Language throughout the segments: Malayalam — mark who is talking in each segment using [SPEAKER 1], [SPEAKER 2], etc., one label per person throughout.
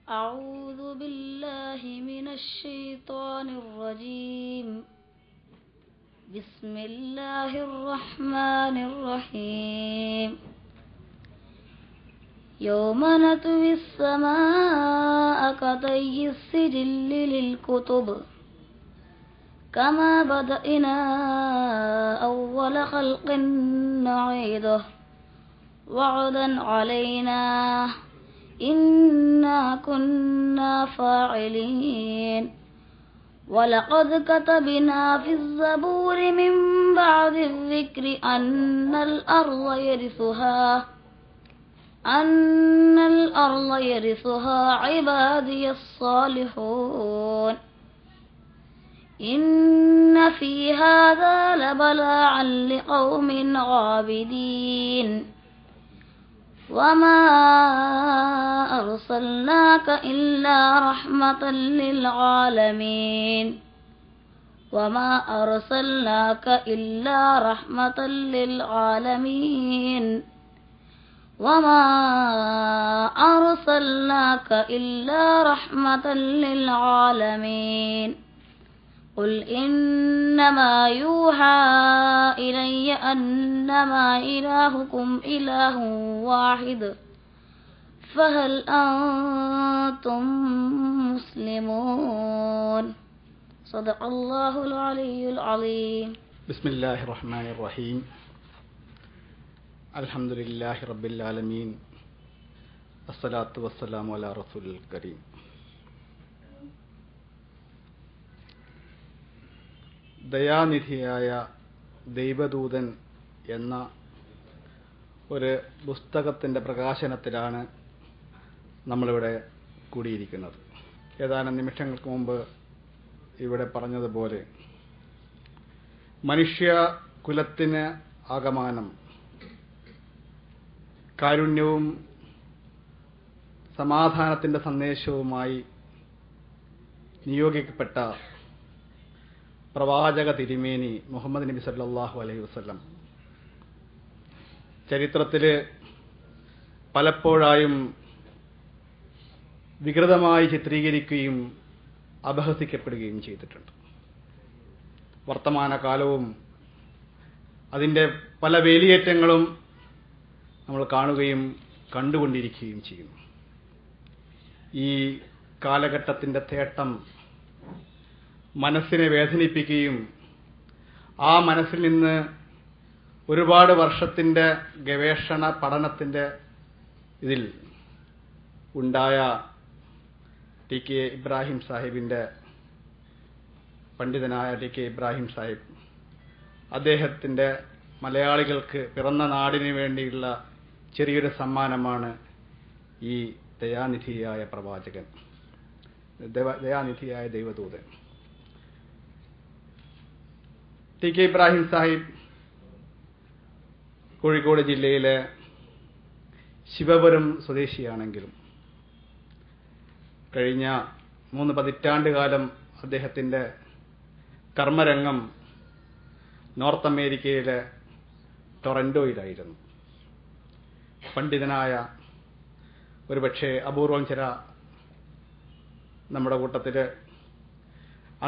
[SPEAKER 1] أعوذ بالله من الشيطان الرجيم. بسم الله الرحمن الرحيم. يوم نطوي السماء كطي السجل للكتب كما بدأنا أول خلق نعيده وعدا علينا إنا كنا فاعلين. ولقد كتبنا في الزبور من بعد الذكر أن الأرض يرثها عبادي الصالحون. إن في هذا لبلاغا لقوم عابدين. وما أرسلناك إلا رحمة للعالمين. وما أرسلناك إلا رحمة للعالمين. وما أرسلناك إلا رحمة للعالمين. قل إنما يوحى إلي أنما إلهكم إله واحد فهل أنتم مسلمون. صدق الله العلي العظيم.
[SPEAKER 2] بسم الله الرحمن الرحيم. الحمد لله رب العالمين. الصلاة والسلام على رسول الكريم. ദയാനിധിയായ ദൈവദൂതൻ എന്ന ഒരു പുസ്തകത്തിൻ്റെ പ്രകാശനത്തിലാണ് നമ്മളിവിടെ കൂടിയിരിക്കുന്നത്. ഏതാനും നിമിഷങ്ങൾക്ക് മുമ്പ് ഇവിടെ പറഞ്ഞതുപോലെ മനുഷ്യ കുലത്തിന് ആകമാനം കാരുണ്യവും സമാധാനത്തിൻ്റെ സന്ദേശവുമായി നിയോഗിക്കപ്പെട്ട പ്രവാചക തിരുമേനി മുഹമ്മദ് നബി സല്ലല്ലാഹു അലൈഹി വസല്ലം ചരിത്രത്തിൽ പലപ്പോഴായും വികൃതമായി ചിത്രീകരിക്കുകയും അപഹസിക്കപ്പെടുകയും ചെയ്തിട്ടുണ്ട്. വർത്തമാനകാലവും അതിൻ്റെ പല വേലിയേറ്റങ്ങളും നമ്മൾ കാണുകയും കണ്ടുകൊണ്ടിരിക്കുകയും ചെയ്യുന്നു. ഈ കാലഘട്ടത്തിൻ്റെ തേട്ടം മനസ്സിനെ വേദനിപ്പിക്കുകയും ആ മനസ്സിൽ നിന്ന് ഒരുപാട് വർഷത്തിൻ്റെ ഗവേഷണ പഠനത്തിൻ്റെ ഇതിൽ ഉണ്ടായ ടി കെ ഇബ്രാഹിം സാഹിബിൻ്റെ പണ്ഡിതനായ ടി കെ ഇബ്രാഹിം സാഹിബ് അദ്ദേഹത്തിൻ്റെ മലയാളികൾക്ക് പിറന്ന നാടിന് വേണ്ടിയുള്ള ചെറിയൊരു സമ്മാനമാണ് ഈ ദയാനിധിയായ പ്രവാചകൻ, ദയാനിധിയായ ദൈവദൂതൻ. ടി കെ ഇബ്രാഹിം സാഹിബ് കോഴിക്കോട് ജില്ലയിലെ ശിവപുരം സ്വദേശിയാണെങ്കിലും കഴിഞ്ഞ 3 പതിറ്റാണ്ട് കാലം അദ്ദേഹത്തിൻ്റെ കർമ്മരംഗം നോർത്ത് അമേരിക്കയിലെ ടൊറന്റോയിലായിരുന്നു. പണ്ഡിതനായ ഒരുപക്ഷെ അപൂർവം ചില നമ്മുടെ കൂട്ടത്തിൽ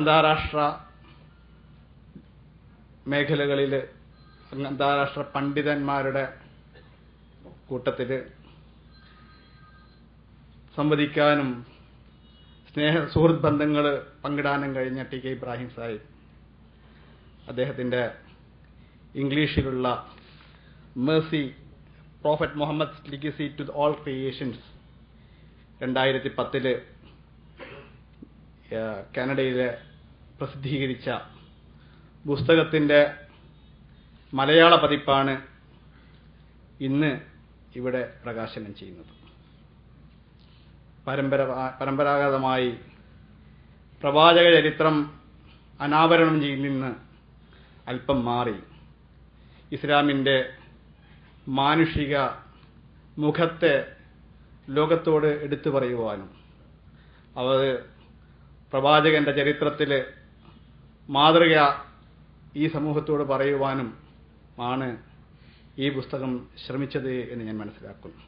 [SPEAKER 2] അന്താരാഷ്ട്ര മേഖലകളിൽ അന്താരാഷ്ട്ര പണ്ഡിതന്മാരുടെ കൂട്ടത്തിൽ സംവദിക്കാനും സുഹൃത്ത് ബന്ധങ്ങൾ പങ്കിടാനും കഴിഞ്ഞ ടി കെ ഇബ്രാഹിം സാഹിബ് അദ്ദേഹത്തിൻ്റെ ഇംഗ്ലീഷിലുള്ള mercy prophet Muhammad legacy to all creations 2010 കാനഡയിലെ പ്രസിദ്ധീകരിച്ച പുസ്തകത്തിൻ്റെ മലയാള പതിപ്പാണ് ഇന്ന് ഇവിടെ പ്രകാശനം ചെയ്യുന്നത്. പരമ്പരാഗതമായി പ്രവാചക ചരിത്രം അനാവരണം ചെയ്യുന്ന അല്പം മാറി ഇസ്ലാമിൻ്റെ മാനുഷിക മുഖത്തെ ലോകത്തോട് എടുത്തു പറയുവാനും അവർ പ്രവാചകന്റെ ചരിത്രത്തിൽ മാതൃക ഈ സമൂഹത്തോട് പറയുവാനും ആണ് ഈ പുസ്തകം ശ്രമിച്ചത് എന്ന് ഞാൻ മനസ്സിലാക്കുന്നു.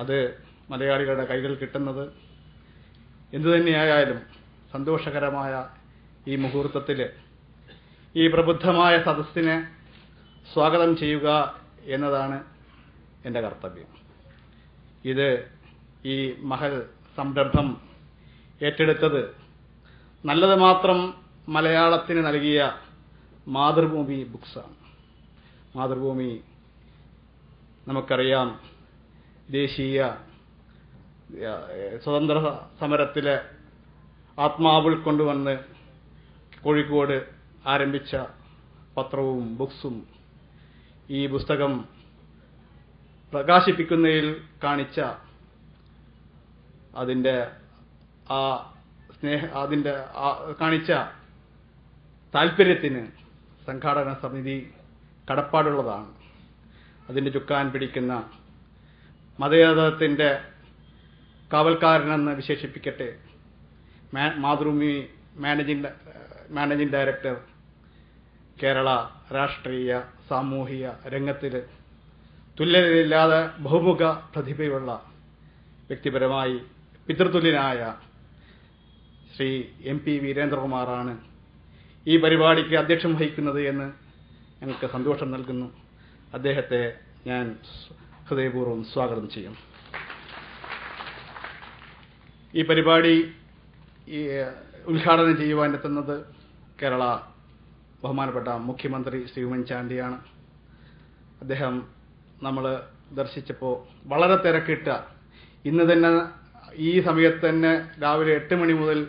[SPEAKER 2] അത് മലയാളികളുടെ കൈകൾ കിട്ടുന്നത് എന്തുതന്നെയായാലും സന്തോഷകരമായ ഈ മുഹൂർത്തത്തിൽ ഈ പ്രബുദ്ധമായ സദസ്സിനെ സ്വാഗതം ചെയ്യുക എന്നതാണ് എൻ്റെ കർത്തവ്യം. ഇത് ഈ മഹൽ സംരംഭം ഏറ്റെടുത്തത് നല്ലത് മാത്രം മലയാളത്തിന് നൽകിയ മാതൃഭൂമി ബുക്സാണ്. മാതൃഭൂമി നമുക്കറിയാം, ദേശീയ സ്വതന്ത്ര സമരത്തിലെ ആത്മാവ് ഉൾക്കൊണ്ടുവന്ന് കോഴിക്കോട് ആരംഭിച്ച പത്രവും ബുക്സും ഈ പുസ്തകം പ്രകാശിപ്പിക്കുന്നതിൽ കാണിച്ച കാണിച്ച താല്പര്യത്തിന് സംഘാടന സമിതി കടപ്പാടുള്ളതാണ്. അതിന്റെ ചുക്കാൻ പിടിക്കുന്ന മതേതരത്തിന്റെ കാവൽക്കാരനെന്ന് വിശേഷിപ്പിക്കട്ടെ മാതൃഭൂമി മാനേജിംഗ് ഡയറക്ടർ കേരള രാഷ്ട്രീയ സാമൂഹിക രംഗത്തിൽ തുല്യതയില്ലാതെ ബഹുമുഖ പ്രതിഭയുള്ള വ്യക്തിപരമായി പിതൃതുല്യനായ ശ്രീ MP വീരേന്ദ്രകുമാറാണ് ഈ പരിപാടിക്ക് അധ്യക്ഷം വഹിക്കുന്നത് എന്ന് ഞങ്ങൾക്ക് സന്തോഷം നൽകുന്നു. അദ്ദേഹത്തെ ഞാൻ ഹൃദയപൂർവ്വം സ്വാഗതം ചെയ്യും. ഈ പരിപാടി ഉദ്ഘാടനം ചെയ്യുവാൻ എത്തുന്നത് കേരള ബഹുമാനപ്പെട്ട മുഖ്യമന്ത്രി ശ്രീ ഉമ്മൻചാണ്ടിയാണ്. അദ്ദേഹം നമ്മൾ ദർശിച്ചപ്പോൾ വളരെ തിരക്കിട്ട, ഇന്ന് തന്നെ ഈ സമയത്ത് തന്നെ രാവിലെ 8 മണി മുതൽ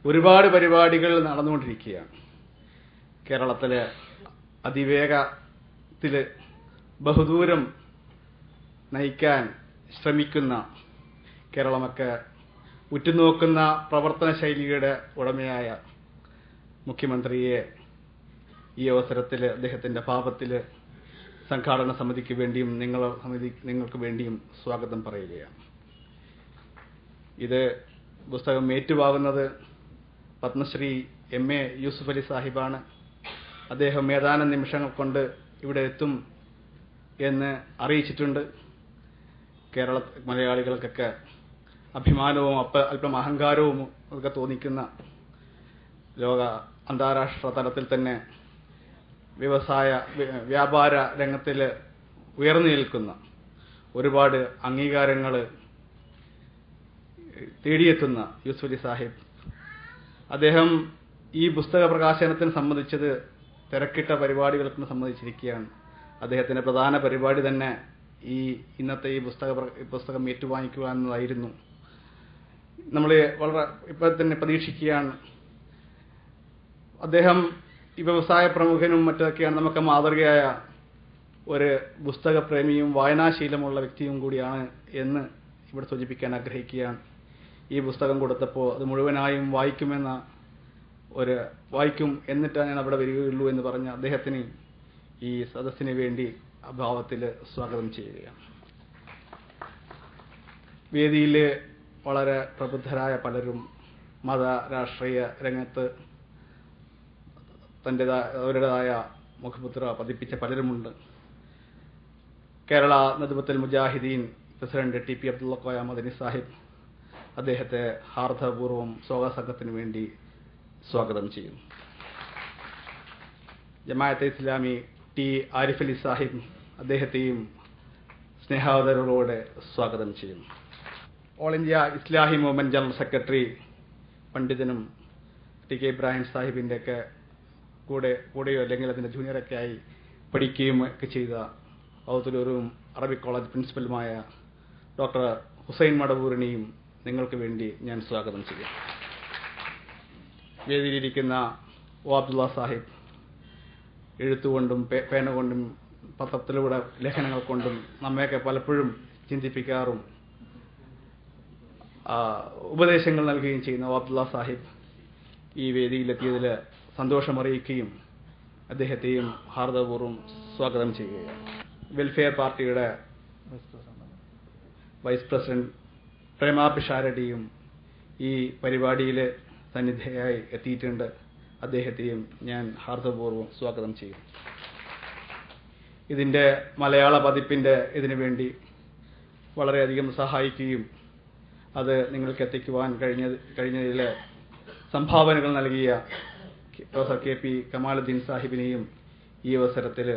[SPEAKER 2] ഒരുപാട് പരിപാടികൾ നടന്നുകൊണ്ടിരിക്കുകയാണ്. കേരളത്തിലെ അതിവേഗത്തിൽ ബഹുദൂരം നയിക്കാൻ ശ്രമിക്കുന്ന, കേരളമൊക്കെ ഉറ്റുനോക്കുന്ന പ്രവർത്തന ശൈലിയുടെ ഉടമയായ മുഖ്യമന്ത്രിയെ ഈ അവസരത്തിൽ അദ്ദേഹത്തിന്റെ ഭാവത്തിൽ സംഘാടന സമിതിക്ക് വേണ്ടിയും നിങ്ങൾക്ക് വേണ്ടിയും സ്വാഗതം പറയുകയാണ്. ഇത് പുസ്തകം ഏറ്റുവാങ്ങുന്നത് പത്മശ്രീ MA യൂസുഫ് അലി സാഹിബാണ്. അദ്ദേഹം ഏതാനും നിമിഷങ്ങൾ കൊണ്ട് ഇവിടെ എത്തും എന്ന് അറിയിച്ചിട്ടുണ്ട്. കേരള മലയാളികൾക്കൊക്കെ അഭിമാനവും അല്പം അഹങ്കാരവും ഒക്കെ തോന്നിക്കുന്ന, അന്താരാഷ്ട്ര തലത്തിൽ തന്നെ വ്യാപാര രംഗത്തിൽ ഉയർന്നു നിൽക്കുന്ന, ഒരുപാട് അംഗീകാരങ്ങൾ തേടിയെത്തുന്ന യൂസുഫ് അലി സാഹിബ്, അദ്ദേഹം ഈ പുസ്തക പ്രകാശനത്തിന് സംബന്ധിച്ചത് തിരക്കിട്ട പരിപാടികൾക്ക് സംബന്ധിച്ചിരിക്കുകയാണ്. അദ്ദേഹത്തിന്റെ പ്രധാന പരിപാടി തന്നെ ഇന്നത്തെ ഈ പുസ്തകം ഏറ്റുവാങ്ങിക്കുക എന്നതായിരുന്നു. നമ്മൾ വളരെ ഇപ്പോൾ തന്നെ പ്രതീക്ഷിക്കുകയാണ്. അദ്ദേഹം ഈ വ്യവസായ പ്രമുഖനും മറ്റൊക്കെയാണ്, നമുക്ക് മാതൃകയായ ഒരു പുസ്തകപ്രേമിയും വായനാശീലമുള്ള വ്യക്തിയും കൂടിയാണ് എന്ന് ഇവിടെ സൂചിപ്പിക്കാൻ ആഗ്രഹിക്കുകയാണ്. ഈ പുസ്തകം കൊടുത്തപ്പോൾ അത് മുഴുവനായും വായിക്കും എന്നിട്ടാണ് ഞാൻ അവിടെ വരികയുള്ളൂ എന്ന് പറഞ്ഞ അദ്ദേഹത്തിന് ഈ സദസ്സിന് വേണ്ടി അഭാവത്തിൽ സ്വാഗതം ചെയ്യുകയാണ്. വേദിയിൽ വളരെ പ്രബുദ്ധരായ പലരും മത രാഷ്ട്രീയ രംഗത്ത് അവരുടേതായ മുഖമുദ്ര പതിപ്പിച്ച പലരുമുണ്ട്. കേരള നദ്വത്തുൽ മുജാഹിദീൻ പ്രസിഡന്റ് TP അബ്ദുള്ള കോയ മദനി സാഹിബ് അദ്ദേഹത്തെ ഹാർദപൂർവ്വം സ്വാഗത സംഘത്തിന് വേണ്ടി സ്വാഗതം ചെയ്യും. ജമാഅത്തെ ഇസ്ലാമി T ആരിഫ് അലി സാഹിബ് അദ്ദേഹത്തെയും സ്നേഹാദരവോടെ സ്വാഗതം ചെയ്യും. ഓൾ ഇന്ത്യ ഇസ്ലാഹി മൂവ്മെന്റ് ജനറൽ സെക്രട്ടറി പണ്ഡിതനും TK ഇബ്രാഹിം സാഹിബിൻ്റെയൊക്കെ കൂടെയോ അല്ലെങ്കിൽ അതിൻ്റെ ജൂനിയറൊക്കെ ആയി പഠിക്കുകയും ഒക്കെ ചെയ്ത ഔത്തുലൂറും അറബിക് കോളേജ് പ്രിൻസിപ്പലുമായ ഡോക്ടർ ഹുസൈൻ മടവൂരിനെയും നിങ്ങൾക്ക് വേണ്ടി ഞാൻ സ്വാഗതം ചെയ്യും. വേദിയിലിരിക്കുന്ന അബ്ദുള്ള സാഹിബ് എഴുത്തുകൊണ്ടും പേന കൊണ്ടും പത്രത്തിലൂടെ ലേഖനങ്ങൾ കൊണ്ടും നമ്മയൊക്കെ പലപ്പോഴും ചിന്തിപ്പിക്കാറും ഉപദേശങ്ങൾ നൽകുകയും ചെയ്യുന്ന അബ്ദുള്ള സാഹിബ് ഈ വേദിയിലെത്തിയതിൽ സന്തോഷമറിയിക്കുകയും അദ്ദേഹത്തെയും ഹാർദപൂർവ്വം സ്വാഗതം ചെയ്യുകയാണ്. വെൽഫെയർ പാർട്ടിയുടെ വൈസ് പ്രസിഡന്റ് പ്രേമ പിഷാരടിയും ഈ പരിപാടിയിൽ സന്നിധയായി എത്തിയിട്ടുണ്ട്. അദ്ദേഹത്തെയും ഞാൻ ഹാർദപൂർവ്വം സ്വാഗതം ചെയ്യും. ഇതിൻ്റെ മലയാള പതിപ്പിൻ്റെ ഇതിനു വേണ്ടി വളരെയധികം സഹായിക്കുകയും അത് നിങ്ങൾക്ക് എത്തിക്കുവാൻ കഴിഞ്ഞതിലെ സംഭാവനകൾ നൽകിയ പ്രൊഫസർ KP കമാലുദ്ദീൻ സാഹിബിനെയും ഈ അവസരത്തിൽ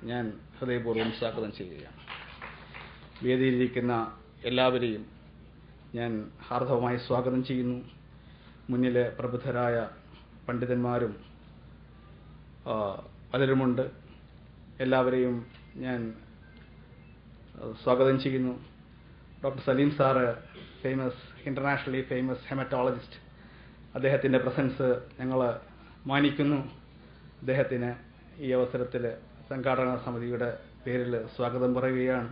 [SPEAKER 2] ഞാൻ ഹൃദയപൂർവ്വം സ്വാഗതം ചെയ്യുകയാണ്. വേദിയിലിരിക്കുന്ന എല്ലാവരെയും ഞാൻ ഹാർദവമായി സ്വാഗതം ചെയ്യുന്നു. മുന്നിലെ പ്രബുദ്ധരായ പണ്ഡിതന്മാരും പലരുമുണ്ട്. എല്ലാവരെയും ഞാൻ സ്വാഗതം ചെയ്യുന്നു. Doctor Saleem sir internationally famous haematologist, അദ്ദേഹത്തിൻ്റെ പ്രസൻസ് ഞങ്ങൾ മാനിക്കുന്നു. അദ്ദേഹത്തിന് ഈ അവസരത്തിൽ സംഘാടക സമിതിയുടെ പേരിൽ സ്വാഗതം പറയുകയാണ്.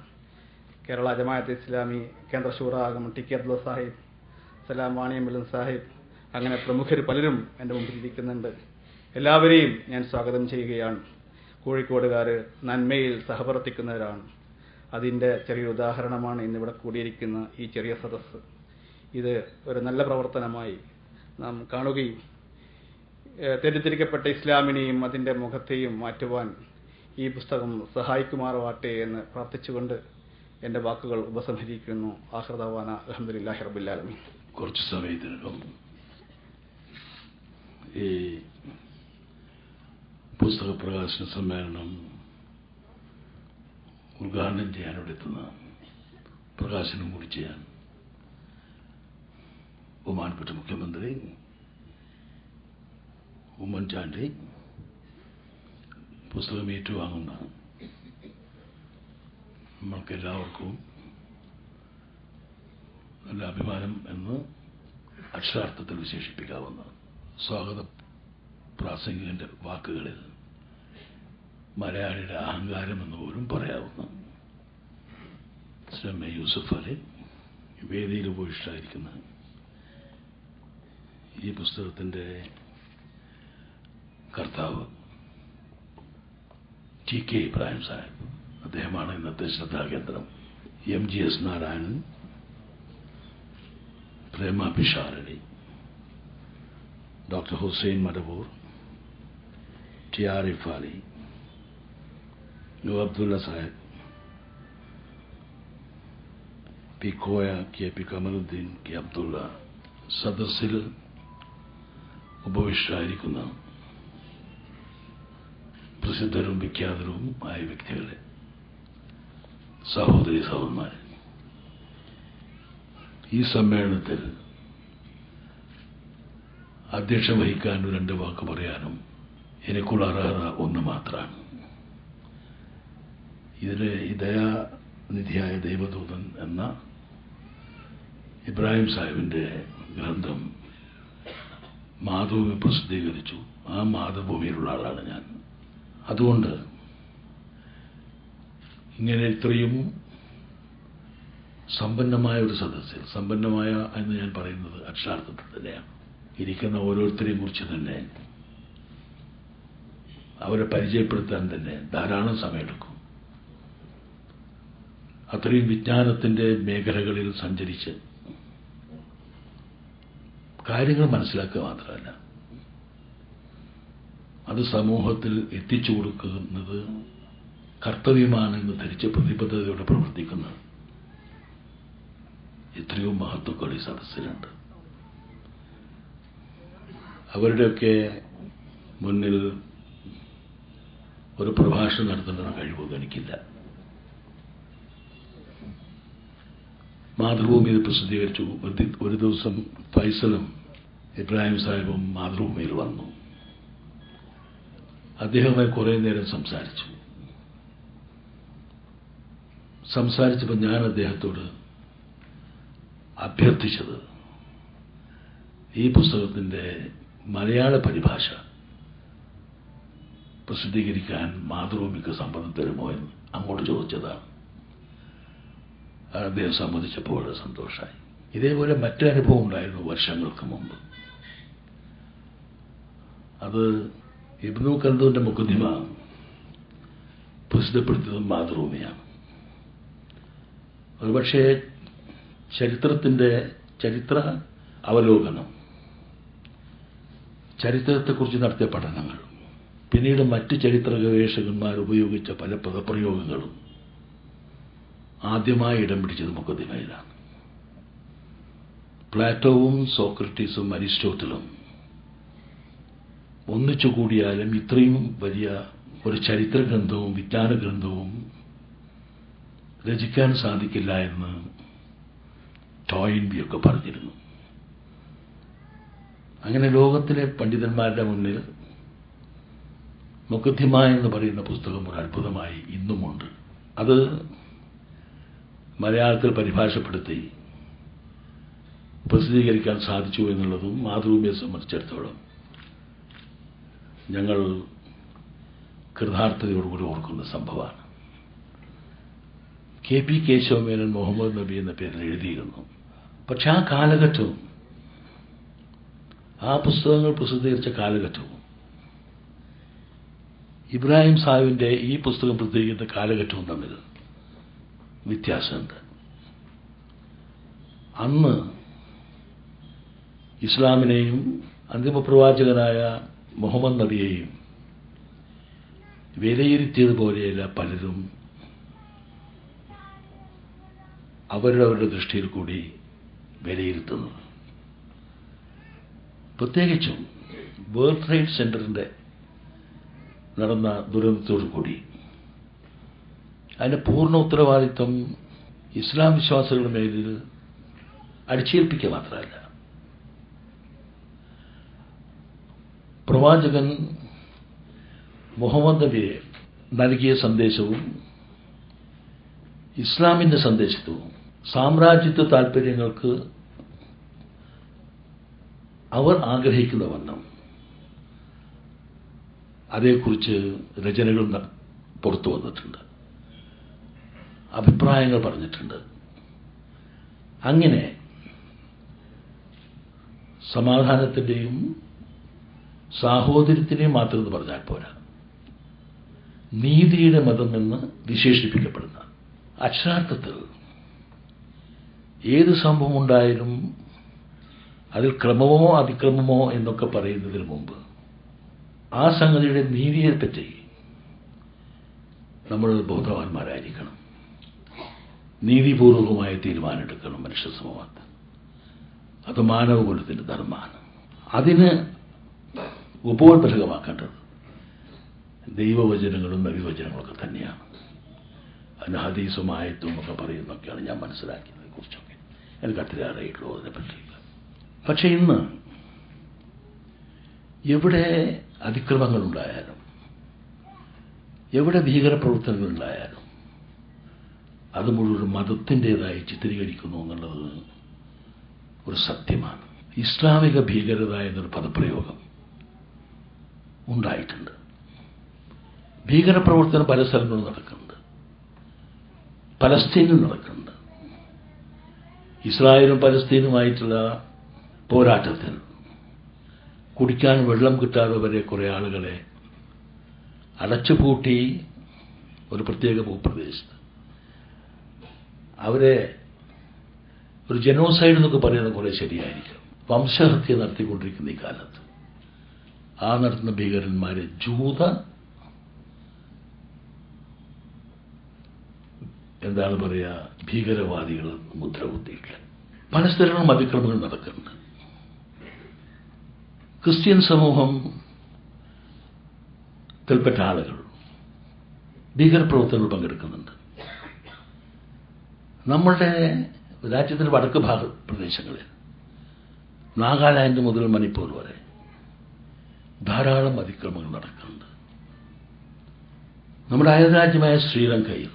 [SPEAKER 2] കേരള ജമാഅത്തെ ഇസ്ലാമി കേന്ദ്ര ശൂറാ അംഗം TK അബ്ദുള്ള സാഹിബ്, സലാം വാണിയമ്പലം സാഹിബ്, അങ്ങനെ പ്രമുഖർ പലരും എൻ്റെ മുമ്പിൽ ഇരിക്കുന്നുണ്ട്. എല്ലാവരെയും ഞാൻ സ്വാഗതം ചെയ്യുകയാണ്. കോഴിക്കോടുകാർ നന്മയിൽ സഹപ്രവർത്തിക്കുന്നവരാണ്. അതിൻ്റെ ചെറിയൊരു ഉദാഹരണമാണ് ഇന്നിവിടെ കൂടിയിരിക്കുന്ന ഈ ചെറിയ സദസ്സ്. ഇത് ഒരു നല്ല പ്രവർത്തനമായി നാം കാണുകയും തെറ്റിദ്ധരിക്കപ്പെട്ട ഇസ്ലാമിനെയും അതിൻ്റെ മുഖത്തെയും മാറ്റുവാൻ ഈ പുസ്തകം സഹായിക്കുമാറാവട്ടെ എന്ന് പ്രാർത്ഥിച്ചുകൊണ്ട് എൻ്റെ വാക്കുകൾ ഉപസംഹരിക്കുന്നു. ആഖിറദഅവാന അൽഹംദുലില്ലാഹി റബ്ബിൽ ആലമീൻ.
[SPEAKER 3] കുറച്ച് സമയത്തിനകം ഈ പുസ്തക പ്രകാശന സമ്മേളനം ഉദ്ഘാടനം ചെയ്യാൻ ഇവിടെ എത്തുന്ന, പ്രകാശനം കൂടി ചെയ്യാൻ ബഹുമാനപ്പെട്ട മുഖ്യമന്ത്രി ഉമ്മൻചാണ്ടി പുസ്തകം ഏറ്റുവാങ്ങുന്ന നമ്മൾക്കെല്ലാവർക്കും നല്ല അഭിമാനം എന്ന് അക്ഷരാർത്ഥത്തിൽ വിശേഷിപ്പിക്കാവുന്ന സ്വാഗത പ്രാസംഗികന്റെ വാക്കുകളിൽ മലയാളിയുടെ അഹങ്കാരം എന്ന് പോലും പറയാവുന്ന ശ്രീ യൂസുഫ് അലി വേദിയിൽ ഉപവിഷ്ടായിരിക്കുന്ന ഈ പുസ്തകത്തിൻ്റെ കർത്താവ് TK ഇബ്രാഹിം സാഹിബ്, അദ്ദേഹമാണ് ഇന്നത്തെ ശ്രദ്ധാകേന്ദ്രം. MGS Narayanan, Prema Pisharody, doctor Hussain Madavoor, T Arif Ali, Abdulla Sahib, P Koya, KP Kamaluddin, K Abdulla, സദസ്സിൽ ഉപവിഷ്ടായിരിക്കുന്ന പ്രസിദ്ധരും വിഖ്യാതരും ആയ വ്യക്തികളെ, സഹോദരി സഹോദരന്മാരെ, ഈ സമ്മേളനത്തിൽ അധ്യക്ഷം വഹിക്കാനും 2 വാക്ക് പറയാനും എനിക്കുള്ള അർഹത ഒന്ന് മാത്രമാണ്. ഇതിലെ ഈ ദയാനിധിയായ ദൈവദൂതൻ എന്ന ഇബ്രാഹിം സാഹിബിന്റെ ഗ്രന്ഥം മാതൃഭൂമി പ്രസിദ്ധീകരിച്ചു. ആ മാതൃഭൂമിയിലുള്ള ആളാണ് ഞാൻ. അതുകൊണ്ട് ഇങ്ങനെ ഇത്രയും സമ്പന്നമായ ഒരു സദസ്സിൽ, സമ്പന്നമായ എന്ന് ഞാൻ പറയുന്നത് അക്ഷരാർത്ഥത്തിൽ തന്നെയാണ്, ഇരിക്കുന്ന ഓരോരുത്തരെയും കുറിച്ച് തന്നെ അവരെ പരിചയപ്പെടുത്താൻ തന്നെ ധാരാളം സമയമെടുക്കും. അത്രയും വിജ്ഞാനത്തിന്റെ മേഖലകളിൽ സഞ്ചരിച്ച് കാര്യങ്ങൾ മനസ്സിലാക്കുക മാത്രമല്ല, അത് സമൂഹത്തിൽ എത്തിച്ചു കൊടുക്കുന്നത് കർത്തവ്യമാണെന്ന് ധരിച്ച് പ്രതിബദ്ധതയോടെ പ്രവർത്തിക്കുന്ന എത്രയോ മഹത്വങ്ങൾ ഈ സദസ്സിലുണ്ട്. അവരുടെയൊക്കെ മുന്നിൽ ഒരു പ്രഭാഷണം നടത്തേണ്ട കഴിവൊന്നും എനിക്കില്ല. മാതൃഭൂമിയിൽ പ്രസിദ്ധീകരിച്ചു. ഒരു ദിവസം ഫൈസലും ഇബ്രാഹിം സാഹിബും മാതൃഭൂമിയിൽ വന്നു. അദ്ദേഹവുമായി കുറേ നേരം സംസാരിച്ചപ്പോൾ ഞാൻ അദ്ദേഹത്തോട് അഭ്യർത്ഥിച്ചത് ഈ പുസ്തകത്തിന്റെ മലയാള പരിഭാഷ പ്രസിദ്ധീകരിക്കാൻ മാതൃഭൂമിക്ക് സമ്മതം തരുമോ എന്ന് അങ്ങോട്ട് ചോദിച്ചതാണ്. അദ്ദേഹം സമ്മതിച്ചപ്പോൾ വളരെ സന്തോഷമായി. ഇതേപോലെ മറ്റൊരനുഭവം ഉണ്ടായിരുന്നു വർഷങ്ങൾക്ക് മുമ്പ്. അത് ഇബ്നു ഖൽദൂന്റെ മുഖദ്ദിമ പ്രസിദ്ധപ്പെടുത്തിയതും മാതൃഭൂമിയാണ്. ഒരുപക്ഷെ ചരിത്ര അവലോകനം, ചരിത്രത്തെക്കുറിച്ച് നടത്തിയ പഠനങ്ങൾ, പിന്നീട് മറ്റ് ചരിത്ര ഗവേഷകന്മാർ ഉപയോഗിച്ച പല പദപ്രയോഗങ്ങളും ആദ്യമായി ഇടം പിടിച്ചത് മുഖദ്ദിമയിലാണ്. പ്ലാറ്റോവും സോക്രട്ടീസും അരിസ്റ്റോട്ടിലും ഒന്നിച്ചു കൂടിയാലും ഇത്രയും വലിയ ഒരു ചരിത്ര ഗ്രന്ഥവും വിജ്ഞാന ഗ്രന്ഥവും രചിക്കാൻ സാധിക്കില്ല എന്ന് ടോയിൻബിയൊക്കെ പറഞ്ഞിരുന്നു. അങ്ങനെ ലോകത്തിലെ പണ്ഡിതന്മാരുടെ മുന്നിൽ മുഖദ്ദിമ എന്ന് പറയുന്ന പുസ്തകം ഒരു അത്ഭുതമായി ഇന്നുമുണ്ട്. അത് മലയാളത്തിൽ പരിഭാഷപ്പെടുത്തി പ്രസിദ്ധീകരിക്കാൻ സാധിച്ചു എന്നുള്ളതും മാതൃഭൂമിയെ സംബന്ധിച്ചിടത്തോളം ഞങ്ങൾ കൃതാർത്ഥതയോടുകൂടി ഓർക്കുന്ന സംഭവമാണ്. KP കേശവമേനോൻ മുഹമ്മദ് നബി എന്ന പേരിൽ എഴുതിയിരുന്നു. പക്ഷെ ആ കാലഘട്ടവും ആ പുസ്തകങ്ങൾ പ്രസിദ്ധീകരിച്ച കാലഘട്ടവും ഇബ്രാഹിം സാഹിബിന്റെ ഈ പുസ്തകം പ്രസിദ്ധീകരിക്കുന്ന കാലഘട്ടവും തമ്മിൽ വ്യത്യാസമുണ്ട്. അന്ന് ഇസ്ലാമിനെയും അന്തിമപ്രവാചകനായ മുഹമ്മദ് നബിയെയും വിലയിരുത്തിയതുപോലെയല്ല പലരും അവരുടെ ദൃഷ്ടിയിൽ കൂടി വിലയിരുത്തുന്നത്. പ്രത്യേകിച്ചും വേൾഡ് ട്രേഡ് സെന്ററിന്റെ നടന്ന ദുരന്തത്തോടു കൂടി അതിന്റെ പൂർണ്ണ ഉത്തരവാദിത്വം ഇസ്ലാം വിശ്വാസികളുടെ മേലിൽ അടിച്ചേൽപ്പിക്കുക മാത്രമല്ല, പ്രവാചകൻ മുഹമ്മദ് നബിയെ നൽകിയ സന്ദേശവും ഇസ്ലാമിന്റെ സന്ദേശവും സാമ്രാജ്യത്വ താൽപര്യങ്ങൾക്ക് അവർ ആഗ്രഹിക്കുന്ന വണ്ണം അതേക്കുറിച്ച് രചനകൾ പുറത്തു വന്നിട്ടുണ്ട്, അഭിപ്രായങ്ങൾ പറഞ്ഞിട്ടുണ്ട്. അങ്ങനെ സമാധാനത്തിന്റെയും സാഹോദര്യത്തിന്റെയും മാത്രം എന്ന് പറഞ്ഞാൽ പോരാ, നീതിയുടെ മതം എന്ന് വിശേഷിപ്പിക്കപ്പെടുന്ന അക്ഷരാർത്ഥത്തിൽ ഏത് സംഭവം ഉണ്ടായാലും അതിൽ ക്രമമോ അതിക്രമമോ എന്നൊക്കെ പറയുന്നതിന് മുമ്പ് ആ സംഗതിയുടെ നീതിയെപ്പറ്റി നമ്മൾ ബോധവാന്മാരായിരിക്കണം. നീതിപൂർവകമായ തീരുമാനമെടുക്കണം മനുഷ്യ സമൂഹത്തിൽ. അത് മാനവകുലത്തിന്റെ ധർമ്മമാണ്. അതിന് ഉപോത്ബലകമാക്കേണ്ടത് ദൈവവചനങ്ങളും നബിവചനങ്ങളൊക്കെ തന്നെയാണ്. അതിന് ഹദീസും ആയത്തും ഒക്കെ പറയുന്നൊക്കെയാണ് ഞാൻ മനസ്സിലാക്കിയതിനെ കുറിച്ചൊക്കെ എനിക്ക് അത്ര അറിയിട്ടുള്ളൂ അതിനെ പറ്റിയില്ല. പക്ഷെ ഇന്ന് എവിടെ അതിക്രമങ്ങളുണ്ടായാലും എവിടെ ഭീകരപ്രവർത്തനങ്ങളുണ്ടായാലും അത് മുഴുവൻ മതത്തിൻ്റെതായി ചിത്രീകരിക്കുന്നു എന്നുള്ളത് ഒരു സത്യമാണ്. ഇസ്ലാമിക ഭീകരത എന്നൊരു പദപ്രയോഗം ഉണ്ടായിട്ടുണ്ട്. ഭീകരപ്രവർത്തനം പല സ്ഥലങ്ങളും നടക്കുന്നുണ്ട്. പലസ്തീനിൽ നടക്കുന്നുണ്ട്. ഇസ്രായേലും പലസ്തീനുമായിട്ടുള്ള പോരാട്ടത്തിൽ കുടിക്കാൻ വെള്ളം കിട്ടാതെ വരെ കുറേ ആളുകളെ അടച്ചുപൂട്ടി ഒരു പ്രത്യേക ഭൂപ്രദേശത്ത് അവരെ ഒരു ജനോസൈഡ് എന്നൊക്കെ പറയുന്നത് കുറെ ശരിയായിരിക്കും. വംശഹത്യ നടത്തിക്കൊണ്ടിരിക്കുന്ന ഈ കാലത്ത് ആ നടത്തുന്ന ഭീകരന്മാരെ ജൂത എന്താണ് പറയുക ഭീകരവാദികൾ മുദ്ര കുത്തിയിട്ടില്ല. പല സ്ഥലങ്ങളിലും അതിക്രമങ്ങൾ നടക്കുന്നുണ്ട്. ക്രിസ്ത്യൻ സമൂഹം ത്തിൽപ്പെട്ട ആളുകൾ ഭീകരപ്രവർത്തനങ്ങൾ പങ്കെടുക്കുന്നുണ്ട്. നമ്മളുടെ രാജ്യത്തിന്റെ വടക്ക് ഭാഗ പ്രദേശങ്ങളിൽ നാഗാലാൻഡ് മുതൽ മണിപ്പൂർ വരെ ധാരാളം അതിക്രമങ്ങൾ നടക്കുന്നുണ്ട്. നമ്മുടെ അയൽരാജ്യമായ ശ്രീലങ്കയിൽ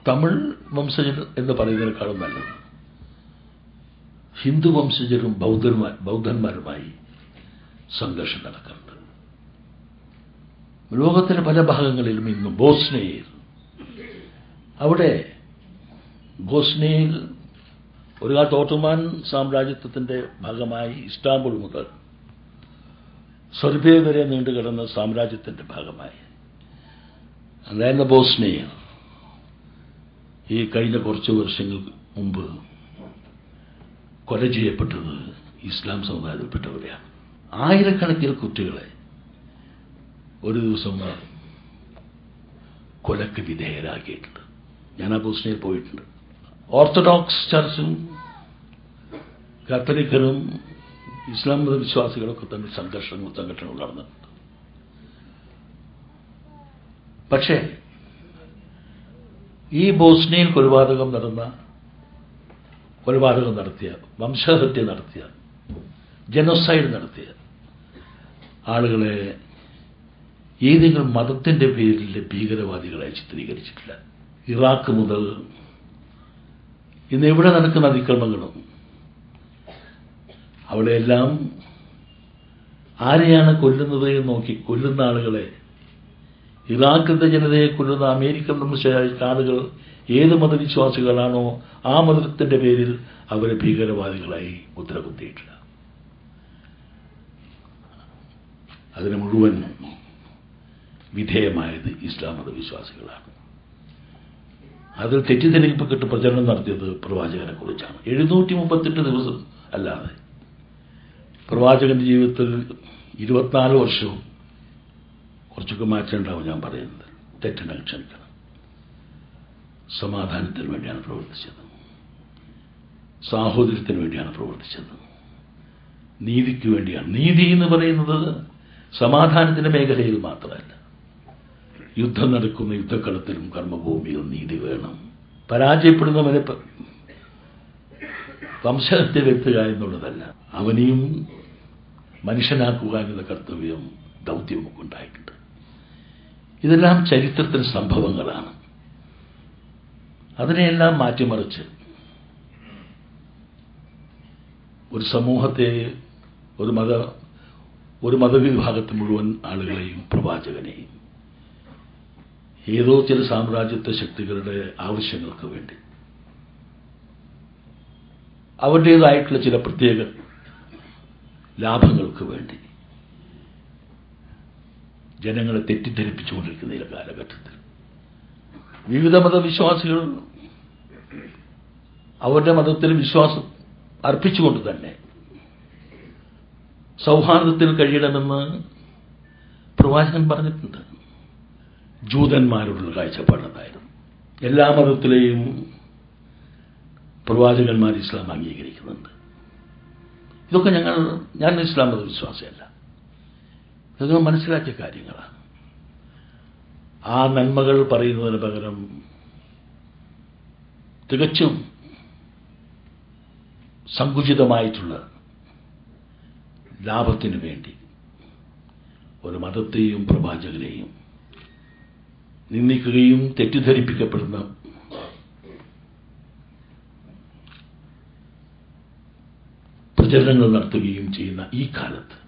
[SPEAKER 3] തമിഴ് വംശജർ എന്ന് പറയുന്നതിനേക്കാളും നല്ലത് ഹിന്ദു വംശജരും ബൗദ്ധന്മാരുമായി സംഘർഷം നടക്കുന്നുണ്ട്. ലോകത്തിലെ പല ഭാഗങ്ങളിലും ഇന്നും ബോസ്നിയയിൽ ബോസ്നിയയിൽ ഒരു കാലത്ത് ഓട്ടോമാൻ സാമ്രാജ്യത്വത്തിന്റെ ഭാഗമായി ഇസ്താംബുൾ മുതൽ സെർബിയ വരെ നീണ്ടുകിടന്ന സാമ്രാജ്യത്തിന്റെ ഭാഗമായി അതായത് ബോസ്നിയയിൽ ഈ കഴിഞ്ഞ കുറച്ച് വർഷങ്ങൾക്ക് മുമ്പ് കൊല ചെയ്യപ്പെട്ടത് ഇസ്ലാം സമുദായത്തിൽപ്പെട്ടവരെയാണ്. ആയിരക്കണക്കിന് കുട്ടികളെ ഒരു ദിവസം കൊലക്ക് വിധേയരാക്കിയിട്ടുണ്ട്. ഞാൻ ആ ബോസ്നിയയിൽ പോയിട്ടുണ്ട്. ഓർത്തഡോക്സ് ചർച്ചും കത്തോലിക്കരും ഇസ്ലാം മതവിശ്വാസികളൊക്കെ തന്നെ സംഘടനകൾ നടന്നിട്ടുണ്ട്. പക്ഷേ ഈ ബോസ്നിയയിൽ കൊലപാതകം നടത്തിയ, വംശഹത്യ നടത്തിയ, ജനോസൈഡ് നടത്തിയ ആളുകളെ ഏതെങ്കിലും മതത്തിന്റെ പേരിൽ ഭീകരവാദികളായി ചിത്രീകരിച്ചിട്ടില്ല. ഇറാഖ് മുതൽ ഇന്ന് എവിടെ നടക്കുന്ന അതിക്രമങ്ങളും അവിടെയെല്ലാം ആരെയാണ് കൊല്ലുന്നത് എന്ന് നോക്കി കൊല്ലുന്ന ആളുകളെ, ഇറാഖിന്റെ ജനതയെ കൊല്ലുന്ന അമേരിക്കൻ ആളുകൾ ഏത് മതവിശ്വാസികളാണോ ആ മതത്തിന്റെ പേരിൽ അവരെ ഭീകരവാദികളായി മുദ്ര കുത്തിയിട്ടില്ല. അതിന് മുഴുവൻ വിധേയമായത് ഇസ്ലാം മതവിശ്വാസികളാണ്. അതിൽ തെറ്റിദ്ധരിക്കപ്പെട്ട് പ്രചരണം നടത്തിയത് പ്രവാചകനെ കുറിച്ചാണ്. 738 ദിവസം അല്ലാതെ പ്രവാചകന്റെ ജീവിതത്തിൽ 24 വർഷവും കുറച്ചൊക്കെ മാറ്റമുണ്ടാവും. ഞാൻ പറയുന്നത് തെറ്റുണ്ടെങ്കിൽ ക്ഷമിക്കണം. സമാധാനത്തിന് വേണ്ടിയാണ് പ്രവർത്തിച്ചത്, സാഹോദര്യത്തിന് വേണ്ടിയാണ് പ്രവർത്തിച്ചത്, നീതിക്ക് വേണ്ടിയാണ്. നീതി എന്ന് പറയുന്നത് സമാധാനത്തിന്റെ മേഖലയിൽ മാത്രമല്ല, യുദ്ധം നടക്കുന്ന യുദ്ധക്കളത്തിലും കർമ്മഭൂമിയിലും നീതി വേണം. പരാജയപ്പെടുന്നവരെ വംശഹത്യ വരുത്തുക എന്നുള്ളതല്ല, അവനെയും മനുഷ്യനാക്കുക എന്നുള്ള കർത്തവ്യം, ദൗത്യമൊക്കെ ഉണ്ടായിട്ടുണ്ട്. ഇതെല്ലാം ചരിത്രത്തിൽ സംഭവങ്ങളാണ്. അതിനെയെല്ലാം മാറ്റിമറിച്ച് ഒരു സമൂഹത്തെ, ഒരു മതവിഭാഗത്തെ മുഴുവൻ ആളുകളെയും പ്രവാചകനെയും ഏതോ ചില സാമ്രാജ്യത്വ ശക്തികളുടെ ആവശ്യങ്ങൾക്ക് വേണ്ടി അവരുടേതായിട്ടുള്ള ചില പ്രത്യേക ലാഭങ്ങൾക്ക് വേണ്ടി ജനങ്ങളെ തെറ്റിദ്ധരിപ്പിച്ചുകൊണ്ടിരിക്കുന്ന ഈ കാലഘട്ടത്തിൽ വിവിധ മതവിശ്വാസികൾ അവരുടെ മതത്തിൽ വിശ്വാസം അർപ്പിച്ചുകൊണ്ട് തന്നെ സൗഹാർദ്ദത്തിൽ കഴിയണമെന്ന് പ്രവാചകൻ പറഞ്ഞിട്ടുണ്ട്. ജൂതന്മാരോടുള്ള കാഴ്ചപ്പാടുണ്ടായിരുന്നു. എല്ലാ മതത്തിലെയും പ്രവാചകന്മാർ ഇസ്ലാം അംഗീകരിക്കുന്നുണ്ട്. ഇതൊക്കെ ഞാൻ ഇസ്ലാം മതവിശ്വാസിയല്ല, ഇതൊക്കെ മനസ്സിലാക്കിയ കാര്യങ്ങളാണ്. ആ നന്മകൾ പറയുന്നതിന് പകരം തികച്ചും സങ്കുചിതമായിട്ടുള്ള ലാഭത്തിനു വേണ്ടി ഒരു മതത്തെയും പ്രവാചകനെയും നിന്ദിക്കുകയും തെറ്റിദ്ധരിപ്പിക്കപ്പെടുന്ന പ്രചരണങ്ങൾ നടത്തുകയും ചെയ്യുന്ന ഈ കാലത്ത്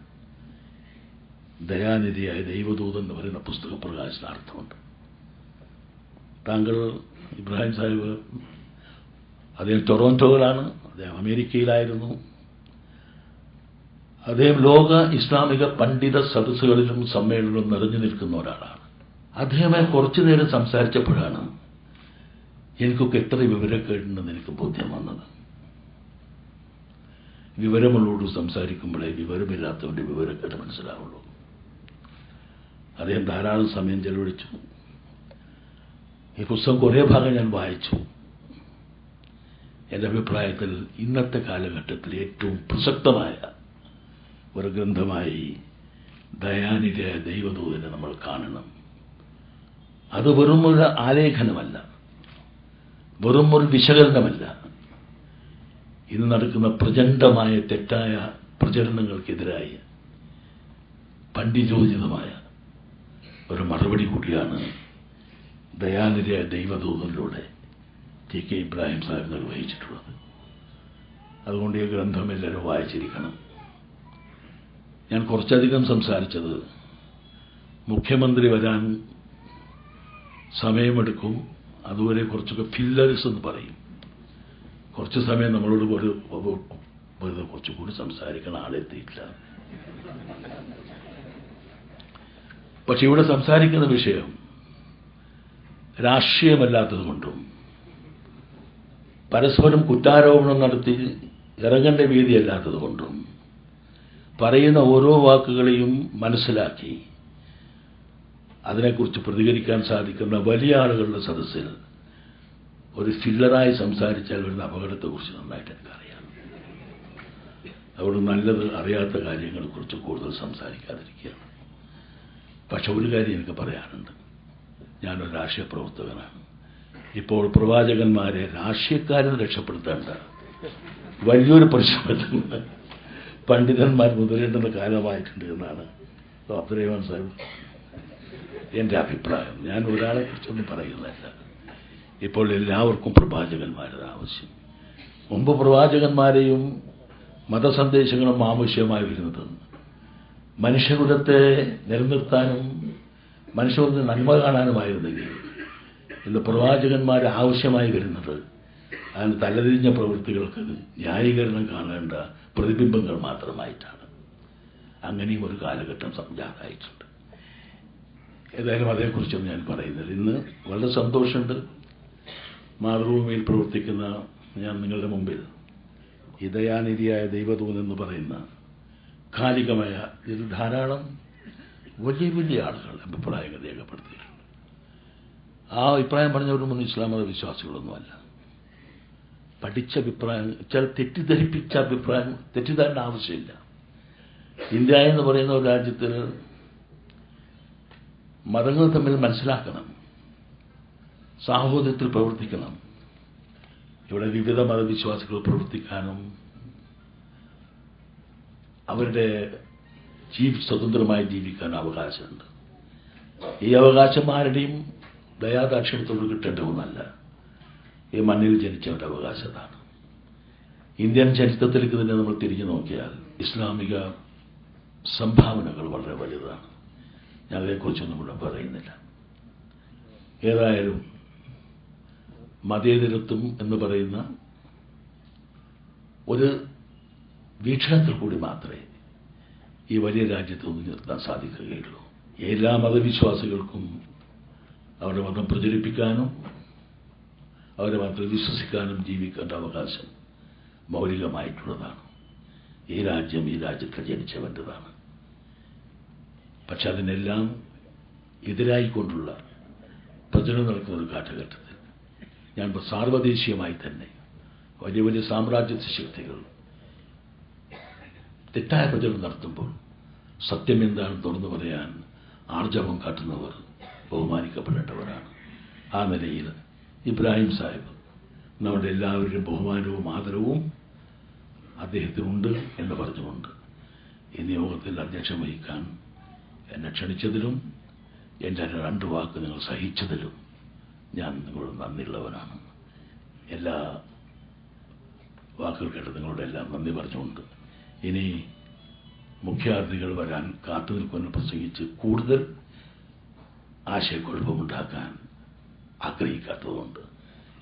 [SPEAKER 3] ദയാനിധിയായ ദൈവദൂതൻ എന്ന് പറയുന്ന പുസ്തക പ്രകാശനാർത്ഥമുണ്ട്. താങ്കൾ ഇബ്രാഹിം സാഹിബ് അദ്ദേഹം ടൊറോണ്ടോയിലാണ്, അദ്ദേഹം അമേരിക്കയിലായിരുന്നു. അദ്ദേഹം ലോക ഇസ്ലാമിക പണ്ഡിത സദസ്സുകളിലും സമ്മേളനങ്ങളിലും നിറഞ്ഞു നിൽക്കുന്ന ഒരാളാണ്. അദ്ദേഹമെ കുറച്ചു നേരം സംസാരിച്ചപ്പോഴാണ് എനിക്കൊക്കെ എത്ര വിവരക്കേടുണ്ടെന്ന് എനിക്ക് ബോധ്യം വന്നത്. വിവരമുള്ളോട് സംസാരിക്കുമ്പോഴേ വിവരമില്ലാത്തവന്റെ വിവരക്കേട് മനസ്സിലാവുള്ളൂ. അദ്ദേഹം ധാരാളം സമയം ചെലവഴിച്ചു. ഈ പുസ്തകം കുറേ ഭാഗം ഞാൻ വായിച്ചു. എൻ്റെ അഭിപ്രായത്തിൽ ഇന്നത്തെ കാലഘട്ടത്തിൽ ഏറ്റവും പ്രസക്തമായ ഒരു ഗ്രന്ഥമായി ദയാനിധിയായ ദൈവദൂതനെ നമ്മൾ കാണണം. അത് വെറും ഒരു ആലേഖനമല്ല, വെറും ഒരു വിശകലനമല്ല. ഇന്ന് നടക്കുന്ന പ്രചണ്ഡമായ തെറ്റായ പ്രചരണങ്ങൾക്കെതിരായി പണ്ഡിതോചിതമായ ഒരു മറുപടി കൂടിയാണ് ദയാനിധിയായ ദൈവദൂതനിലൂടെ ടി.കെ. ഇബ്രാഹിം സാഹിബ് നിർവഹിച്ചിട്ടുള്ളത്. അതുകൊണ്ട് ഈ ഗ്രന്ഥം എല്ലാവരും വായിച്ചിരിക്കണം. ഞാൻ കുറച്ചധികം സംസാരിച്ചത് മുഖ്യമന്ത്രി വരാൻ സമയമെടുക്കും, അതുവരെ കുറച്ചൊക്കെ ഫില്ലേഴ്സ് എന്ന് പറയും. കുറച്ച് സമയം നമ്മളോട് കുറച്ചുകൂടി സംസാരിക്കണ ആളെത്തിയിട്ടില്ല. പക്ഷെ ഇവിടെ സംസാരിക്കുന്ന വിഷയം രാഷ്ട്രീയമല്ലാത്തതുകൊണ്ടും പരസ്പരം കുറ്റാരോപണം നടത്തി ഇറങ്ങേണ്ട വേദിയല്ലാത്തതുകൊണ്ടും പറയുന്ന ഓരോ വാക്കുകളെയും മനസ്സിലാക്കി അതിനെക്കുറിച്ച് പ്രതികരിക്കാൻ സാധിക്കുന്ന വലിയ ആളുകളുടെ സദസ്സിൽ ഒരു ഫില്ലറായി സംസാരിച്ചാൽ വരുന്ന അപകടത്തെക്കുറിച്ച് നന്നായിട്ട് എനിക്കറിയാം. അതുകൊണ്ട് നല്ലത് അറിയാത്ത കാര്യങ്ങളെക്കുറിച്ച് കൂടുതൽ സംസാരിക്കാതിരിക്കുകയാണ്. പക്ഷെ ഒരു കാര്യം എനിക്ക് പറയാനുണ്ട്. ഞാനൊരു രാഷ്ട്രീയ പ്രവർത്തകനാണ്. ഇപ്പോൾ പ്രവാചകന്മാരെ രാഷ്ട്രീയക്കാരെ രക്ഷപ്പെടുത്തേണ്ട വലിയൊരു പരിശ്രമത്തിൽ പണ്ഡിതന്മാർ മുതലേണ്ടുന്ന കാലമായിട്ടുണ്ട് എന്നാണ് അബ്ദുറഹ്മാൻ സാഹിബ് എൻ്റെ അഭിപ്രായം. ഞാൻ ഒരാളെ കുറിച്ചൊന്നും പറയുന്നതല്ല. ഇപ്പോൾ എല്ലാവർക്കും പ്രവാചകന്മാരുടെ ആവശ്യം. മുമ്പ് പ്രവാചകന്മാരെയും മതസന്ദേശങ്ങളും ആവശ്യമായി വരുന്നത് മനുഷ്യകുലത്തെ നിലനിർത്താനും മനുഷ്യകുലത്തെ നന്മ കാണാനുമായിരുന്നെങ്കിൽ ഇന്ന് പ്രവാചകന്മാരെ ആവശ്യമായി വരുന്നത് അതിന് തലതിരിഞ്ഞ പ്രവൃത്തികൾക്ക് ന്യായീകരണം കാണേണ്ട പ്രതിബിംബങ്ങൾ മാത്രമായിട്ടാണ്. അങ്ങനെയും ഒരു കാലഘട്ടം സംജാതമായിട്ടുണ്ട്. ഏതായാലും അതേക്കുറിച്ചൊന്നും ഞാൻ പറയുന്നില്ല. ഇന്ന് വളരെ സന്തോഷമുണ്ട്. മാതൃഭൂമിയിൽ പ്രവർത്തിക്കുന്ന ഞാൻ നിങ്ങളുടെ മുമ്പിൽ ഈ ദയാനിധിയായ ദൈവദൂതൻ എന്ന് പറയുന്ന കാലികമായ ഇതിൽ ധാരാളം വലിയ വലിയ ആളുകൾ അഭിപ്രായങ്ങൾ രേഖപ്പെടുത്തിയിട്ടുണ്ട്. ആ അഭിപ്രായം പറഞ്ഞവരൊന്നും ഇസ്ലാം മത വിശ്വാസികളൊന്നുമല്ല. പഠിച്ച അഭിപ്രായം ചില തെറ്റിദ്ധരിപ്പിച്ച അഭിപ്രായം തെറ്റിദ്ധാരണ ആവശ്യമില്ല. ഇന്ത്യ എന്ന് പറയുന്ന ഒരു രാജ്യത്തിൽ മതങ്ങൾ തമ്മിൽ മനസ്സിലാക്കണം, സാഹോദര്യത്തിൽ പ്രവർത്തിക്കണം. ഇവിടെ വിവിധ മതവിശ്വാസികൾ പ്രവർത്തിക്കാനും അവരുടെ സ്വതന്ത്രമായി ജീവിക്കാൻ അവകാശമുണ്ട്. ഈ അവകാശം ആരുടെയും ദയാദാക്ഷിണ്യത്തോട് കിട്ടേണ്ട ഒന്നല്ല. ഈ മണ്ണിൽ ജനിച്ചവരുടെ അവകാശമാണ്. ഇന്ത്യൻ ചരിത്രത്തിലേക്ക് തന്നെ നമ്മൾ തിരിഞ്ഞു നോക്കിയാൽ ഇസ്ലാമിക സംഭാവനകൾ വളരെ വലുതാണ്. ഞാൻ അതേക്കുറിച്ചൊന്നും ഇവിടെ പറയുന്നില്ല. ഏതായാലും മതേതരത്വം എന്ന് പറയുന്ന ഒരു വീക്ഷണത്തിൽ കൂടി മാത്രമേ ഈ വലിയ രാജ്യത്ത് ഒന്നും നിർത്താൻ സാധിക്കുകയുള്ളൂ. എല്ലാ മതവിശ്വാസികൾക്കും അവരുടെ മതം പ്രചരിപ്പിക്കാനും അവരുടെ മതത്തിൽ വിശ്വസിക്കാനും ജീവിക്കേണ്ട അവകാശം മൗലികമായിട്ടുള്ളതാണ്. ഈ രാജ്യം ഈ രാജ്യത്ത് ജനിച്ചവൻ്റെതാണ്. പക്ഷെ അതിനെല്ലാം എതിരായിക്കൊണ്ടുള്ള പ്രചരണം നടക്കുന്ന ഒരു കാലഘട്ടത്തിൽ ഞാൻ സാർവദേശീയമായി തന്നെ വലിയ വലിയ സാമ്രാജ്യ ശക്തികൾ തെറ്റായ പ്രചരണം നടത്തുമ്പോൾ സത്യം എന്താണെന്ന് തുറന്നു പറയാൻ ആർജവം കാട്ടുന്നവർ ബഹുമാനിക്കപ്പെടേണ്ടവരാണ്. ആ നിലയിൽ ഇബ്രാഹിം സാഹിബ് നമ്മുടെ എല്ലാവരുടെയും ബഹുമാനവും ആദരവും അദ്ദേഹത്തിനുണ്ട് എന്ന് പറഞ്ഞുകൊണ്ട് ഈ നിയോഗത്തിൽ അധ്യക്ഷം വഹിക്കാൻ എന്നെ ക്ഷണിച്ചതിലും എൻ്റെ 2 വാക്ക് നിങ്ങൾ സഹിച്ചതിലും ഞാൻ നിങ്ങളോട് നന്ദിയുള്ളവനാണ്. എല്ലാ വാക്കുകൾ കേട്ട് നിങ്ങളോട് എല്ലാം നന്ദി പറഞ്ഞുകൊണ്ട് ഇനി മുഖ്യാതിഥികൾ വരാൻ കാത്തു നിൽക്കുമെന്ന് പ്രസംഗിച്ച് കൂടുതൽ ആശയക്കുഴപ്പമുണ്ടാക്കാൻ ആഗ്രഹിക്കാത്തതുകൊണ്ട്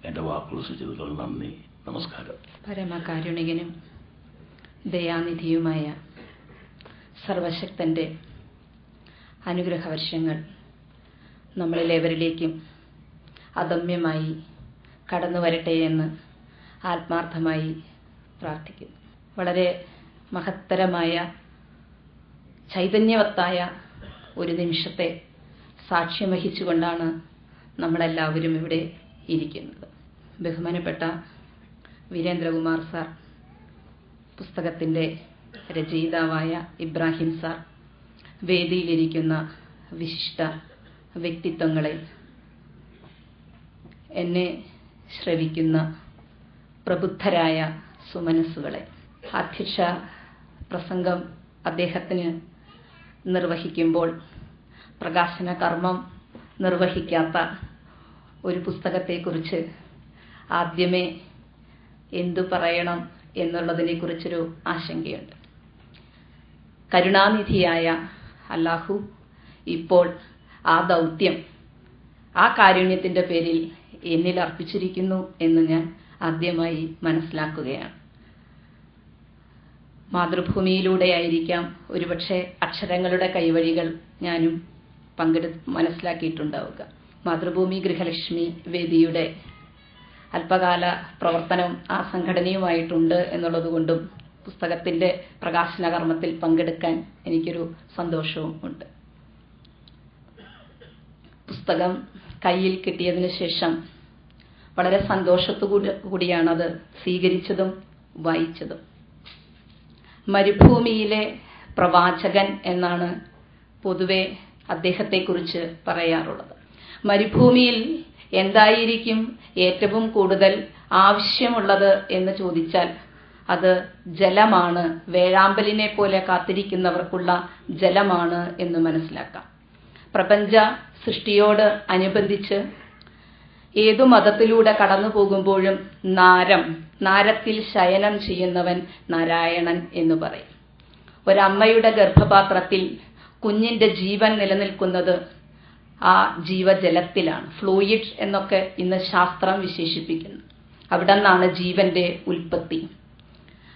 [SPEAKER 3] എൻ്റെ വാക്കുകൾ സൂചിതകൾ നന്ദി, നമസ്കാരം.
[SPEAKER 4] പരമകാരുണികനും ദയാനിധിയുമായ സർവശക്തൻ്റെ അനുഗ്രഹവർഷങ്ങൾ നമ്മളിലേവരിലേക്കും അദമ്യമായി കടന്നു വരട്ടെ എന്ന് ആത്മാർത്ഥമായി പ്രാർത്ഥിക്കുന്നു. വളരെ മഹത്തരമായ ചൈതന്യവത്തായ ഒരു നിമിഷത്തെ സാക്ഷ്യം വഹിച്ചുകൊണ്ടാണ് നമ്മളെല്ലാവരും ഇവിടെ ഇരിക്കുന്നത്. ബഹുമാനപ്പെട്ട വീരേന്ദ്രകുമാർ സാർ, പുസ്തകത്തിൻ്റെ രചയിതാവായ ഇബ്രാഹിം സാർ, വേദിയിലിരിക്കുന്ന വിശിഷ്ട വ്യക്തിത്വങ്ങളെ, എന്നെ ശ്രവിക്കുന്ന പ്രബുദ്ധരായ സുമനസ്സുകളെ, അധ്യക്ഷ പ്രസംഗം അദ്ദേഹത്തിന് നിർവഹിക്കുമ്പോൾ പ്രകാശന കർമ്മം നിർവഹിക്കാത്ത ഒരു പുസ്തകത്തെക്കുറിച്ച് ആദ്യമേ എന്തു പറയണം എന്നുള്ളതിനെക്കുറിച്ചൊരു ആശങ്കയുണ്ട്. കരുണാനിധിയായ അല്ലാഹു ഇപ്പോൾ ആ ദൗത്യം, ആ കാരുണ്യത്തിൻ്റെ പേരിൽ എന്നിൽ അർപ്പിച്ചിരിക്കുന്നു എന്ന് ഞാൻ ആദ്യമായി മനസ്സിലാക്കുകയാണ്. മാതൃഭൂമിയിലൂടെയായിരിക്കാം ഒരുപക്ഷെ അക്ഷരങ്ങളുടെ കൈവഴികൾ ഞാനും മനസ്സിലാക്കിയിട്ടുണ്ടാവുക. മാതൃഭൂമി ഗൃഹലക്ഷ്മി വേദിയുടെ അല്പകാല പ്രവർത്തനം ആ സംഘടനയുമായിട്ടുണ്ട് എന്നുള്ളതുകൊണ്ടും പുസ്തകത്തിൻ്റെ പ്രകാശന കർമ്മത്തിൽ പങ്കെടുക്കാൻ എനിക്കൊരു സന്തോഷവും ഉണ്ട്. പുസ്തകം കയ്യിൽ കിട്ടിയതിനു ശേഷം വളരെ സന്തോഷത്തോടുകൂടിയാണത് സ്വീകരിച്ചതും വായിച്ചതും. മരുഭൂമിയിലെ പ്രവാചകൻ എന്നാണ് പൊതുവെ അദ്ദേഹത്തെക്കുറിച്ച് പറയാറുള്ളത്. മരുഭൂമിയിൽ എന്തായിരിക്കും ഏറ്റവും കൂടുതൽ ആവശ്യമുള്ളത് എന്ന് ചോദിച്ചാൽ അത് ജലമാണ്. വേഴാമ്പലിനെ പോലെ കാത്തിരിക്കുന്നവർക്കുള്ള ജലമാണ് എന്ന് മനസ്സിലാക്കാം. പ്രപഞ്ച സൃഷ്ടിയോട് അനുബന്ധിച്ച് ഏതു മതത്തിലൂടെ കടന്നു പോകുമ്പോഴും നാരത്തിൽ ശയനം ചെയ്യുന്നവൻ നാരായണൻ എന്ന് പറയും. ഒരമ്മയുടെ ഗർഭപാത്രത്തിൽ കുഞ്ഞിന്റെ ജീവൻ നിലനിൽക്കുന്നത് ആ ജീവജലത്തിലാണ്. ഫ്ലൂയിഡ് എന്നൊക്കെ ഇന്ന് ശാസ്ത്രം വിശേഷിപ്പിക്കുന്നു. അവിടെ നിന്നാണ് ജീവന്റെ ഉൽപ്പത്തി.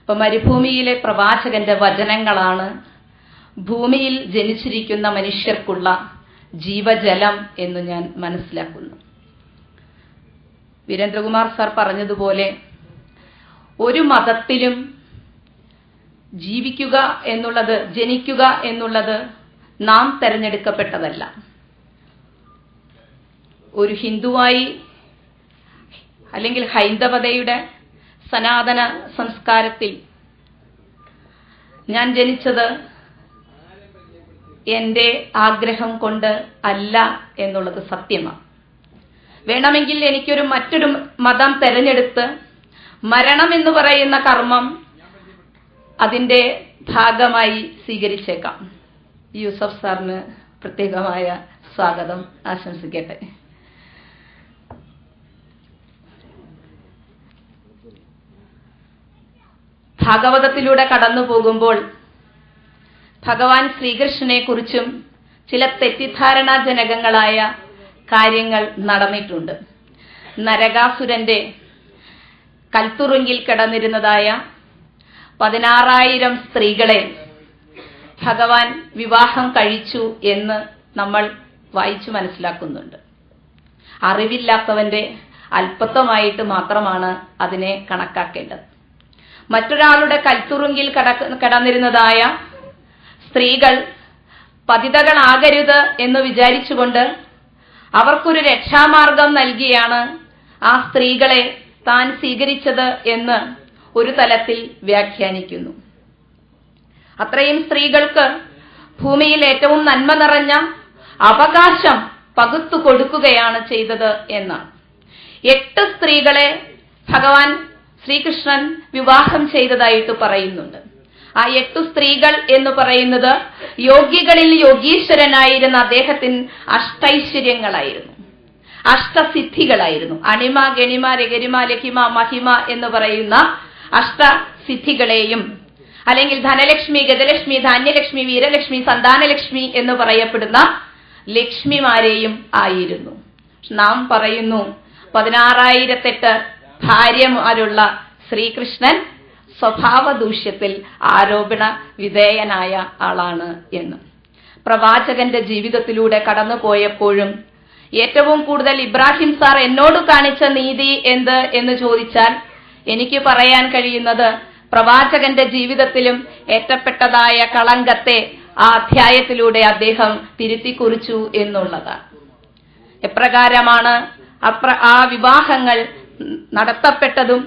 [SPEAKER 4] അപ്പൊ മരുഭൂമിയിലെ പ്രവാചകന്റെ വചനങ്ങളാണ് ഭൂമിയിൽ ജനിച്ചിരിക്കുന്ന മനുഷ്യർക്കുള്ള ജീവജലം എന്ന് ഞാൻ മനസ്സിലാക്കുന്നു. വീരേന്ദ്രകുമാർ സാർ പറഞ്ഞതുപോലെ ഒരു മതത്തിലും ജീവിക്കുക എന്നുള്ളത്, ജനിക്കുക എന്നുള്ളത് നാം തെരഞ്ഞെടുക്കപ്പെട്ടതല്ല. ഒരു ഹിന്ദുവായി അല്ലെങ്കിൽ ഹൈന്ദവതയുടെ സനാതന സംസ്കാരത്തിൽ ഞാൻ ജനിച്ചത് എന്റെ ആഗ്രഹം കൊണ്ട് അല്ല എന്നുള്ളത് സത്യമാണ്. വേണമെങ്കിൽ എനിക്കൊരു മറ്റൊരു മതം തെരഞ്ഞെടുത്ത് മരണം എന്ന് പറയുന്ന കർമ്മം അതിന്റെ ഭാഗമായി സ്വീകരിച്ചേക്കാം. യൂസഫ് സാറിന് പ്രത്യേകമായ സ്വാഗതം ആശംസിക്കട്ടെ. ഭാഗവതത്തിലൂടെ കടന്നു പോകുമ്പോൾ ഭഗവാൻ ശ്രീകൃഷ്ണനെ കുറിച്ചും ചില തെറ്റിദ്ധാരണാജനകങ്ങളായ കാര്യങ്ങൾ നടന്നിട്ടുണ്ട്. നരകാസുരന്റെ കൽത്തുറുങ്കിൽ കിടന്നിരുന്നതായ 16,000 സ്ത്രീകളെ ഭഗവാൻ വിവാഹം കഴിച്ചു എന്ന് നമ്മൾ വായിച്ചു മനസ്സിലാക്കുന്നുണ്ട്. അറിവില്ലാത്തവന്റെ അല്പത്വമായിട്ട് മാത്രമാണ് അതിനെ കണക്കാക്കേണ്ടത്. മറ്റൊരാളുടെ കൽത്തുറുങ്കിൽ കിടന്നിരുന്നതായ സ്ത്രീകൾ പതിതകളാകരുത് എന്ന് വിചാരിച്ചുകൊണ്ട് അവർക്കൊരു രക്ഷാമാർഗം നൽകിയാണ് ആ സ്ത്രീകളെ താൻ സ്വീകരിച്ചത് എന്ന് ഒരു തലത്തിൽ വ്യാഖ്യാനിക്കുന്നു. അത്രയും സ്ത്രീകൾക്ക് ഭൂമിയിൽ ഏറ്റവും നന്മ നിറഞ്ഞ അവകാശം പകുത്തു കൊടുക്കുകയാണ് ചെയ്തത് എന്നാണ്. 8 സ്ത്രീകളെ ഭഗവാൻ ശ്രീകൃഷ്ണൻ വിവാഹം ചെയ്തതായിട്ട് പറയുന്നുണ്ട്. ആ 8 സ്ത്രീകൾ എന്ന് പറയുന്നത് യോഗികളിൽ യോഗീശ്വരനായിരുന്ന അദ്ദേഹത്തിന് അഷ്ടൈശ്വര്യങ്ങളായിരുന്നു, അഷ്ടസിദ്ധികളായിരുന്നു. അണിമ, ഗണിമ, രഗരിമ, ലഹിമ, മഹിമ എന്ന് പറയുന്ന അഷ്ടസിദ്ധികളെയും അല്ലെങ്കിൽ ധനലക്ഷ്മി, ഗജലക്ഷ്മി, ധാന്യലക്ഷ്മി, വീരലക്ഷ്മി, സന്താനലക്ഷ്മി എന്ന് പറയപ്പെടുന്ന ലക്ഷ്മിമാരെയും ആയിരുന്നു. നാം പറയുന്നു 16,008 ഭാര്യമാരുള്ള ശ്രീകൃഷ്ണൻ സ്വഭാവ ദൂഷ്യത്തിൽ ആരോപണ വിധേയനായ ആളാണ് എന്ന്. പ്രവാചകന്റെ ജീവിതത്തിലൂടെ കടന്നു പോയപ്പോഴും ഏറ്റവും കൂടുതൽ ഇബ്രാഹിം സാർ എന്നോട് കാണിച്ച നീതി എന്ത് എന്ന് ചോദിച്ചാൽ എനിക്ക് പറയാൻ കഴിയുന്നത് പ്രവാചകന്റെ ജീവിതത്തിലും ഏറ്റപ്പെട്ടതായ കളങ്കത്തെ ആ അധ്യായത്തിലൂടെ അദ്ദേഹം തിരുത്തി കുറിച്ചു എന്നുള്ളതാണ്. എപ്രകാരമാണ് ആ വിവാഹങ്ങൾ നടത്തപ്പെട്ടതും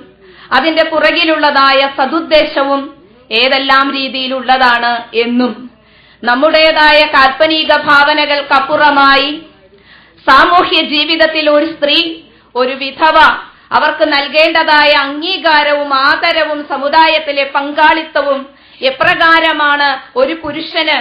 [SPEAKER 4] അതിന്റെ പുറകിലുള്ളതായ സതുദ്ദേശവും ഏതെല്ലാം രീതിയിലുള്ളതാണ് എന്നും നമ്മുടേതായ കാൽപ്പനിക ഭാവനകൾക്കപ്പുറമായി സാമൂഹ്യ ജീവിതത്തിൽ ഒരു സ്ത്രീ, ഒരു വിധവ, അവർക്ക് നൽകേണ്ടതായ അംഗീകാരവും ആദരവും സമുദായത്തിലെ പങ്കാളിത്തവും എപ്രകാരമാണ് ഒരു പുരുഷന്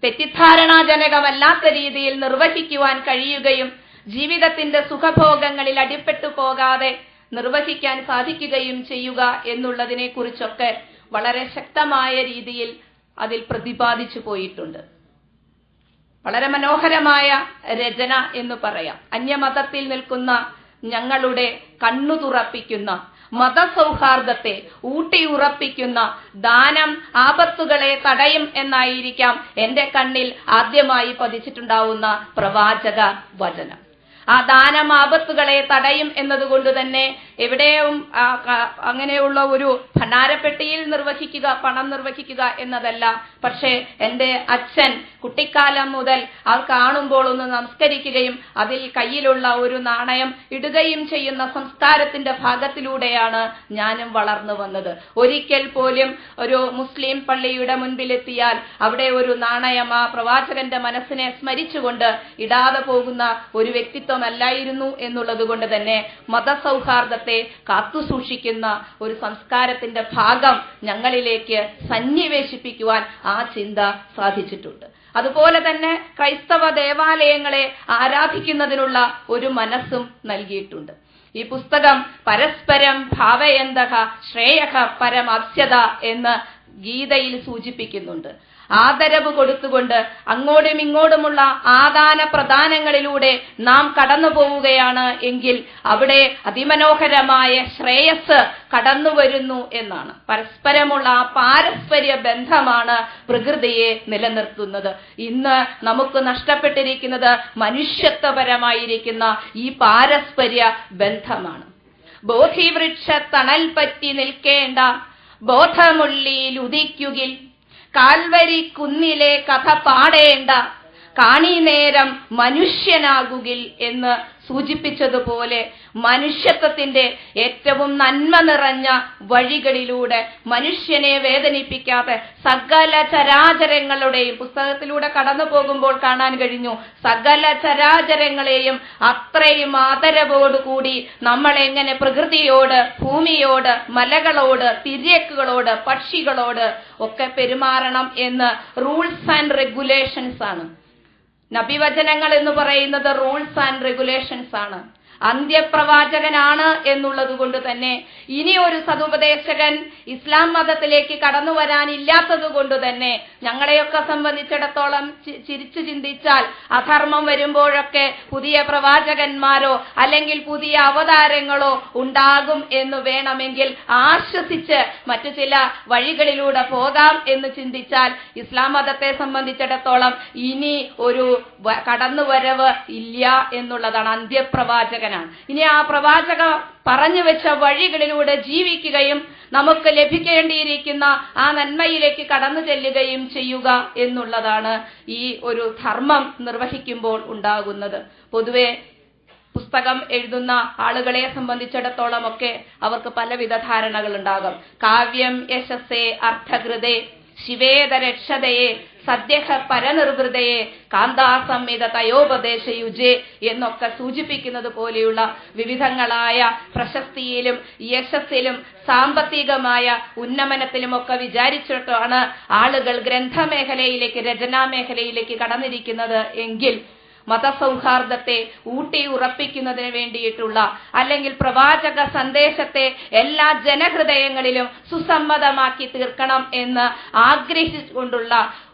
[SPEAKER 4] തെറ്റിദ്ധാരണാജനകമല്ലാത്ത രീതിയിൽ നിർവഹിക്കുവാൻ കഴിയുകയും ജീവിതത്തിന്റെ സുഖഭോഗങ്ങളിൽ അടിപ്പെട്ടു പോകാതെ നിർവഹിക്കാൻ സാധിക്കുകയും ചെയ്യുക എന്നുള്ളതിനെ കുറിച്ചൊക്കെ വളരെ ശക്തമായ രീതിയിൽ അതിൽ പ്രതിപാദിച്ചു പോയിട്ടുണ്ട്. വളരെ മനോഹരമായ രചന എന്ന് പറയാം. അന്യമതത്തിൽ നിൽക്കുന്ന ഞങ്ങളുടെ കണ്ണു തുറപ്പിക്കുന്ന, മതസൗഹാർദ്ദത്തെ ഊട്ടിയുറപ്പിക്കുന്ന, ദാനം ആപത്തുകളെ തടയും എന്നായിരിക്കാം എന്റെ കണ്ണിൽ ആദ്യമായി പതിച്ചിട്ടുണ്ടാവുന്ന പ്രവാചക വചനം. ആ ദാനമാപത്തുകളെ തടയും എന്നതുകൊണ്ട് തന്നെ എവിടെയും അങ്ങനെയുള്ള ഒരു ഭണ്ഡാരപ്പെട്ടിയിൽ നിർവഹിക്കുക, പണം നിർവഹിക്കുക എന്നതല്ല. പക്ഷേ എൻ്റെ അച്ഛൻ കുട്ടിക്കാലം മുതൽ അത് കാണുമ്പോൾ ഒന്ന് നമസ്കരിക്കുകയും അതിൽ കയ്യിലുള്ള ഒരു നാണയം ഇടുകയും ചെയ്യുന്ന സംസ്കാരത്തിന്റെ ഭാഗത്തിലൂടെയാണ് ഞാനും വളർന്നു വന്നത്. ഒരിക്കൽ പോലും ഒരു മുസ്ലിം പള്ളിയുടെ മുൻപിലെത്തിയാൽ അവിടെ ഒരു നാണയം ആ പ്രവാചകന്റെ മനസ്സിനെ സ്മരിച്ചുകൊണ്ട് ഇടാതെ പോകുന്ന ഒരു വ്യക്തിത്വമല്ലായിരുന്നു എന്നുള്ളത് കൊണ്ട് തന്നെ മതസൗഹാർദ്ദത്തെ കാത്തുസൂക്ഷിക്കുന്ന ഒരു സംസ്കാരത്തിന്റെ ഭാഗം ഞങ്ങളിലേക്ക് സന്നിവേശിപ്പിക്കുവാൻ ആ ചിന്ത സാധിച്ചിട്ടുണ്ട്. അതുപോലെ തന്നെ ക്രൈസ്തവ ദേവാലയങ്ങളെ ആരാധിക്കുന്നതിനുള്ള ഒരു മനസ്സും നൽകിയിട്ടുണ്ട്. ഈ പുസ്തകം പരസ്പരം ഭാവയന്തഃ ശ്രേയഃ പരമാസ്യത എന്ന് ഗീതയിൽ സൂചിപ്പിക്കുന്നുണ്ട്. ആദരവ് കൊടുത്തുകൊണ്ട് അങ്ങോട്ടും ഇങ്ങോട്ടുമുള്ള ആദാന പ്രദാനങ്ങളിലൂടെ നാം കടന്നു പോവുകയാണ് എങ്കിൽ അവിടെ അതിമനോഹരമായ ശ്രേയസ് കടന്നു വരുന്നു എന്നാണ്. പരസ്പരമുള്ള ആ പാരസ്പര്യ ബന്ധമാണ് പ്രകൃതിയെ നിലനിർത്തുന്നത്. ഇന്ന് നമുക്ക് നഷ്ടപ്പെട്ടിരിക്കുന്നത് മനുഷ്യത്വപരമായിരിക്കുന്ന ഈ പാരസ്പര്യ ബന്ധമാണ്. ബോധിവൃക്ഷ തണൽ പറ്റി നിൽക്കേണ്ട ബോധമുള്ളിയിൽ ഉദിക്കുകിൽ കാൽവരി കുന്നിലെ കഥ പാടേണ്ട കാണീനേരം മനുഷ്യനാകുകിൽ എന്ന് സൂചിപ്പിച്ചതുപോലെ മനുഷ്യത്വത്തിന്റെ ഏറ്റവും നന്മ നിറഞ്ഞ വഴികളിലൂടെ മനുഷ്യനെ വേദനിപ്പിക്കാതെ സകല ചരാചരങ്ങളുടെയും പുസ്തകത്തിലൂടെ കടന്നു പോകുമ്പോൾ കാണാൻ കഴിഞ്ഞു. സകല ചരാചരങ്ങളെയും അത്രയും ആദരവോടുകൂടി നമ്മൾ എങ്ങനെ പ്രകൃതിയോട്, ഭൂമിയോട്, മലകളോട്, തിര്യക്കുകളോട്, പക്ഷികളോട് ഒക്കെ പെരുമാറണം എന്ന് റൂൾസ് ആൻഡ് റെഗുലേഷൻസ് ആണ്. നബിവചനങ്ങൾ എന്ന് പറയുന്നത് റൂൾസ് ആൻഡ് റെഗുലേഷൻസ് ആണ്. അന്ത്യപ്രവാചകനാണ് എന്നുള്ളത് കൊണ്ട് തന്നെ ഇനി ഒരു സതുപദേശകൻ ഇസ്ലാം മതത്തിലേക്ക് കടന്നു വരാനില്ലാത്തത് കൊണ്ട് തന്നെ ഞങ്ങളെയൊക്കെ സംബന്ധിച്ചിടത്തോളം ചിരിച്ചു ചിന്തിച്ചാൽ അധർമ്മം വരുമ്പോഴൊക്കെ പുതിയ പ്രവാചകന്മാരോ അല്ലെങ്കിൽ പുതിയ അവതാരങ്ങളോ ഉണ്ടാകും എന്ന് വേണമെങ്കിൽ ആശ്വസിച്ച് മറ്റു ചില വഴികളിലൂടെ പോകാം എന്ന് ചിന്തിച്ചാൽ ഇസ്ലാം മതത്തെ സംബന്ധിച്ചിടത്തോളം ഇനി ഒരു കടന്നുവരവ് ഇല്ല എന്നുള്ളതാണ്. അന്ത്യപ്രവാചകനാണ്. ഇനി ആ പ്രവാചക പറഞ്ഞു വെച്ച വഴികളിലൂടെ ജീവിക്കുകയും നമുക്ക് ലഭിക്കേണ്ടിയിരിക്കുന്ന ആ നന്മയിലേക്ക് കടന്നു ചെല്ലുകയും ചെയ്യുക എന്നുള്ളതാണ് ഈ ഒരു ധർമ്മം നിർവഹിക്കുമ്പോൾ ഉണ്ടാകുന്നത്. പൊതുവെ പുസ്തകം എഴുതുന്ന ആളുകളെ സംബന്ധിച്ചിടത്തോളം ഒക്കെ അവർക്ക് പലവിധ ധാരണകൾ ഉണ്ടാകും. കാവ്യം യശസ്സേ അർത്ഥകൃതേ ശിവേദരക്ഷതയെ സദ്യഹ പരനിർവൃതയെ കാന്താസംഹിത തയോപദേശയുജേ എന്നൊക്കെ സൂചിപ്പിക്കുന്നത് പോലെയുള്ള വിവിധങ്ങളായ പ്രശസ്തിയിലും യശസ്സിലും സാമ്പത്തികമായ ഉന്നമനത്തിലുമൊക്കെ വിചാരിച്ചിട്ടാണ് ആളുകൾ ഗ്രന്ഥമേഖലയിലേക്ക്, രചനാമേഖലയിലേക്ക് കടന്നിരിക്കുന്നത് എങ്കിൽ മതസൗഹാർദ്ദത്തെ ഊട്ടി ഉറപ്പിക്കുന്നതിന് വേണ്ടിയിട്ടുള്ള അല്ലെങ്കിൽ പ്രവാചക സന്ദേശത്തെ എല്ലാ ജനഹൃദയങ്ങളിലും സുസമ്മതമാക്കി തീർക്കണം എന്ന് ആഗ്രഹിച്ചുകൊണ്ടുള്ള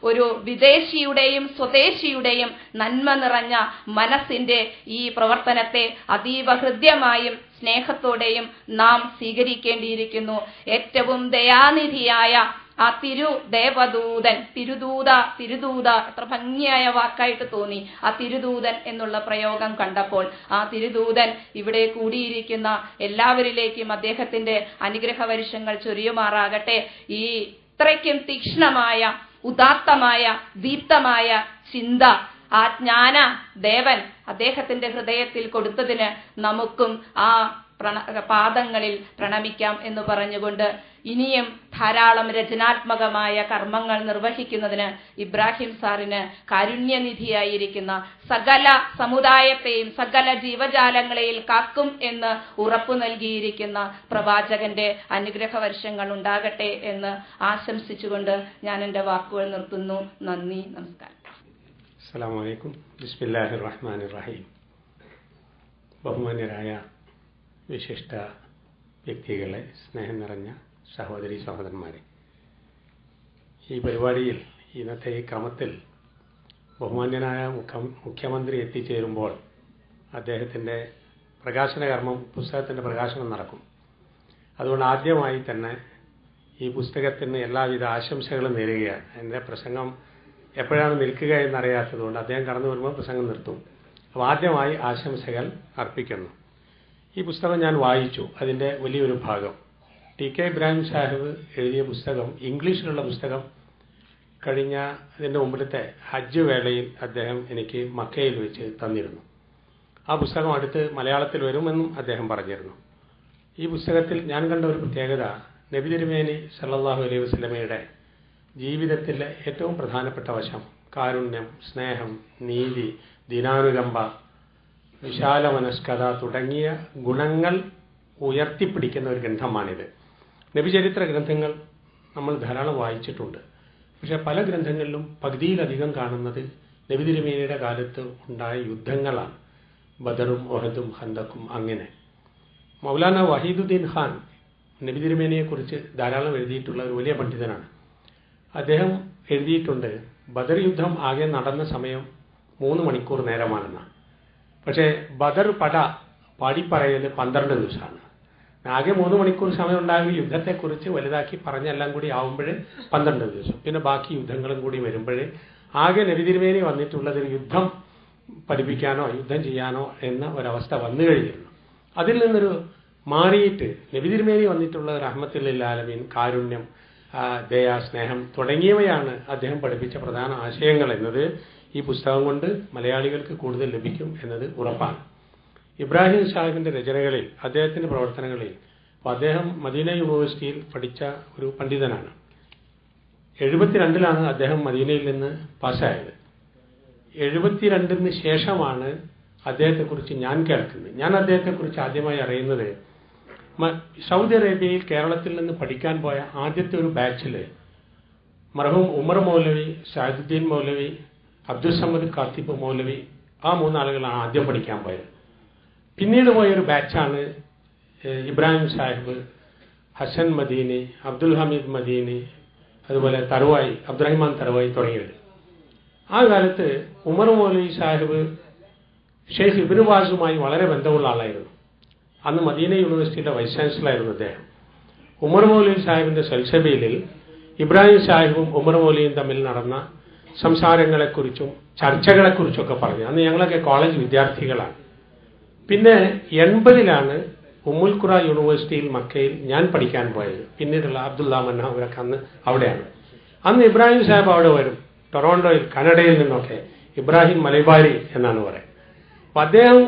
[SPEAKER 4] ഒരു വിദേശിയുടെയും സ്വദേശിയുടെയും നന്മ നിറഞ്ഞ മനസ്സിന്റെ ഈ പ്രവർത്തനത്തെ അതീവ ഹൃദ്യമായും സ്നേഹത്തോടെയും നാം സ്വീകരിക്കേണ്ടിയിരിക്കുന്നു. ഏറ്റവും ദയാനിധിയായ ആ തിരുദേവദൂതൻ, തിരുദൂത എത്ര ഭംഗിയായ വാക്കായിട്ട് തോന്നി. ആ തിരുദൂതൻ എന്നുള്ള പ്രയോഗം കണ്ടപ്പോൾ ആ തിരുദൂതൻ ഇവിടെ കൂടിയിരിക്കുന്ന എല്ലാവരിലേക്കും അദ്ദേഹത്തിന്റെ അനുഗ്രഹ വർഷങ്ങൾ ചൊരിയുമാറാകട്ടെ. ഈ ഇത്രയ്ക്കും തീക്ഷ്ണമായ, ഉദാത്തമായ, ദീപ്തമായ ചിന്ത ആ ജ്ഞാന ദേവൻ അദ്ദേഹത്തിന്റെ ഹൃദയത്തിൽ കൊടുത്തതിന് നമുക്കും ആ പാദങ്ങളിൽ പ്രണമിക്കാം എന്ന് പറഞ്ഞുകൊണ്ട് ഇനിയും ധാരാളം രചനാത്മകമായ കർമ്മങ്ങൾ നിർവഹിക്കുന്നതിന് ഇബ്രാഹിം സാറിന് കാരുണ്യനിധിയായിരിക്കുന്ന സകല സമുദായത്തെയും സകല ജീവജാലങ്ങളെയും കാക്കും എന്ന് ഉറപ്പു നൽകിയിരിക്കുന്ന പ്രവാചകന്റെ അനുഗ്രഹ വർഷങ്ങൾ ഉണ്ടാകട്ടെ എന്ന് ആശംസിച്ചുകൊണ്ട് ഞാൻ എൻ്റെ വാക്കുകൾ നിർത്തുന്നു. നന്ദി, നമസ്കാരം.
[SPEAKER 5] അസ്സലാമു അലൈക്കും. ബിസ്മില്ലാഹിർ റഹ്മാനിർ റഹീം. ബഹുമാന്യരായ വിശിഷ്ട വ്യക്തികളെ, സ്നേഹം നിറഞ്ഞ സഹോദരി സഹോദരന്മാരെ, ഈ പരിപാടിയിൽ ഇന്നത്തെ ഈ ക്രമത്തിൽ ബഹുമാന്യനായ മുഖ്യമന്ത്രി എത്തിച്ചേരുമ്പോൾ അദ്ദേഹത്തിൻ്റെ പ്രകാശന കർമ്മം, പുസ്തകത്തിൻ്റെ പ്രകാശനം നടക്കും. അതുകൊണ്ട് ആദ്യമായി തന്നെ ഈ പുസ്തകത്തിന് എല്ലാവിധ ആശംസകളും നേരുകയാണ്. എൻ്റെ പ്രസംഗം എപ്പോഴാണ് നിൽക്കുക എന്നറിയാത്തതുകൊണ്ട് അദ്ദേഹം കടന്നു വരുമ്പോൾ പ്രസംഗം നിർത്തും. അപ്പോൾ ആദ്യമായി ആശംസകൾ അർപ്പിക്കുന്നു. ഈ പുസ്തകം ഞാൻ വായിച്ചു. അതിൻ്റെ വലിയൊരു ഭാഗം ടി കെ ഇബ്രാഹിം സാഹിബ് എഴുതിയ പുസ്തകം, ഇംഗ്ലീഷിലുള്ള പുസ്തകം, കഴിഞ്ഞ ഇതിൻ്റെ മുമ്പിലത്തെ ഹജ്ജ് വേളയിൽ അദ്ദേഹം എനിക്ക് മക്കയിൽ വെച്ച് തന്നിരുന്നു. ആ പുസ്തകം അടുത്ത് മലയാളത്തിൽ വരുമെന്നും അദ്ദേഹം പറഞ്ഞിരുന്നു. ഈ പുസ്തകത്തിൽ ഞാൻ കണ്ട ഒരു പ്രത്യേകത, നബി തിരുമേനി സല്ലല്ലാഹു അലൈഹി വസല്ലമയുടെ ജീവിതത്തിലെ ഏറ്റവും പ്രധാനപ്പെട്ട വശം കാരുണ്യം, സ്നേഹം, നീതി, ദീനാനുകമ്പ, വിശാല മനസ്കത തുടങ്ങിയ ഗുണങ്ങൾ ഉയർത്തിപ്പിടിക്കുന്ന ഒരു ഗ്രന്ഥമാണിത്. നബിചരിത്ര ഗ്രന്ഥങ്ങൾ നമ്മൾ ധാരാളം വായിച്ചിട്ടുണ്ട്. പക്ഷെ പല ഗ്രന്ഥങ്ങളിലും പകുതിയിലധികം കാണുന്നത് നബി തിരുമേനിയുടെ കാലത്ത് ഉണ്ടായ യുദ്ധങ്ങളാണ്. ബദറും ഒഹദും ഖന്തക്കും. അങ്ങനെ മൗലാന വഹീദുദ്ദീൻ ഖാൻ നബി തിരുമേനിയെക്കുറിച്ച് ധാരാളം എഴുതിയിട്ടുള്ള ഒരു വലിയ പണ്ഡിതനാണ്. അദ്ദേഹം എഴുതിയിട്ടുണ്ട്, ബദർ യുദ്ധം ആകെ നടന്ന സമയം 3 മണിക്കൂർ നേരമാണെന്ന്. പക്ഷേ ബദർ പാടിപ്പറയൽ 12 ദിവസമാണ്. ആകെ 3 മണിക്കൂർ സമയം ഉണ്ടാകും. യുദ്ധത്തെക്കുറിച്ച് വലുതാക്കി പറഞ്ഞെല്ലാം കൂടി ആവുമ്പോൾ 12 ദിവസം, പിന്നെ ബാക്കി യുദ്ധങ്ങളും കൂടി വരുമ്പോൾ ആകെ നബി തിരുമേനി വന്നിട്ടുള്ളത് യുദ്ധം പഠിപ്പിക്കാനോ യുദ്ധം ചെയ്യാനോ എന്ന ഒരവസ്ഥ വന്നു കഴിഞ്ഞിരുന്നു. അതിൽ നിന്നൊരു മാറിയിട്ട് നബി തിരുമേനി വന്നിട്ടുള്ള റഹ്മത്തുൽ ലിൽ ആലമീൻ, കാരുണ്യം, ദയ, സ്നേഹം തുടങ്ങിയവയാണ് അദ്ദേഹം പഠിപ്പിച്ച പ്രധാന ആശയങ്ങൾ എന്നത് ഈ പുസ്തകം കൊണ്ട് മലയാളികൾക്ക് കൂടുതൽ ലഭിക്കും എന്നത് ഉറപ്പാണ്. ഇബ്രാഹിം സാഹിബിന്റെ രചനകളിൽ, അദ്ദേഹത്തിന്റെ പ്രവർത്തനങ്ങളിൽ, അദ്ദേഹം മദീന യൂണിവേഴ്സിറ്റിയിൽ പഠിച്ച ഒരു പണ്ഡിതനാണ്. 72 അദ്ദേഹം മദീനയിൽ നിന്ന് പാസ്സായത്. 72 ശേഷമാണ് അദ്ദേഹത്തെക്കുറിച്ച് ഞാൻ കേൾക്കുന്നത്. ഞാൻ അദ്ദേഹത്തെക്കുറിച്ച് ആദ്യമായി അറിയുന്നത് സൗദി അറേബ്യയിൽ കേരളത്തിൽ നിന്ന് പഠിക്കാൻ പോയ ആദ്യത്തെ ഒരു ബാച്ചിൽ മർഹൂം ഉമർ മൗലവി, ഷാഹിദുദ്ദീൻ മൗലവി, അബ്ദുൽ സമദ് കാത്തിബ് മൗലവി, ആ 3 ആളുകളാണ് ആദ്യം പഠിക്കാൻ പോയത്. പിന്നീട് പോയൊരു ബാച്ചാണ് ഇബ്രാഹിം സാഹിബ്, ഹസൻ മദീനി, അബ്ദുൽ ഹമീദ് മദീനി, അതുപോലെ തറവായി, അബ്ദുറഹ്മാൻ തറവായി തുടങ്ങിയത്. ആ കാലത്ത് ഉമർ മൗലവി സാഹിബ് ഷെയ്ഖ് ഇബ്നു ബാസുമായി വളരെ ബന്ധമുള്ള ആളായിരുന്നു. അന്ന് മദീന യൂണിവേഴ്സിറ്റിയുടെ വൈസ് ചാൻസലറായിരുന്നു അദ്ദേഹം. ഉമർ മൗലവി സാഹിബിന്റെ സൽസബയിൽ ഇബ്രാഹിം സാഹിബും ഉമർ മൗലവിയും തമ്മിൽ നടന്ന സംസാരങ്ങളെക്കുറിച്ചും ചർച്ചകളെക്കുറിച്ചൊക്കെ പറഞ്ഞു. അന്ന് ഞങ്ങളൊക്കെ കോളേജ് വിദ്യാർത്ഥികളാണ്. പിന്നെ 80 ഉമ്മുൽ ഖുറ യൂണിവേഴ്സിറ്റിയിൽ മക്കയിൽ ഞാൻ പഠിക്കാൻ പോയത്. പിന്നീടുള്ള അബ്ദുള്ള മന്ന അവരൊക്കെ അന്ന് അവിടെയാണ്. അന്ന് ഇബ്രാഹിം സാഹിബ് അവിടെ വരും. ടൊറോണ്ടോയിൽ, കനഡയിൽ നിന്നൊക്കെ ഇബ്രാഹിം മലബാരി എന്നാണ് പറയുന്നത്. അപ്പം അദ്ദേഹം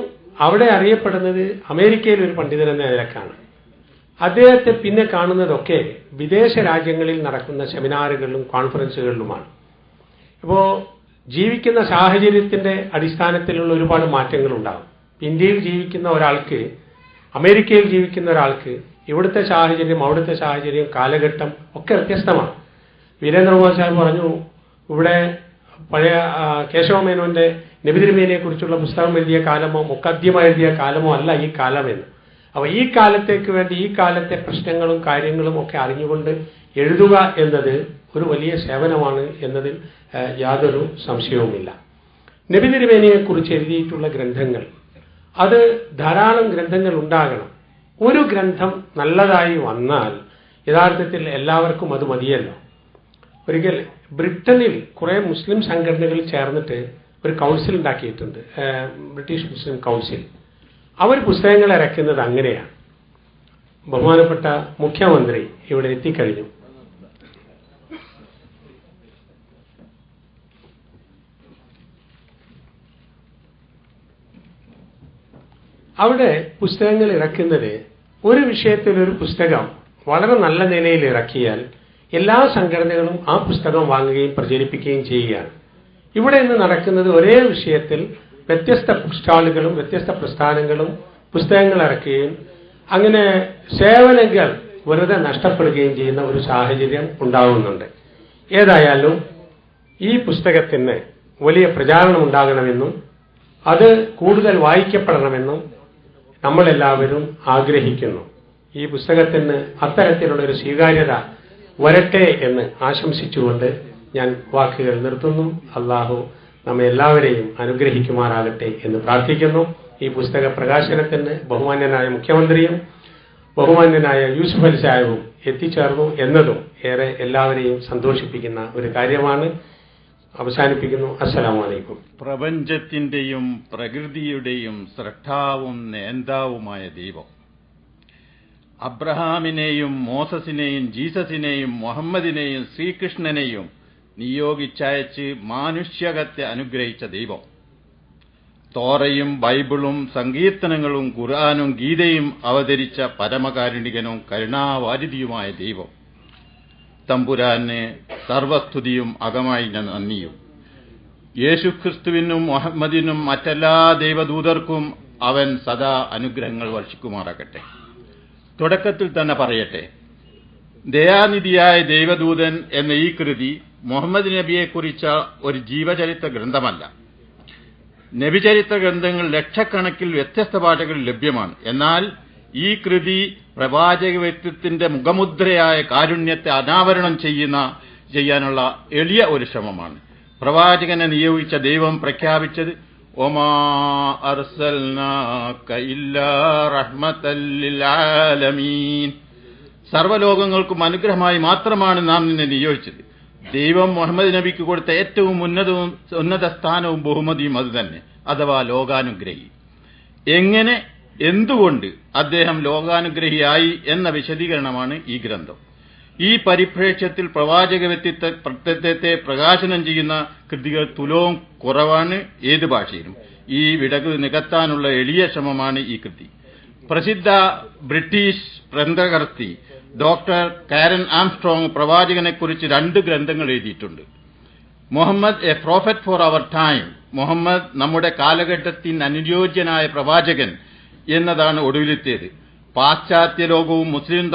[SPEAKER 5] അവിടെ അറിയപ്പെടുന്നത് അമേരിക്കയിൽ ഒരു പണ്ഡിതൻ എന്ന നിലക്കാണ്. അദ്ദേഹത്തെ പിന്നെ കാണുന്നതൊക്കെ വിദേശ രാജ്യങ്ങളിൽ നടക്കുന്ന സെമിനാറുകളിലും കോൺഫറൻസുകളിലുമാണ്. ഇപ്പോൾ ജീവിക്കുന്ന സാഹചര്യത്തിന്റെ അടിസ്ഥാനത്തിലുള്ള ഒരുപാട് മാറ്റങ്ങൾ ഉണ്ടാകും. ഇന്ത്യയിൽ ജീവിക്കുന്ന ഒരാൾക്ക് അമേരിക്കയിൽ ജീവിക്കുന്ന ഒരാൾക്ക് ഇവിടുത്തെ സാഹചര്യം, അവിടുത്തെ സാഹചര്യം, കാലഘട്ടം ഒക്കെ വ്യത്യസ്തമാണ്. വീരേന്ദ്രകുമാർ സാഹിബ് പറഞ്ഞു, ഇവിടെ പഴയ കേശവമേനോന്റെ നബി തിരുമേനിയെ കുറിച്ചുള്ള പുസ്തകം എഴുതിയ കാലമോ മുഖദ്യമ എഴുതിയ കാലമോ അല്ല ഈ കാലമെന്ന്. അപ്പോൾ ഈ കാലത്തേക്ക് വേണ്ടി ഈ കാലത്തെ പ്രശ്നങ്ങളും കാര്യങ്ങളും ഒക്കെ അറിഞ്ഞുകൊണ്ട് എഴുതുക എന്നത് ഒരു വലിയ സേവനമാണ് എന്നതിൽ യാതൊരു സംശയവുമില്ല. നബി തിരുമേനിയെ കുറിച്ച് എഴുതിയിട്ടുള്ള ഗ്രന്ഥങ്ങൾ, അത് ധാരാളം ഗ്രന്ഥങ്ങൾ ഉണ്ടാകണം. ഒരു ഗ്രന്ഥം നല്ലതായി വന്നാൽ യഥാർത്ഥത്തിൽ എല്ലാവർക്കും അത് മതിയല്ലോ. ഒരിക്കൽ ബ്രിട്ടനിൽ കുറെ മുസ്ലിം സംഘടനകൾ ചേർന്നിട്ട് ഒരു കൗൺസിൽ ഉണ്ടാക്കിയിട്ടുണ്ട്, ബ്രിട്ടീഷ് മുസ്ലിം കൗൺസിൽ. അവർ പുസ്തകങ്ങൾ ഇറക്കുന്നത് അങ്ങനെയാണ്. ബഹുമാനപ്പെട്ട മുഖ്യമന്ത്രി ഇവിടെ എത്തിക്കഴിഞ്ഞു. അവിടെ പുസ്തകങ്ങൾ ഇറക്കുന്നത്, ഒരു വിഷയത്തിൽ ഒരു പുസ്തകം വളരെ നല്ല നിലയിൽ ഇറക്കിയാൽ എല്ലാ സംഘടനകളും ആ പുസ്തകം വാങ്ങുകയും പ്രചരിപ്പിക്കുകയും ചെയ്യുകയാണ്. ഇവിടെ ഇന്ന് നടക്കുന്നത് ഒരേ വിഷയത്തിൽ വ്യത്യസ്ത സ്റ്റാളുകളും വ്യത്യസ്ത പ്രസ്ഥാനങ്ങളും പുസ്തകങ്ങൾ ഇറക്കുകയും അങ്ങനെ സേവനങ്ങൾ വെറുതെ നഷ്ടപ്പെടുകയും ചെയ്യുന്ന ഒരു സാഹചര്യം ഉണ്ടാകുന്നുണ്ട്. ഏതായാലും ഈ പുസ്തകത്തിന് വലിയ പ്രചാരണം ഉണ്ടാകണമെന്നും അത് കൂടുതൽ വായിക്കപ്പെടണമെന്നും നമ്മളെല്ലാവരും ആഗ്രഹിക്കുന്നു. ഈ പുസ്തകത്തിന് അത്തരത്തിലുള്ളൊരു സ്വീകാര്യത വരട്ടെ എന്ന് ആശംസിച്ചുകൊണ്ട് ഞാൻ വാക്കുകൾ നിർത്തുന്നു. അള്ളാഹു നമ്മെ എല്ലാവരെയും അനുഗ്രഹിക്കുമാറാകട്ടെ എന്ന് പ്രാർത്ഥിക്കുന്നു. ഈ പുസ്തക പ്രകാശനത്തിന് ബഹുമാന്യനായ മുഖ്യമന്ത്രിയും ബഹുമാന്യനായ യൂസുഫ് അലി സാഹിബും എത്തിച്ചേർന്നു എന്നതും ഏറെ എല്ലാവരെയും സന്തോഷിപ്പിക്കുന്ന ഒരു കാര്യമാണ്. അവസാനിപ്പിക്കുന്നു. അസ്സലാമു അലൈക്കും.
[SPEAKER 6] പ്രപഞ്ചത്തിന്റെയും പ്രകൃതിയുടെയും സ്രഷ്ടാവും നേതാവുമായ ദൈവം അബ്രഹാമിനെയും മോസസിനെയും ജീസസിനെയും മുഹമ്മദിനെയും ശ്രീകൃഷ്ണനെയും നിയോഗിച്ചയച്ച് മാനുഷ്യകത്തെ അനുഗ്രഹിച്ച ദൈവം തോറയും ബൈബിളും സങ്കീർത്തനങ്ങളും ഖുർആനും ഗീതയും അവതരിച്ച പരമകാരുണികനും കരുണാവാരിധിയുമായ ദൈവം തമ്പുരാന് സർവസ്തുതിയും അകമായി നന്ദിയും. യേശുക്രിസ്തുവിനും മുഹമ്മദിനും മറ്റെല്ലാ ദൈവദൂതർക്കും അവൻ സദാ അനുഗ്രഹങ്ങൾ വർഷിക്കുമാറാകട്ടെ. തുടക്കത്തിൽ തന്നെ പറയട്ടെ, ദയാനിധിയായ ദൈവദൂതൻ എന്ന ഈ കൃതി മുഹമ്മദ് നബിയെക്കുറിച്ച ഒരു ജീവചരിത്ര ഗ്രന്ഥമല്ല. നബിചരിത്ര ഗ്രന്ഥങ്ങൾ ലക്ഷക്കണക്കിൽ വ്യത്യസ്ത ഭാഷകളിൽ ലഭ്യമാണ്. എന്നാൽ ഈ കൃതി പ്രവാചക വ്യക്തിത്വത്തിന്റെ മുഖമുദ്രയായ കാരുണ്യത്തെ അനാവരണം ചെയ്യാനുള്ള എളിയ ഒരു ശ്രമമാണ്. പ്രവാചകനെ നിയോഗിച്ച ദൈവം പ്രഖ്യാപിച്ചത് ഒമാ അർസൽനാക ഇല്ലാ റഹ്മത്തൽ ലിൽ ആലമീൻ, സർവ്വലോകങ്ങൾക്കും അനുഗ്രഹമായി മാത്രമാണ് നാം നിന്നെ നിയോഗിച്ചത്. ദൈവം മുഹമ്മദ് നബിക്ക് കൊടുത്ത ഏറ്റവും ഉന്നത സ്ഥാനവും ബഹുമതിയും അതുതന്നെ, അഥവാ ലോകാനുഗ്രഹി. എങ്ങനെ, എന്തുകൊണ്ട് അദ്ദേഹം ലോകാനുഗ്രഹിയായി എന്ന വിശദീകരണമാണ് ഈ ഗ്രന്ഥം. ഈ പരിപ്രേക്ഷ്യത്തിൽ പ്രവാചക വ്യക്തിത്വത്തെ പ്രകാശനം ചെയ്യുന്ന കൃതികൾ തുലവും കുറവാണ് ഏത് ഭാഷയിലും. ഈ വിടവ് നികത്താനുള്ള എളിയ ശ്രമമാണ് ഈ കൃതി. പ്രസിദ്ധ ബ്രിട്ടീഷ് ഗ്രന്ഥകർത്തി ഡോക്ടർ കാരൻ ആംസ്ട്രോങ് പ്രവാചകനെക്കുറിച്ച് 2 ഗ്രന്ഥങ്ങൾ എഴുതിയിട്ടുണ്ട്. Muhammad a prophet for our time, Muhammad നമ്മുടെ കാലഘട്ടത്തിന് അനുയോജ്യനായ പ്രവാചകൻ എന്നതാണ് ഒടുവിലെത്തിയത്. പാശ്ചാത്യ ലോകവും മുസ്ലിം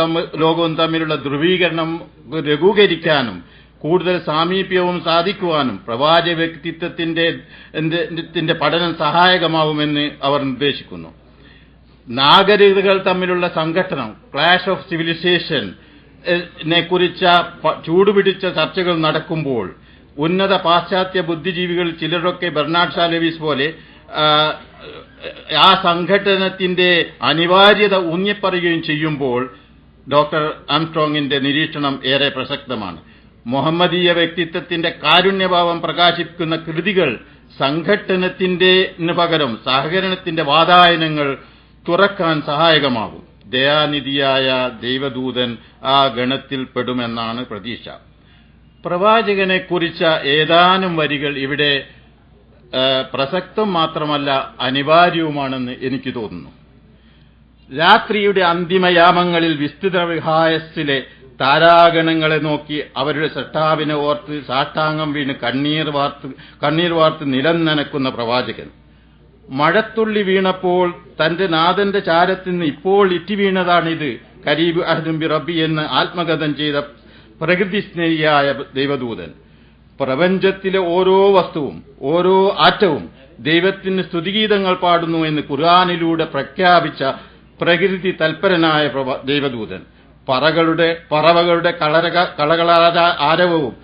[SPEAKER 6] ലോകവും തമ്മിലുള്ള ധ്രുവീകരണം ലഘൂകരിക്കാനും കൂടുതൽ സാമീപ്യവും സാധിക്കുവാനും പ്രവാചക വ്യക്തിത്വത്തിന്റെ പഠനം സഹായകമാവുമെന്ന് അവർ നിർദ്ദേശിക്കുന്നു. നാഗരികതകൾ തമ്മിലുള്ള സംഘട്ടനം, ക്ലാഷ് ഓഫ് സിവിലൈസേഷനെ കുറിച്ച ചൂടുപിടിച്ച ചർച്ചകൾ നടക്കുമ്പോൾ ഉന്നത പാശ്ചാത്യ ബുദ്ധിജീവികൾ ചിലരൊക്കെ ബെർണാഡ് ഷാ ലെവിസ് പോലെ ആ സംഘട്ടനത്തിന്റെ അനിവാര്യത ഊന്നിപ്പറയുകയും ചെയ്യുമ്പോൾ ഡോക്ടർ ആംസ്ട്രോങ്ങിന്റെ നിരീക്ഷണം ഏറെ പ്രസക്തമാണ്. മുഹമ്മദീയ വ്യക്തിത്വത്തിന്റെ കാരുണ്യഭാവം പ്രകാശിപ്പിക്കുന്ന കൃതികൾ സംഘട്ടനത്തിന് പകരം സഹകരണത്തിന്റെ വാതായനങ്ങൾ തുറക്കാൻ സഹായകമാകും. ദയാനിധിയായ ദൈവദൂതൻ ആ ഗണത്തിൽ പെടുമെന്നാണ് പ്രതീക്ഷ. പ്രവാചകനെക്കുറിച്ച ഏതാനും വരികൾ ഇവിടെ പ്രസക്തം മാത്രമല്ല അനിവാര്യവുമാണെന്ന് എനിക്ക് തോന്നുന്നു. രാത്രിയുടെ അന്തിമയാമങ്ങളിൽ വിസ്തൃത വിഹായസ്സിലെ താരാഗണങ്ങളെ നോക്കി അവരുടെ സൃഷ്ടാവിനെ ഓർത്ത് സാഷ്ടാംഗം വീണ് കണ്ണീർ വാർത്ത് നിലം നനക്കുന്ന പ്രവാചകൻ, മഴത്തുള്ളി വീണപ്പോൾ തന്റെ നാഥന്റെ ചാരത്തിൽ നിന്ന് ഇപ്പോൾ ഇറ്റി വീണതാണിത് കരീബ് അഹ്ദും ബി റബ്ബി എന്ന് ആത്മകഥം ചെയ്ത പ്രകൃതി സ്നേഹിയായ ദൈവദൂതൻ, പ്രപഞ്ചത്തിലെ ഓരോ വസ്തുവും ഓരോ ആറ്റവും ദൈവത്തിന് സ്തുതിഗീതങ്ങൾ പാടുന്നു എന്ന് ഖുർആനിലൂടെ പ്രഖ്യാപിച്ച പ്രകൃതി തൽപരനായ ദൈവദൂതൻ, പറവകളുടെ കളകളാര ആരവവും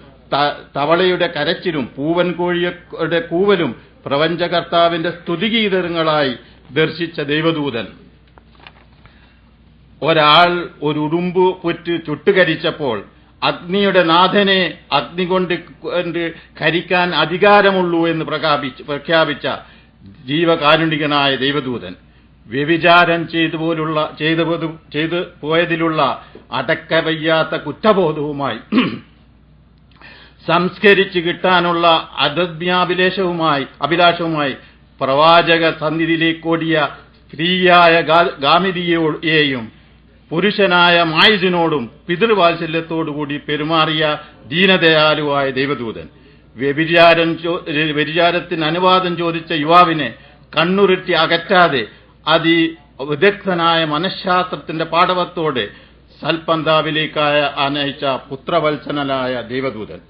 [SPEAKER 6] തവളയുടെ കരച്ചിലും പൂവൻ കോഴിയുടെ കൂവലും പ്രപഞ്ചകർത്താവിന്റെ സ്തുതിഗീതങ്ങളായി ദർശിച്ച ദൈവദൂതൻ, ഒരാൾ ഒരു ഉടുമ്പ് പുറ്റ് ചുട്ടുകരിച്ചപ്പോൾ അഗ്നിയുടെ നാഥനെ അഗ്നി കൊണ്ട് കരിക്കാൻ അധികാരമുള്ളൂ എന്ന് പ്രഖ്യാപിച്ച ജീവകാരുണികനായ ദൈവദൂതൻ, വ്യഭിചാരം ചെയ്തു പോയതിലുള്ള അടക്കവയ്യാത്ത കുറ്റബോധവുമായി സംസ്കരിച്ചു കിട്ടാനുള്ള അഭിലാഷവുമായി പ്രവാചക സന്നിധിയിലേക്കോടിയ സ്ത്രീയായ ഗാമിതിയെയും പുരുഷനായ മായിസിനോടും പിതൃവാത്സല്യത്തോടുകൂടി പെരുമാറിയ ദീനദയാലുവായ ദൈവദൂതൻ, വ്യഭിചാരത്തിന് അനുവാദം ചോദിച്ച യുവാവിനെ കണ്ണുരുട്ടി അകറ്റാതെ അതിവിദഗ്ധനായ മനഃശാസ്ത്രത്തിന്റെ പാടവത്തോടെ സൽപന്താവിലേക്കായ അനയിച്ച പുത്രവത്സനായ ദൈവദൂതൻ,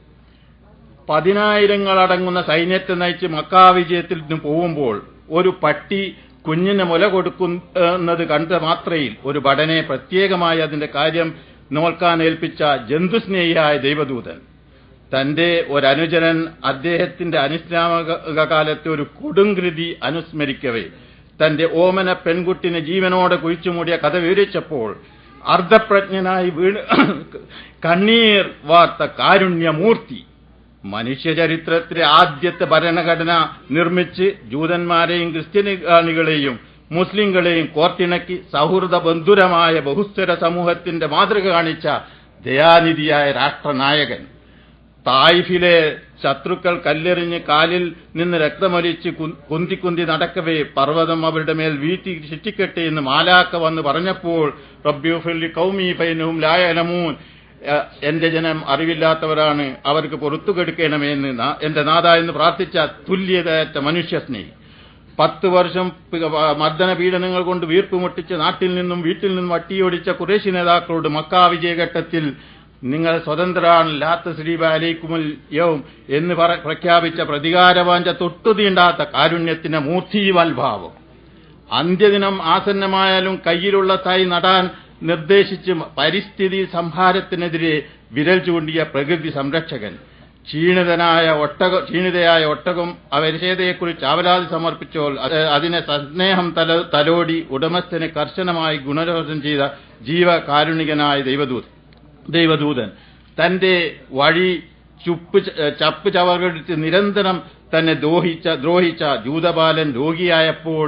[SPEAKER 6] 10,000 അടങ്ങുന്ന സൈന്യത്തെ നയിച്ച് മക്കാ വിജയത്തിൽ നിന്ന് പോകുമ്പോൾ ഒരു പട്ടി കുഞ്ഞിന് മുല കൊടുക്കുന്നത് കണ്ട മാത്രയിൽ ഒരു ഭടനെ പ്രത്യേകമായി അതിന്റെ കാര്യം നോക്കാൻ ഏൽപ്പിച്ച ജന്തുസ്നേഹിയായ ദൈവദൂതൻ, തന്റെ ഒരനുജനൻ അദ്ദേഹത്തിന്റെ അനിസ്ലാമിക കാലത്തെ ഒരു കൊടുംകൃതി അനുസ്മരിക്കവേ തന്റെ ഓമന പെൺകുട്ടിനെ ജീവനോടെ കുഴിച്ചുമൂടിയ കഥ വിവരിച്ചപ്പോൾ അർദ്ധപ്രജ്ഞനായി വീണ് കണ്ണീർ വാർത്ത കാരുണ്യമൂർത്തി മനുഷ്യചരിത്രത്തിലെ ആദ്യത്തെ ഭരണഘടന നിർമ്മിച്ച് ജൂതന്മാരെയും ക്രിസ്ത്യാനികളെയും മുസ്ലിങ്ങളെയും കോർത്തിണക്കി സൗഹൃദ ബന്ധുരമായ ബഹുസ്വര സമൂഹത്തിന്റെ മാതൃക കാണിച്ച ദയാനിധിയായ രാഷ്ട്രനായകൻ. തായിഫിലെ ശത്രുക്കൾ കല്ലെറിഞ്ഞ് കാലിൽ നിന്ന് രക്തമൊലിച്ച് കുന്തി നടക്കവേ പർവ്വതം അവരുടെ മേൽ വീഴ്ത്തി ശിക്ഷിക്കട്ടെ എന്ന് മാലാക്ക വന്ന് പറഞ്ഞപ്പോൾ റബ്ബിയുഫിൽ കൗമി ഫൈനഹും ലാ യഅലമൂൻ, എന്റെ ജനം അറിവില്ലാത്തവരാണ്, അവർക്ക് പുറത്തു കെടുക്കണമെന്ന് എന്റെ നാഥ എന്ന് പ്രാർത്ഥിച്ച തുല്യതയറ്റ മനുഷ്യസ്നേഹി. 10 വർഷം മർദ്ദന പീഡനങ്ങൾ കൊണ്ട് വീർപ്പുമുട്ടിച്ച് നാട്ടിൽ നിന്നും വീട്ടിൽ നിന്നും അട്ടിയോടിച്ച ഖുറൈശി നേതാക്കളോട് മക്കാ വിജയഘട്ടത്തിൽ നിങ്ങൾ സ്വതന്ത്രരാണ്, ലാ തസ്രീബ അലൈക്കുമുൽ യൗം എന്ന് പ്രഖ്യാപിച്ച പ്രതികാരവാഞ്ച തൊട്ടുതീണ്ടാത്ത കാരുണ്യത്തിന്റെ മൂർത്തിവൽഭാവം. അന്ത്യദിനം ആസന്നമായാലും കയ്യിലുള്ള തൈ നടാൻ നിർദ്ദേശിച്ച് പരിസ്ഥിതി സംഹാരത്തിനെതിരെ വിരൽ ചൂണ്ടിയ പ്രകൃതി സംരക്ഷകൻ. ക്ഷീണിതയായ ഒട്ടകം അവശേതയെക്കുറിച്ച് അവലാതി സമർപ്പിച്ചോൾ അതിനെ സസ്നേഹം തലോടി ഉടമസ്ഥനെ കർശനമായി ഗുണരോധനം ചെയ്ത ജീവകാരുണികനായ ദൈവദൂതൻ. തന്റെ വഴി ചപ്പ് ചവറുകളിച്ച് നിരന്തരം തന്നെ ദ്രോഹിച്ച ജൂതബാലൻ രോഗിയായപ്പോൾ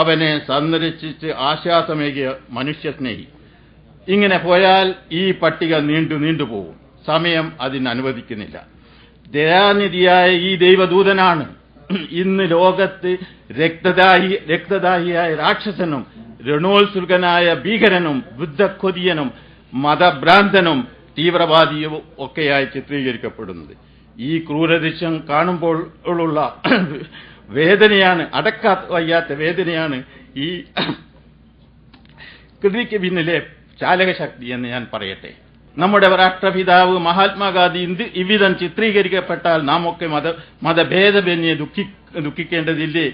[SPEAKER 6] അവനെ സന്ദർശിച്ച് ആശ്വാസമേകിയ മനുഷ്യസ്നേഹി. ഇങ്ങനെ പോയാൽ ഈ പട്ടിക നീണ്ടുപോകും. സമയം അതിനനുവദിക്കുന്നില്ല. ദയാനിധിയായ ഈ ദൈവദൂതനാണ് ഇന്ന് ലോകത്ത് രക്തദാഹിയായ രാക്ഷസനും രണോത്സുകനായ ഭീകരനും ബുദ്ധക്കൊതിയനും മതഭ്രാന്തനും തീവ്രവാദിയും ഒക്കെയായി ചിത്രീകരിക്കപ്പെടുന്നത്. ഈ ക്രൂരദൃശ്യം കാണുമ്പോൾ ഉള്ള വേദനയാണ്, അടക്കാൻ വയ്യാത്ത വേദനയാണ് ഈ കൃതിക്ക് പിന്നിലെ ചാലകശക്തി എന്ന് ഞാൻ പറയട്ടെ. നമ്മുടെ രാഷ്ട്രപിതാവ് മഹാത്മാഗാന്ധി ഇவ்விധം ചിത്രീകരിക്കപ്പെട്ടാൽ നാം ഒക്കെ മതഭേദമന്യേ ദുഃഖിക്കേണ്ടതില്ലേ?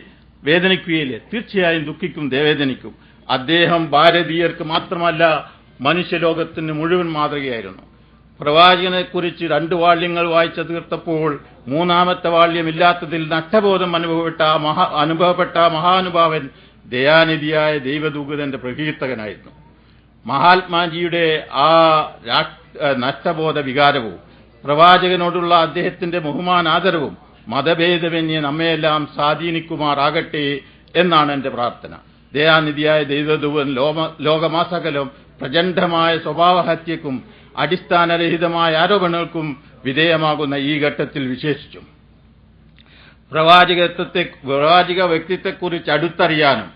[SPEAKER 6] വേദനിക്കുകയില്ലേ? തീർച്ചയായും ദുഃഖിക്കും, വേദനിക്കും. അദ്ദേഹം ഭാരതീയർക്ക് മാത്രമല്ല മനുഷ്യലോകത്തിന് മുഴുവൻ മാതൃകയായിരുന്നു. പ്രവാചകനെക്കുറിച്ച് 2 വാള്യങ്ങൾ വായിച്ചു തീർത്തപ്പോൾ 3ാമത്തെ വാള്യമില്ലാത്തതിൽ നഷ്ടബോധം അനുഭവപ്പെട്ട മഹാനുഭാവൻ ദയാനിധിയായ ദൈവദൂതന്റെ പ്രകീർത്തകനായിരുന്നു. മഹാത്മാജിയുടെ ആ നഷ്ടബോധ വികാരവും പ്രവാചകനോടുള്ള അദ്ദേഹത്തിന്റെ ബഹുമാനാദരവും മതഭേദമന്യേ നമ്മയെല്ലാം സ്വാധീനിക്കുമാറാകട്ടെ എന്നാണ് എന്റെ പ്രാർത്ഥന. ദയാനിധിയായ ദൈവദൂതൻ ലോകമാസകലം പ്രചണ്ഡമായ സ്വഭാവഹത്യക്കും അടിസ്ഥാനരഹിതമായ ആരോപണങ്ങൾക്കും വിധേയമാകുന്ന ഈ ഘട്ടത്തിൽ വിശേഷിച്ചും പ്രവാചക വ്യക്തിത്വത്തെക്കുറിച്ച് അടുത്തറിയാനും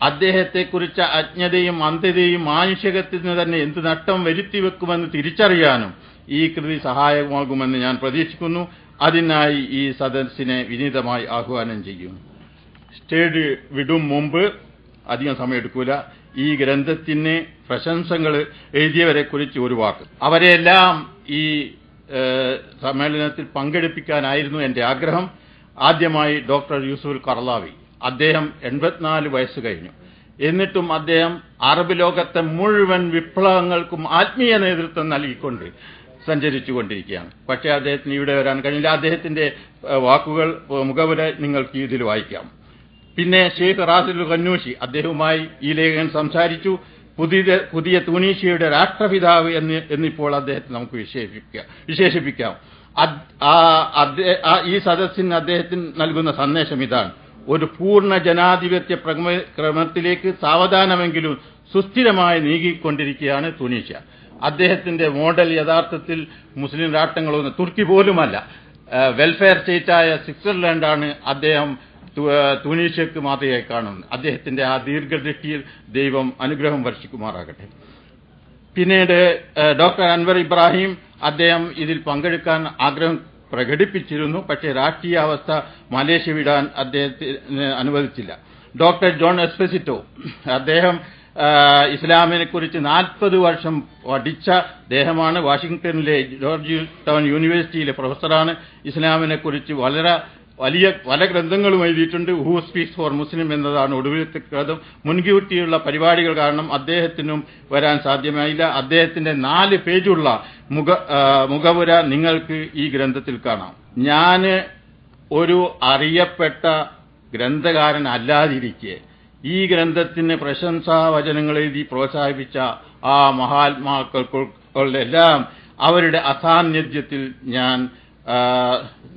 [SPEAKER 6] അദ്ദേഹത്തെക്കുറിച്ച് അജ്ഞതയും അന്ധതയും മാനുഷികത്തിന് തന്നെ എന്ത് നഷ്ടം വരുത്തിവെക്കുമെന്ന് തിരിച്ചറിയാനും ഈ കൃതി സഹായകമാകുമെന്ന് ഞാൻ പ്രതീക്ഷിക്കുന്നു. അതിനായി ഈ സദസ്സിനെ വിനീതമായി ആഹ്വാനം ചെയ്യുന്നു. സ്റ്റേജ് വിടും മുമ്പ് അധികം സമയമെടുക്കൂല. ഈ ഗ്രന്ഥത്തിന് പ്രശംസകൾ എഴുതിയവരെ കുറിച്ച് ഒരു വാക്ക്. അവരെല്ലാം ഈ സമ്മേളനത്തിൽ പങ്കെടുപ്പിക്കാനായിരുന്നു എന്റെ ആഗ്രഹം. ആദ്യമായി ഡോക്ടർ യൂസുഫ് കർലാവി. അദ്ദേഹം 84 വയസ്സ് കഴിഞ്ഞു. എന്നിട്ടും അദ്ദേഹം അറബ് ലോകത്തെ മുഴുവൻ വിപ്ലവങ്ങൾക്കും ആത്മീയ നേതൃത്വം നൽകിക്കൊണ്ട് സഞ്ചരിച്ചുകൊണ്ടിരിക്കുകയാണ്. പക്ഷേ അദ്ദേഹത്തിന് ഇവിടെ വരാൻ കഴിഞ്ഞില്ല. അദ്ദേഹത്തിന്റെ വാക്കുകൾ മുഖവുര നിങ്ങൾക്ക് ഇതിൽ വായിക്കാം. പിന്നെ ഷെയ്ഖ് റാസിൽ ഖന്നൂഷി, അദ്ദേഹവുമായി ഈ ലേഖകൻ സംസാരിച്ചു. പുതിയ തുനീഷ്യയുടെ രാഷ്ട്രപിതാവ് എന്നിപ്പോൾ അദ്ദേഹത്തെ നമുക്ക് വിശേഷിപ്പിക്കാം. ഈ സദസ്സിന് അദ്ദേഹത്തിന് നൽകുന്ന സന്ദേശം ഇതാണ്: ഒരു പൂർണ്ണ ജനാധിപത്യ ക്രമത്തിലേക്ക് സാവധാനമെങ്കിലും സുസ്ഥിരമായി നീങ്ങിക്കൊണ്ടിരിക്കുകയാണ് തുനീഷ്യ. അദ്ദേഹത്തിന്റെ മോഡൽ യഥാർത്ഥത്തിൽ മുസ്ലിം രാഷ്ട്രങ്ങളൊന്നും തുർക്കി പോലുമല്ല, വെൽഫെയർ സ്റ്റേറ്റായ സ്വിറ്റ്സർലൻഡാണ് അദ്ദേഹം തുനീഷ്യക്ക് മാതൃകയായി കാണുന്നത്. അദ്ദേഹത്തിന്റെ ആ ദീർഘദൃഷ്ടിയിൽ ദൈവം അനുഗ്രഹം വർഷിക്കുമാറാകട്ടെ. പിന്നീട് ഡോക്ടർ അൻവർ ഇബ്രാഹിം, അദ്ദേഹം ഇതിൽ പങ്കെടുക്കാൻ ആഗ്രഹം പ്രകടിപ്പിച്ചിരുന്നു. പക്ഷേ രാഷ്ട്രീയ അവസ്ഥ മലേഷ്യ വിടാൻ അദ്ദേഹത്തിന് അനുവദിച്ചില്ല. ഡോക്ടർ ജോൺ എസ്പെസിറ്റോ, അദ്ദേഹം ഇസ്ലാമിനെ കുറിച്ച് 40 വർഷം പഠിച്ച അദ്ദേഹമാണ്. വാഷിംഗ്ടണിലെ ജോർജ് ടൗൺ യൂണിവേഴ്സിറ്റിയിലെ പ്രൊഫസറാണ്. ഇസ്ലാമിനെ കുറിച്ച് പല ഗ്രന്ഥങ്ങളും എഴുതിയിട്ടുണ്ട്. ഹൂ സ്പീക്സ് ഫോർ മുസ്ലിം എന്നതാണ് ഒടുവിലത്തെ ഗ്രന്ഥം. മുൻകൂട്ടിയുള്ള പരിപാടികൾ കാരണം അദ്ദേഹത്തിനും വരാൻ സാധ്യമായില്ല. അദ്ദേഹത്തിന്റെ 4 പേജുള്ള മുഖവുര നിങ്ങൾക്ക് ഈ ഗ്രന്ഥത്തിൽ കാണാം. ഞാൻ ഒരു അറിയപ്പെട്ട ഗ്രന്ഥകാരനല്ലാതിരിക്കെ ഈ ഗ്രന്ഥത്തിന് പ്രശംസാവചനങ്ങൾ എഴുതി പ്രോത്സാഹിപ്പിച്ച ആ മഹാത്മാക്കളെല്ലാം അവരുടെ അസാന്നിധ്യത്തിൽ ഞാൻ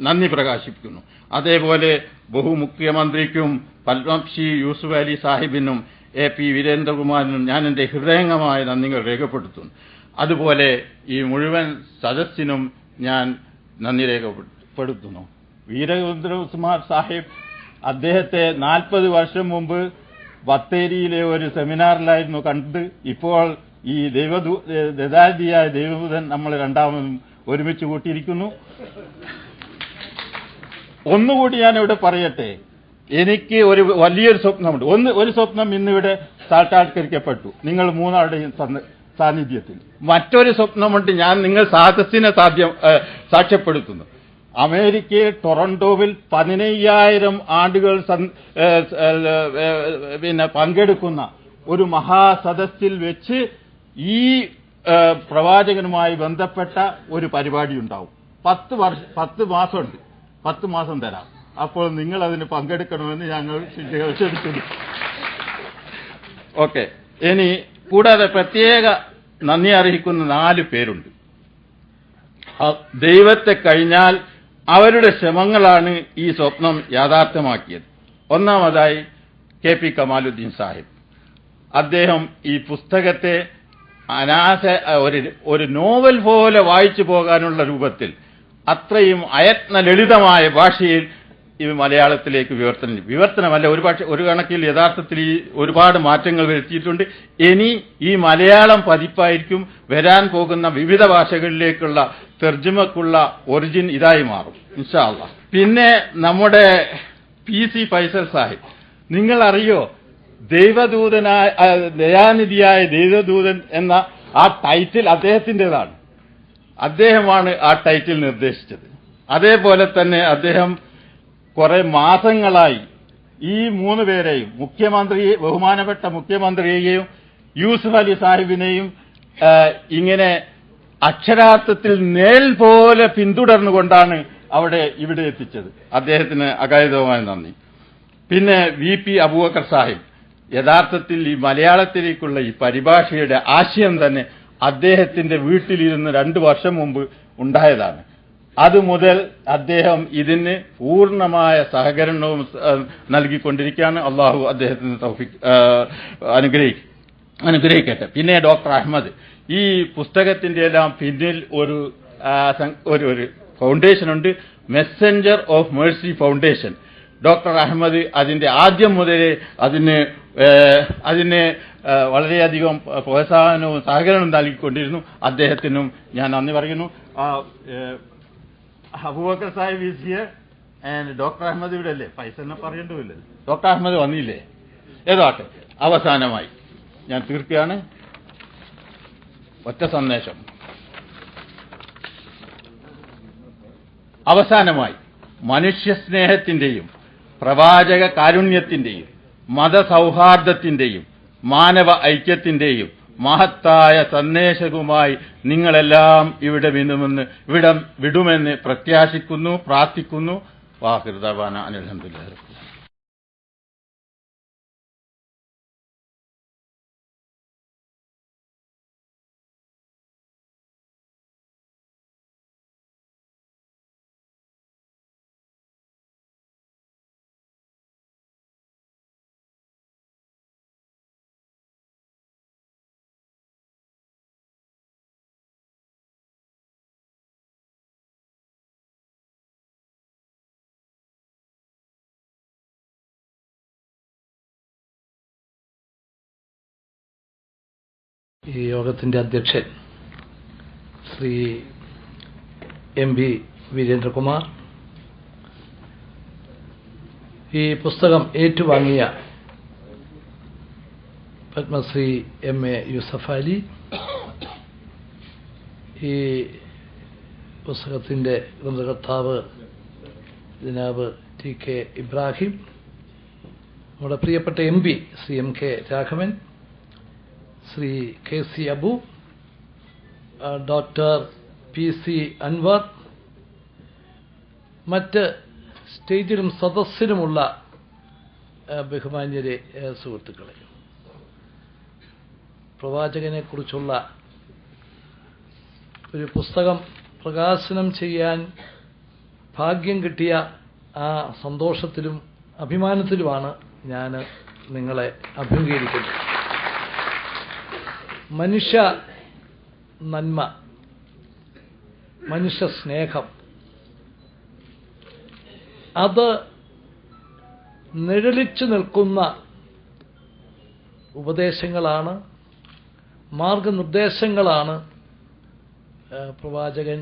[SPEAKER 6] നന്ദി പ്രകാശിപ്പിക്കുന്നു. അതേപോലെ ബഹുമുഖ്യമന്ത്രിക്കും പത്മശ്രീ യൂസുഫ് അലി സാഹിബിനും AP വീരേന്ദ്രകുമാറിനും ഞാൻ എൻ്റെ ഹൃദയംഗമായ നന്ദികൾ രേഖപ്പെടുത്തുന്നു. അതുപോലെ ഈ മുഴുവൻ സദസ്സിനും ഞാൻ നന്ദി രേഖപ്പെടുത്തുന്നു. വീരേന്ദ്രകുമാർ സാഹിബ് അദ്ദേഹത്തെ 40 വർഷം മുമ്പ് ബത്തേരിയിലെ ഒരു സെമിനാറിലായിരുന്നു കണ്ടത്. ഇപ്പോൾ ഈ ദദാദിയായ ദൈവദൂതൻ നമ്മൾ രണ്ടാമതും ഒരുമിച്ച് കൂട്ടിയിരിക്കുന്നു. ഒന്നുകൂടി ഞാനിവിടെ പറയട്ടെ, എനിക്ക് ഒരു വലിയൊരു സ്വപ്നമുണ്ട്. ഒരു സ്വപ്നം ഇന്നിവിടെ സാക്ഷാത്കരിക്കപ്പെട്ടു, നിങ്ങൾ മൂന്നാളുടെയും സാന്നിധ്യത്തിൽ. മറ്റൊരു സ്വപ്നമുണ്ട്, ഞാൻ നിങ്ങൾ സാഹസിനെ സാക്ഷ്യപ്പെടുത്തുന്നു. അമേരിക്കയിൽ ടൊറന്റോവിൽ 15,000 ആളുകൾ പങ്കെടുക്കുന്ന ഒരു മഹാസദസ്സിൽ വെച്ച് ഈ പ്രവാചകനുമായി ബന്ധപ്പെട്ട ഒരു പരിപാടി ഉണ്ടാവും. 10 മാസമുണ്ട്, 10 മാസം തരാം. അപ്പോൾ നിങ്ങൾ അതിന് പങ്കെടുക്കണമെന്ന് ഞങ്ങൾ ക്ഷണിക്കുന്നു. ഓക്കെ. ഇനി കൂടാതെ പ്രത്യേക നന്ദി അർഹിക്കുന്ന 4 പേരുണ്ട്. ദൈവത്തെ കഴിഞ്ഞാൽ അവരുടെ ശ്രമങ്ങളാണ് ഈ സ്വപ്നം യാഥാർത്ഥ്യമാക്കിയത്. ഒന്നാമതായി KP കമാലുദ്ദീൻ സാഹിബ്. അദ്ദേഹം ഈ പുസ്തകത്തെ ഒരു നോവൽ പോലെ വായിച്ചു പോകാനുള്ള രൂപത്തിൽ അത്രയും അയത്ന ലളിതമായ ഭാഷയിൽ ഇത് മലയാളത്തിലേക്ക് വിവർത്തനമല്ല, ഒരു കണക്കിൽ യഥാർത്ഥത്തിൽ ഈ ഒരുപാട് മാറ്റങ്ങൾ വരുത്തിയിട്ടുണ്ട്. ഇനി ഈ മലയാളം പതിപ്പായിരിക്കും വരാൻ പോകുന്ന വിവിധ ഭാഷകളിലേക്കുള്ള തർജ്ജമക്കുള്ള ഒറിജിൻ ഇതായി മാറും ഇൻഷാ അല്ലാഹ്. പിന്നെ നമ്മുടെ PC ഫൈസൽ സാഹിബ്, നിങ്ങൾ അറിയോ, ദയാനിധിയായ ദൈവദൂതൻ എന്ന ആ ടൈറ്റിൽ അദ്ദേഹത്തിൻ്റെതാണ്. അദ്ദേഹമാണ് ആ ടൈറ്റിൽ നിർദ്ദേശിച്ചത്. അതേപോലെ തന്നെ അദ്ദേഹം കുറെ മാസങ്ങളായി ഈ 3 പേരെയും, ബഹുമാനപ്പെട്ട മുഖ്യമന്ത്രിയെയും യൂസുഫ് അലി സാഹിബിനെയും ഇങ്ങനെ അക്ഷരാർത്ഥത്തിൽ നേൽ പോലെ പിന്തുടർന്നുകൊണ്ടാണ് ഇവിടെ എത്തിച്ചത്. അദ്ദേഹത്തിന് അഗാധമായ നന്ദി. പിന്നെ VP അബൂബക്കർ സാഹിബ്, യഥാർത്ഥത്തിൽ ഈ മലയാളത്തിലേക്കുള്ള ഈ പരിഭാഷയുടെ ആശയം തന്നെ അദ്ദേഹത്തിന്റെ വീട്ടിലിരുന്ന് 2 വർഷം മുമ്പ് ഉണ്ടായതാണ്. അതുമുതൽ അദ്ദേഹം ഇതിന് പൂർണ്ണമായ സഹകരണവും നൽകിക്കൊണ്ടിരിക്കുകയാണ്. അള്ളാഹു അദ്ദേഹത്തിന് അനുഗ്രഹിക്കട്ടെ. പിന്നെ ഡോക്ടർ അഹമ്മദ്, ഈ പുസ്തകത്തിന്റെ എല്ലാം പിന്നിൽ ഒരു ഫൗണ്ടേഷൻ ഉണ്ട്, messenger of mercy foundation. Doctor Ahmed അതിന്റെ ആദ്യം മുതലേ അതിന് വളരെയധികം പ്രോത്സാഹനവും സഹകരണവും നൽകിക്കൊണ്ടിരുന്നു. അദ്ദേഹത്തിനും ഞാൻ നന്ദി പറയുന്നു. Abubakar Sahib is here and doctor Ahmed ഇവിടെ അല്ലേ, ഫൈസലിനെ പറയേണ്ടതില്ലേ, ഡോക്ടർ അഹമ്മദ് വന്നില്ലേ. ഏതാട്ടെ, അവസാനമായി ഞാൻ തീർക്കുകയാണ്. ഒറ്റ സന്ദേശം. അവസാനമായി മനുഷ്യസ്നേഹത്തിന്റെയും പ്രവാചക കാരുണ്യത്തിന്റെയും മതസൗഹാർദ്ദത്തിന്റെയും മാനവ ഐക്യത്തിന്റെയും മഹത്തായ സന്ദേശവുമായി നിങ്ങളെല്ലാം വിടുമെന്ന് പ്രത്യാശിക്കുന്നു, പ്രാർത്ഥിക്കുന്നു. വാഖിറു ദഅവാന അനിൽ ഹംദുലില്ലാഹി.
[SPEAKER 7] ഈ യോഗത്തിൻ്റെ അധ്യക്ഷൻ ശ്രീ MP വീരേന്ദ്രകുമാർ, ഈ പുസ്തകം ഏറ്റുവാങ്ങിയ പത്മശ്രീ MA യൂസഫ് അലി, ഈ പുസ്തകത്തിൻ്റെ ഗ്രന്ഥകർത്താവ് ജനാബ് TK ഇബ്രാഹിം, നമ്മുടെ പ്രിയപ്പെട്ട MP Shri MK Raghavan, Shri KC Abu, doctor PC Anwar, മറ്റ് സ്റ്റേജിലും സദസ്സിലുമുള്ള ബഹുമാന്യരെ, സുഹൃത്തുക്കളെ, പ്രവാചകനെക്കുറിച്ചുള്ള ഒരു പുസ്തകം പ്രകാശനം ചെയ്യാൻ ഭാഗ്യം കിട്ടിയ ആ സന്തോഷത്തിലും അഭിമാനത്തിലുമാണ് ഞാൻ നിങ്ങളെ അഭിമുഖീകരിക്കുന്നത്. മനുഷ്യ നന്മ, മനുഷ്യ സ്നേഹം, അത് നിഴലിച്ചു നിൽക്കുന്ന ഉപദേശങ്ങളാണ്, മാർഗനിർദ്ദേശങ്ങളാണ് പ്രവാചകൻ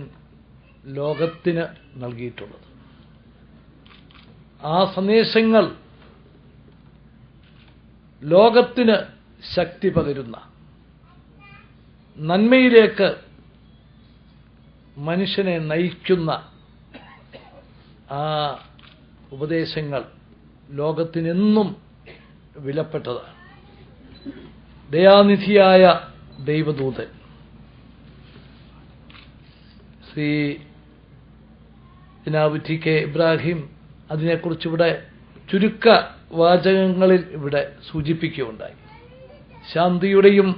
[SPEAKER 7] ലോകത്തിന് നൽകിയിട്ടുള്ളത്. ആ സന്ദേശങ്ങൾ ലോകത്തിന് ശക്തി പകരുന്ന, നന്മയിലേക്ക് മനുഷ്യനെ നയിക്കുന്ന ആ ഉപദേശങ്ങൾ ലോകത്തിനെന്നും വിലപ്പെട്ടതാണ്. ദയാനിധിയായ ദൈവദൂതൻ ശ്രീ ജനാബ് ടി കെ ഇബ്രാഹിം അതിനെക്കുറിച്ച് ഇവിടെ ചുരുക്ക വാചകങ്ങളിൽ ഇവിടെ സൂചിപ്പിക്കുകയുണ്ടായി. ശാന്തിയുടെയും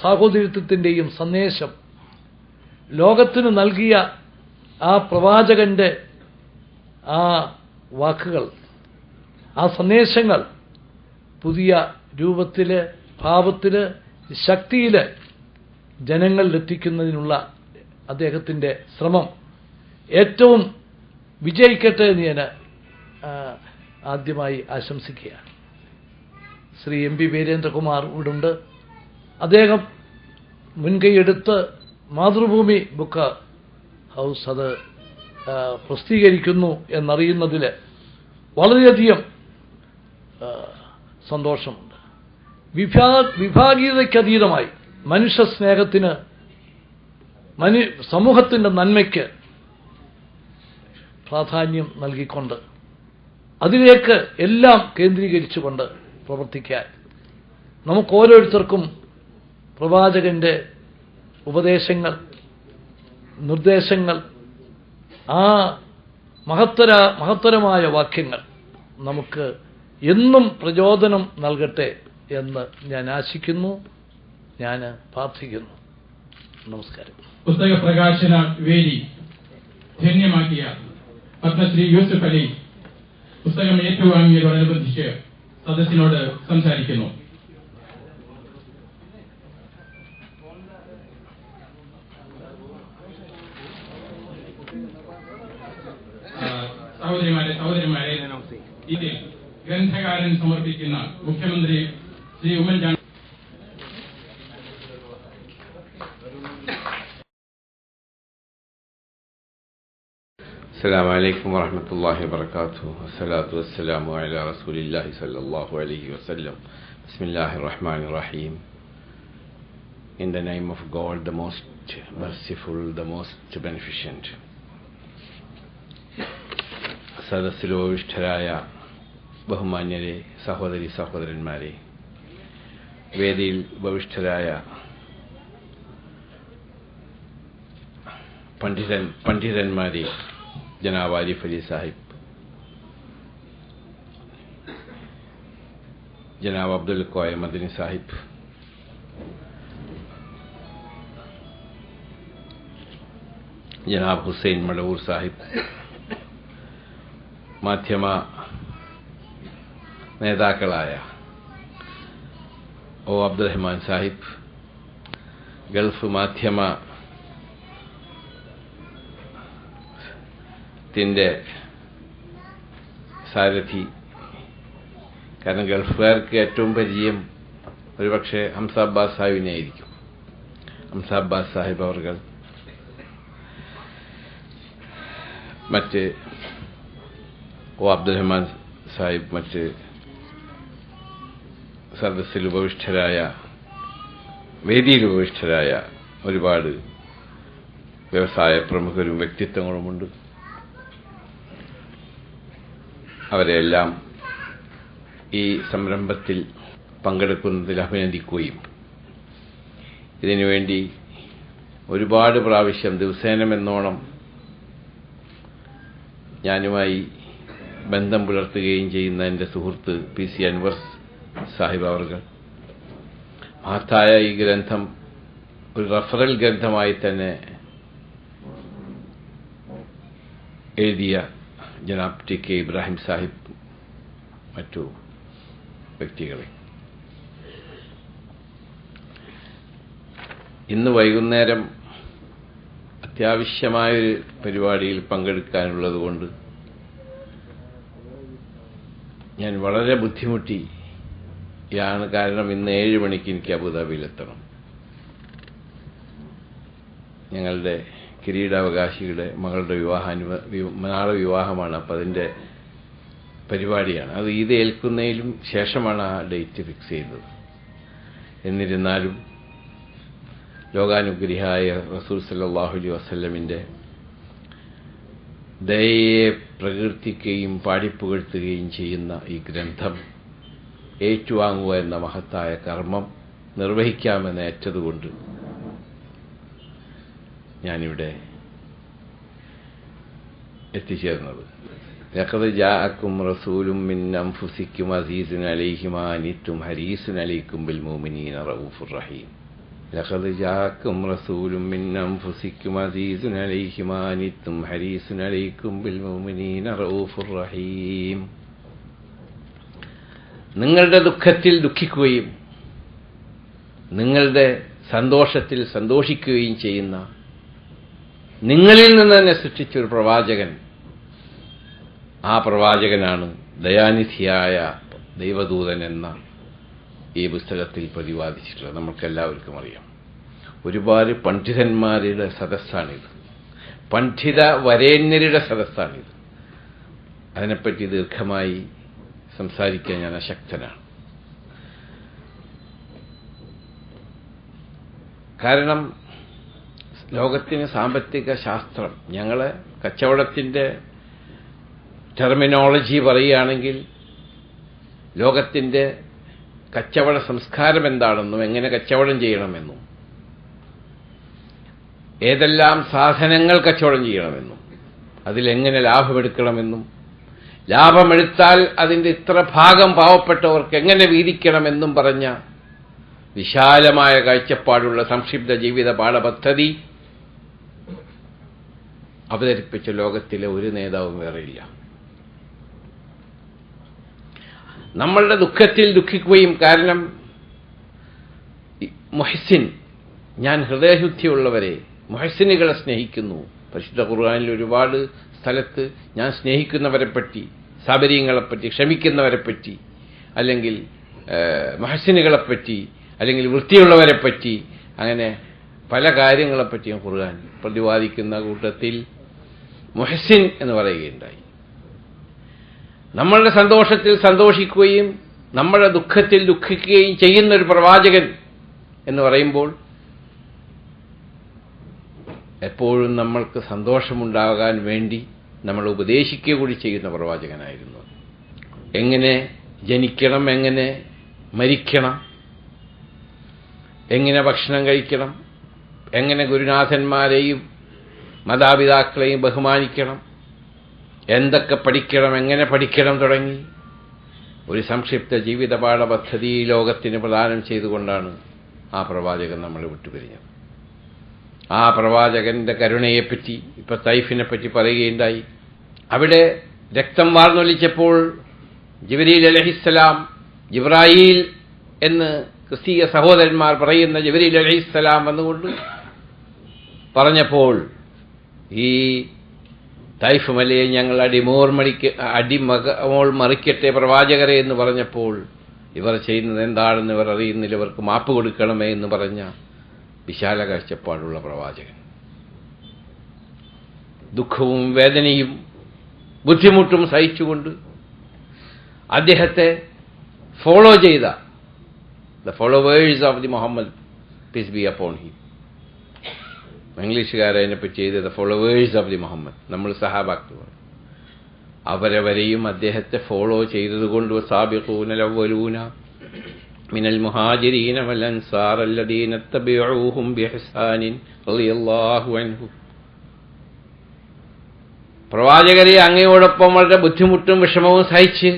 [SPEAKER 7] സാഹോദര്യത്തിന്റെയും സന്ദേശം ലോകത്തിന് നൽകിയ ആ പ്രവാചകന്റെ ആ വാക്കുകൾ, ആ സന്ദേശങ്ങൾ പുതിയ രൂപത്തില്, ഭാവത്തില്, ശക്തിയില് ജനങ്ങളിലെത്തിക്കുന്നതിനുള്ള അദ്ദേഹത്തിന്റെ ശ്രമം ഏറ്റവും വിജയിക്കട്ടെ എന്ന് ഞാൻ ആദ്യമായി ആശംസിക്കുകയാണ്. ശ്രീ എം പി വീരേന്ദ്രകുമാർ ഇവിടുണ്ട്. അദ്ദേഹം മുൻകൈയെടുത്ത് മാതൃഭൂമി ബുക്ക് ഹൗസ് അത് പ്രസിദ്ധീകരിക്കുന്നു എന്നറിയുന്നതിൽ വളരെയധികം സന്തോഷമുണ്ട്. വിഭാഗീയതയ്ക്കതീതമായി മനുഷ്യ സ്നേഹത്തിന്, സമൂഹത്തിന്റെ നന്മയ്ക്ക് പ്രാധാന്യം നൽകിക്കൊണ്ട് അതിലേക്ക് എല്ലാം കേന്ദ്രീകരിച്ചുകൊണ്ട് പ്രവർത്തിക്കാൻ നമുക്ക് ഓരോരുത്തർക്കും പ്രവാചകന്റെ ഉപദേശങ്ങൾ, നിർദ്ദേശങ്ങൾ, ആ മഹത്തരമായ വാക്യങ്ങൾ നമുക്ക് എന്നും പ്രചോദനം നൽകട്ടെ എന്ന് ഞാൻ ആശിക്കുന്നു, ഞാൻ പ്രാർത്ഥിക്കുന്നു. നമസ്കാരം.
[SPEAKER 8] പുസ്തക പ്രകാശന വേദി ധന്യമാക്കിയ പത്മശ്രീ യൂസുഫ് അലി പുസ്തകം ഏറ്റുവാങ്ങിയതോടനുബന്ധിച്ച് സദസ്സിനോട് സംസാരിക്കുന്നു. സഹോദരിമാരെ, ഇതിൽ ഗ്രന്ഥകാരൻ സമർപ്പിക്കുന്ന മുഖ്യമന്ത്രി Shri Oommen Chandy
[SPEAKER 9] السلام عليكم ورحمة الله وبركاته. والصلاة والسلام على رسول الله صلى الله عليه وسلم. بسم الله الرحمن الرحيم. In the name of God, the most merciful, the most beneficent. സദസ്സിൽ ഉപവിഷ്ടരായ ബഹുമാന്യരെ, സഹോദരി സഹോദരന്മാരെ, വേദിയിൽ ഉപവിഷ്ടരായ പണ്ഡിതന്മാരെ, ജനാബ് ആരിഫ് അലി സാഹിബ്, ജനാബ് അബ്ദുൽ കോയ മദനി സാഹിബ്, ജനാബ് ഹുസൈൻ മടവൂർ സാഹിബ്, മാധ്യമ നേതാക്കളായ ഒ അബ്ദുറഹ്മാൻ സാഹിബ്, ഗൾഫ് മാധ്യമത്തിന്റെ സാരഥി, കാരണം ഗൾഫുകാർക്ക് ഏറ്റവും പരിചയം ഒരുപക്ഷെ ഹംസ അബ്ബാസ് സാഹിബിനെ ആയിരിക്കും. ഹംസ അബ്ബാസ് സാഹിബ് അവർ, മറ്റ് ഒ അബ്ദുറഹ്മാൻ സാഹിബ്, മറ്റ് സദസ്സിൽ ഉപവിഷ്ടരായ, വേദിയിൽ ഉപവിഷ്ടരായ ഒരുപാട് വ്യവസായ പ്രമുഖരും വ്യക്തിത്വങ്ങളുമുണ്ട്. അവരെല്ലാം ഈ സംരംഭത്തിൽ പങ്കെടുക്കുന്നതിൽ അഭിനന്ദിക്കുകയും ഇതിനുവേണ്ടി ഒരുപാട് പ്രാവശ്യം ദിവസേനമെന്നോണം ഞാനുമായി ബന്ധം പുലർത്തുകയും ചെയ്യുന്ന എൻ്റെ സുഹൃത്ത് പി സി അൻവർ സാഹിബ് അവർ, മഹത്തായ ഈ ഗ്രന്ഥം ഒരു റഫറൽ ഗ്രന്ഥമായി തന്നെ എഴുതിയ ജനാബ് ടി കെ ഇബ്രാഹിം സാഹിബ്, മറ്റു വ്യക്തികളെ, ഇന്ന് വൈകുന്നേരം അത്യാവശ്യമായൊരു പരിപാടിയിൽ പങ്കെടുക്കാനുള്ളതുകൊണ്ട് ഞാൻ വളരെ ബുദ്ധിമുട്ടിയാണ്. കാരണം ഇന്ന് 7 മണിക്ക് എനിക്ക് അബുദാബിയിലെത്തണം. ഞങ്ങളുടെ കിരീടാവകാശിയുടെ മകളുടെ നാളെ വിവാഹമാണ്. അപ്പം അതിൻ്റെ പരിപാടിയാണ്. അത് ഈദ് ഏൽക്കുന്നതിലും ശേഷമാണ് ആ ഡേറ്റ് ഫിക്സ് ചെയ്തത്. എന്നിരുന്നാലും ലോകാനുഗ്രഹിയായ റസൂൽ സല്ലല്ലാഹു അലൈഹി വസല്ലമിൻ്റെ ദയയെ പ്രകീർത്തിക്കുകയും പാടിപ്പുകഴ്ത്തുകയും ചെയ്യുന്ന ഈ ഗ്രന്ഥം ഏറ്റുവാങ്ങുക എന്ന മഹത്തായ കർമ്മം നിർവഹിക്കാമെന്ന് ഏറ്റതുകൊണ്ട് ഞാനിവിടെ എത്തിച്ചേർന്നത്. ലഖദ് ജാഅക്കും റസൂലും മിൻ അൻഫുസിക്കും അസീസുൻ അലൈഹി മാ അനിത്തും ഹരീസുൻ അലൈക്കും ബിൽ മുഅ്മിനീന റഊഫുർ റഹീം. ലഖദ് ജാഅക്കും റസൂലും മിൻ അൻഫുസിക്കും അസീസുൻ അലൈഹി മാ അനിത്തും ഹരീസുൻ അലൈക്കും ബിൽ മുഅ്മിനീന റഊഫുർ റഹീം. നിങ്ങളുടെ ദുഃഖത്തിൽ ദുഃഖിക്കുകയും നിങ്ങളുടെ സന്തോഷത്തിൽ സന്തോഷിക്കുകയും ചെയ്യുന്ന, നിങ്ങളിൽ നിന്ന് തന്നെ സൃഷ്ടിച്ചൊരു പ്രവാചകൻ, ആ പ്രവാചകനാണ് ദയാനിധിയായ ദൈവദൂതൻ എന്ന ഈ പുസ്തകത്തിൽ പ്രതിപാദിച്ചിട്ടുള്ളത്. നമുക്കെല്ലാവർക്കും അറിയാം. ഒരുപാട് പണ്ഡിതന്മാരുടെ സദസ്സാണിത്, പണ്ഡിത വരേണ്യരുടെ സദസ്സാണിത്. അതിനെപ്പറ്റി ദീർഘമായി സംസാരിക്കാൻ ഞാൻ അശക്തനാണ്. കാരണം ലോകത്തിന് സാമ്പത്തിക ശാസ്ത്രം, ഞങ്ങളെ കച്ചവടത്തിൻ്റെ ടെർമിനോളജി പറയുകയാണെങ്കിൽ ലോകത്തിൻ്റെ കച്ചവട സംസ്കാരം എന്താണെന്നും എങ്ങനെ കച്ചവടം ചെയ്യണമെന്നും ഏതെല്ലാം സാധനങ്ങൾ കച്ചവടം ചെയ്യണമെന്നും അതിലെങ്ങനെ ലാഭമെടുക്കണമെന്നും ലാഭമെടുത്താൽ അതിൻ്റെ ഇത്ര ഭാഗം പാവപ്പെട്ടവർക്ക് എങ്ങനെ വീതിക്കണമെന്നും പറഞ്ഞ വിശാലമായ കാഴ്ചപ്പാടുള്ള സംക്ഷിപ്ത ജീവിത പാഠപദ്ധതി അവതരിപ്പിച്ച ലോകത്തിലെ ഒരു നേതാവും വേറെയില്ല. നമ്മളുടെ ദുഃഖത്തിൽ ദുഃഖിക്കുകയും, കാരണം മുഹ്സിൻ, ഞാൻ ഹൃദയശുദ്ധിയുള്ളവരെ മുഹ്സിനുകളെ സ്നേഹിക്കുന്നു. പരിശുദ്ധ ഖുർആനിൽ ഒരുപാട് സ്ഥലത്ത് ഞാൻ സ്നേഹിക്കുന്നവരെപ്പറ്റി, സാബരീങ്ങളെപ്പറ്റി, ക്ഷമിക്കുന്നവരെപ്പറ്റി, അല്ലെങ്കിൽ മുഹ്സിനുകളെപ്പറ്റി, അല്ലെങ്കിൽ വൃത്തിയുള്ളവരെപ്പറ്റി, അങ്ങനെ പല കാര്യങ്ങളെപ്പറ്റിയും ഖുർആൻ പ്രതിപാദിക്കുന്ന കൂട്ടത്തിൽ മുഹ്സിൻ എന്ന് പറയുകയുണ്ടായി. നമ്മളുടെ സന്തോഷത്തിൽ സന്തോഷിക്കുകയും നമ്മുടെ ദുഃഖത്തിൽ ദുഃഖിക്കുകയും ചെയ്യുന്ന ഒരു പ്രവാചകൻ എന്ന് പറയുമ്പോൾ എപ്പോഴും നമ്മൾക്ക് സന്തോഷമുണ്ടാകാൻ വേണ്ടി നമ്മൾ ഉപദേശിക്കുക കൂടി ചെയ്യുന്ന പ്രവാചകനായിരുന്നു. എങ്ങനെ ജനിക്കണം, എങ്ങനെ മരിക്കണം, എങ്ങനെ ഭക്ഷണം കഴിക്കണം, എങ്ങനെ ഗുരുനാഥന്മാരെയും മാതാപിതാക്കളെയും ബഹുമാനിക്കണം, എന്തൊക്കെ പഠിക്കണം, എങ്ങനെ പഠിക്കണം തുടങ്ങി ഒരു സംക്ഷിപ്ത ജീവിത പാഠപദ്ധതി ലോകത്തിന് പ്രദാനം ചെയ്തുകൊണ്ടാണ് ആ പ്രവാചകൻ നമ്മൾ വിട്ടുപിരിഞ്ഞത്. ആ പ്രവാചകന്റെ കരുണയെപ്പറ്റി, ഇപ്പൊ തൈഫിനെപ്പറ്റി പറയുകയുണ്ടായി. അവിടെ രക്തം വാർന്നൊലിച്ചപ്പോൾ ജിബ്രീൽ അലൈഹിസ്സലാം, ജിബ്രായീൽ എന്ന് ക്രിസ്തീയ സഹോദരന്മാർ പറയുന്ന ജിബ്രീൽ അലൈഹിസ്സലാം വന്നുകൊണ്ട് പറഞ്ഞപ്പോൾ, ഈ തൈഫ് മലയെ ഞങ്ങൾ അടിമോൾ മറിക്കട്ടെ പ്രവാചകരെ എന്ന് പറഞ്ഞപ്പോൾ, ഇവർ ചെയ്യുന്നത് എന്താണെന്ന് ഇവർ അറിയുന്നില്ല, ഇവർക്ക് മാപ്പ് കൊടുക്കണമേ എന്ന് പറഞ്ഞ വിശാല കാഴ്ചപ്പാടുള്ള പ്രവാചകൻ. ദുഃഖവും വേദനയും ബുദ്ധിമുട്ടും സഹിച്ചുകൊണ്ട് അദ്ദേഹത്തെ ഫോളോ ചെയ്ത the followers of the Muhammad peace be upon him, ഇംഗ്ലീഷുകാരതിനെപ്പറ്റി ചെയ്ത the followers of the Muhammad, നമ്മൾ സഹാബാക്കൾ, അവരെ വരെയും അദ്ദേഹത്തെ ഫോളോ ചെയ്തതുകൊണ്ട് സാബിഖൂനൽ അവ്വലൂന മിനൽ മുഹാജിരീന വൽ അൻസാർ അല്ലദീന തബിഊഹും ബിഇഹ്സാനിൻ റളിയല്ലാഹു അൻഹു. പ്രവാചകരെ അങ്ങയോടൊപ്പം വളരെ ബുദ്ധിമുട്ടും വിഷമവും സഹിച്ച്